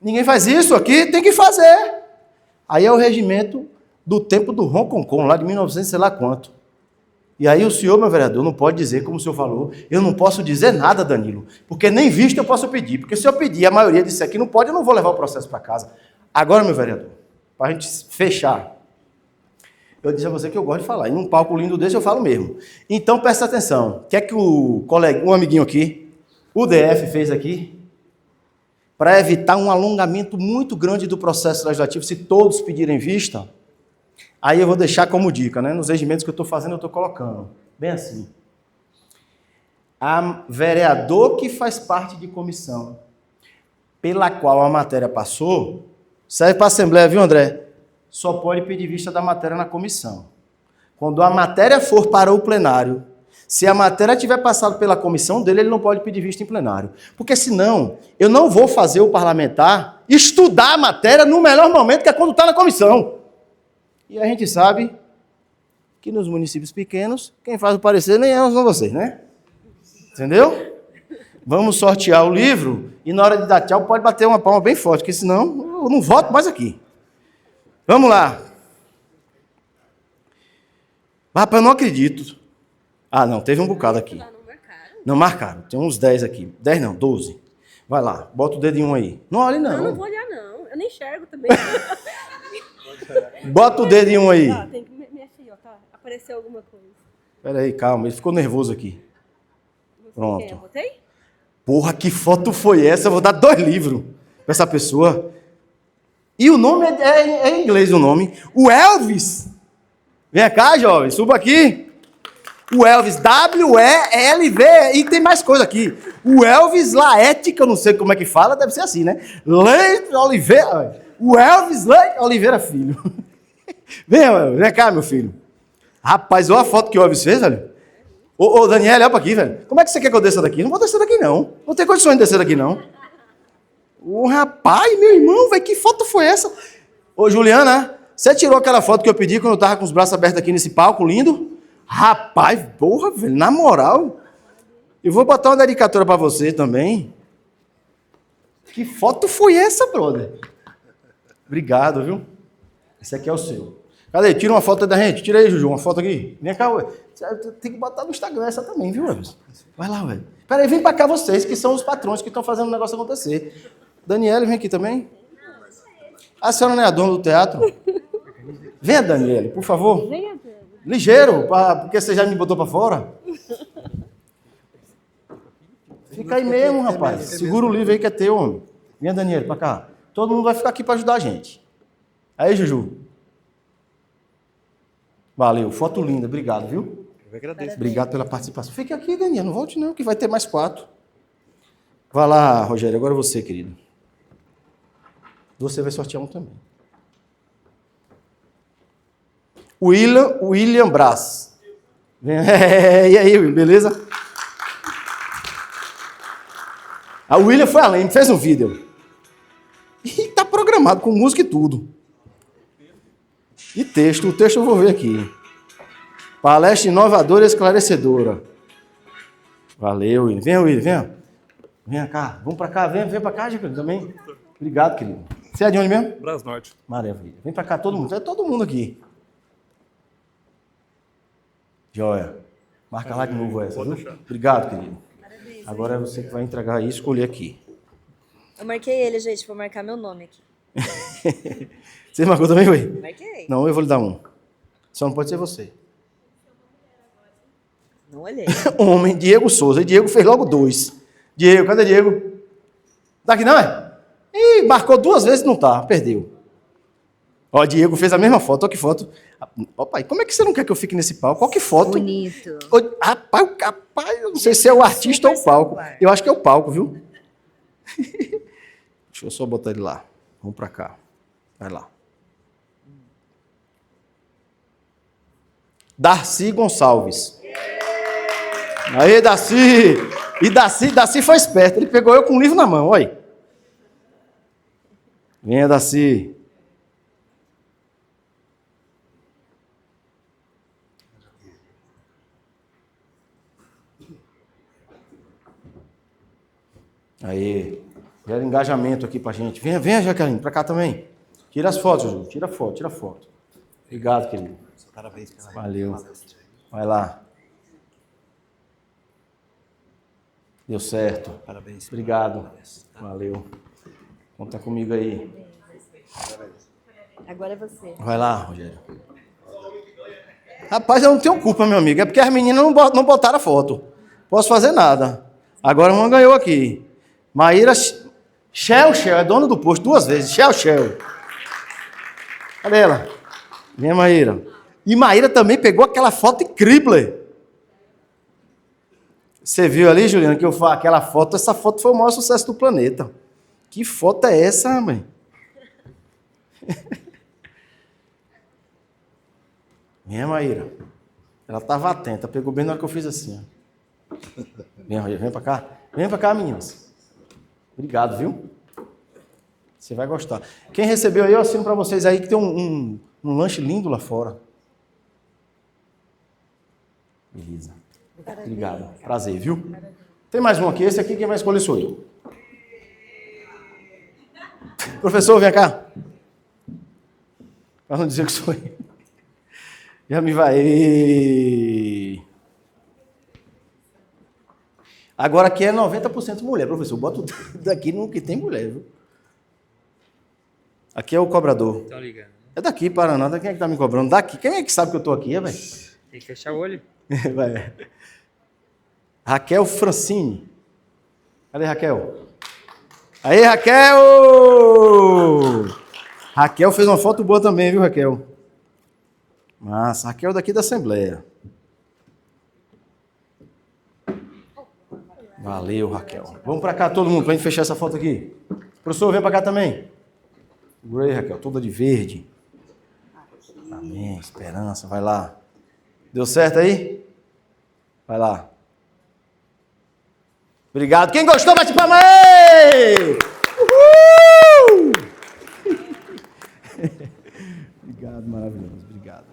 Ninguém faz isso aqui? Tem que fazer. Aí é o regimento do tempo do Hong Kong, lá de 1900, sei lá quanto. E aí o senhor, meu vereador, não pode dizer, como o senhor falou, eu não posso dizer nada, Danilo, porque nem visto eu posso pedir, porque se eu pedir, a maioria disser que não pode, eu não vou levar o processo para casa. Agora, meu vereador, para a gente fechar, eu disse a você que eu gosto de falar, e num palco lindo desse eu falo mesmo. Então, presta atenção, o que é que um amiguinho aqui, o DF fez aqui, para evitar um alongamento muito grande do processo legislativo, se todos pedirem vista, aí eu vou deixar como dica, né? Nos regimentos que eu estou fazendo, eu estou colocando. Bem assim. A vereador que faz parte de comissão pela qual a matéria passou, serve para a Assembleia, viu, André? Só pode pedir vista da matéria na comissão. Quando a matéria for para o plenário, se a matéria tiver passado pela comissão dele, ele não pode pedir vista em plenário. Porque senão, eu não vou fazer o parlamentar estudar a matéria no melhor momento, que é quando está na comissão. E a gente sabe que nos municípios pequenos, quem faz o parecer nem são vocês, né? Entendeu? Vamos sortear o livro e na hora de dar tchau pode bater uma palma bem forte, porque senão eu não voto mais aqui. Vamos lá. Rapaz, eu não acredito. Ah, não, teve um bocado aqui. Não marcaram, tem uns 10 aqui. 10 não, 12. Vai lá, bota o dedinho aí. Não olhe não. Eu não vou olhar não, eu nem enxergo também. Bota o dedinho aí. Ah, tem que mexer, ó, tá? Apareceu alguma coisa. Espera aí, calma, ele ficou nervoso aqui. Pronto. Quem? Eu botei? Porra, que foto foi essa? Eu vou dar 2 livros para essa pessoa. E o nome é em inglês o nome. O Elvis. Vem cá, jovem, suba aqui. O Elvis, W-E-L-V, e tem mais coisa aqui. O Elvis Laete, que eu não sei como é que fala, deve ser assim, né? Leite Oliveira. O Elvis Leite Oliveira Filho. Vem cá, meu filho. Rapaz, olha a foto que o Elvis fez, velho. Ô, Daniel, olha pra aqui, velho. Como é que você quer que eu desça daqui? Não vou descer daqui, não. Não tem condições de descer daqui, não. Ô, rapaz, meu irmão, velho, que foto foi essa? Ô, Juliana, você tirou aquela foto que eu pedi quando eu tava com os braços abertos aqui nesse palco lindo? Rapaz, porra, velho, na moral. Eu vou botar uma dedicatória pra você também. Que foto foi essa, brother? Obrigado, viu? Esse aqui é o seu. Cadê? Tira uma foto da gente. Tira aí, Juju, uma foto aqui. Vem cá, ué. Tem que botar no Instagram essa também, viu, Elvis? Vai lá, velho. Peraí, vem pra cá vocês, que são os patrões que estão fazendo o negócio acontecer. Daniela, vem aqui também. A senhora não é a dona do teatro? Venha, Daniela, por favor. Venha, Ligeiro, porque você já me botou pra fora. Fica aí mesmo, rapaz. Segura o livro aí que é teu, homem. Vem, Daniel, pra cá. Todo mundo vai ficar aqui pra ajudar a gente. Aí, Juju. Valeu, foto linda, obrigado, viu? Eu agradeço. Obrigado pela participação. Fique aqui, Daniel, não volte não, que vai ter mais 4. Vai lá, Rogério, agora você, querido. Você vai sortear um também. William Brás. E aí, William, beleza? A William foi além, fez um vídeo. E tá programado com música e tudo. E texto, o texto eu vou ver aqui. Palestra inovadora e esclarecedora. Valeu, William. Vem, William, vem. Vem cá, vamos pra cá, vem pra cá, Jacaré, também. Obrigado, querido. Você é de onde mesmo? Brás Norte. Maravilha. Vem pra cá, todo mundo. É todo mundo aqui. Joia. Marca lá de novo essa, viu? Obrigado, querido. Parabéns, agora é você que vai entregar e escolher aqui. Eu marquei ele, gente. Vou marcar meu nome aqui. Você marcou também, ué? Marquei. Não, eu vou lhe dar um. Só não pode ser você. Não olhei. Homem, Diego Souza. E Diego fez logo 2. Diego, cadê Diego? Tá aqui não, é? Ih, marcou 2 vezes e não tá. Perdeu. Ó, Diego fez a mesma foto. Olha que foto. Ó, pai, como é que você não quer que eu fique nesse palco? Olha que foto. Bonito. Rapaz, eu não sei se é o artista ou o palco. Eu acho que é o palco, viu? Deixa eu só botar ele lá. Vamos pra cá. Vai lá. Darcy Gonçalves. Aí, Darcy! E Darcy foi esperto. Ele pegou eu com o livro na mão, olha. Venha, Darcy. Aí. Gera engajamento aqui pra gente. Venha, Jaqueline, pra cá também. Tira as fotos, Ju. Tira foto. Obrigado, querido. Parabéns pela Valeu. Vai lá. Deu certo. Parabéns. Obrigado. Valeu. Conta comigo aí. Agora é você. Vai lá, Rogério. Rapaz, eu não tenho culpa, meu amigo. É porque as meninas não botaram a foto. Posso fazer nada. Agora uma ganhou aqui. Maíra Shell, é dona do posto 2 vezes. Shell. Cadê ela? Vem, Maíra. E Maíra também pegou aquela foto incrível. Você viu ali, Juliana, que eu falo aquela foto? Essa foto foi o maior sucesso do planeta. Que foto é essa, mãe? Vem, Maíra. Ela estava atenta, pegou bem na hora que eu fiz assim. Ó. Vem pra cá. Vem pra cá, meninas. Obrigado, viu? Você vai gostar. Quem recebeu aí, eu assino para vocês aí que tem um lanche lindo lá fora. Beleza. Obrigado. Prazer, viu? Tem mais um aqui. Esse aqui quem vai escolher sou eu. Professor, vem cá. Para não dizer que sou eu. Já me vai. Agora aqui é 90% mulher, professor. Bota daqui no que tem mulher, viu? Aqui é o cobrador. Estão ligando. É daqui, Paraná. Quem é que tá me cobrando? Daqui. Quem é que sabe que eu tô aqui, velho? Tem que fechar o olho. Vai. Raquel Francine. Cadê Raquel? Aí, Raquel! Raquel fez uma foto boa também, viu, Raquel? Massa. Raquel daqui da Assembleia. Valeu, Raquel. Vamos pra cá todo mundo, pra gente fechar essa foto aqui. Professor, vem pra cá também. Segura aí, Raquel, toda de verde. Amém, esperança, vai lá. Deu certo aí? Vai lá. Obrigado. Quem gostou, bate palma aí! Uhul! Obrigado, maravilhoso. Obrigado.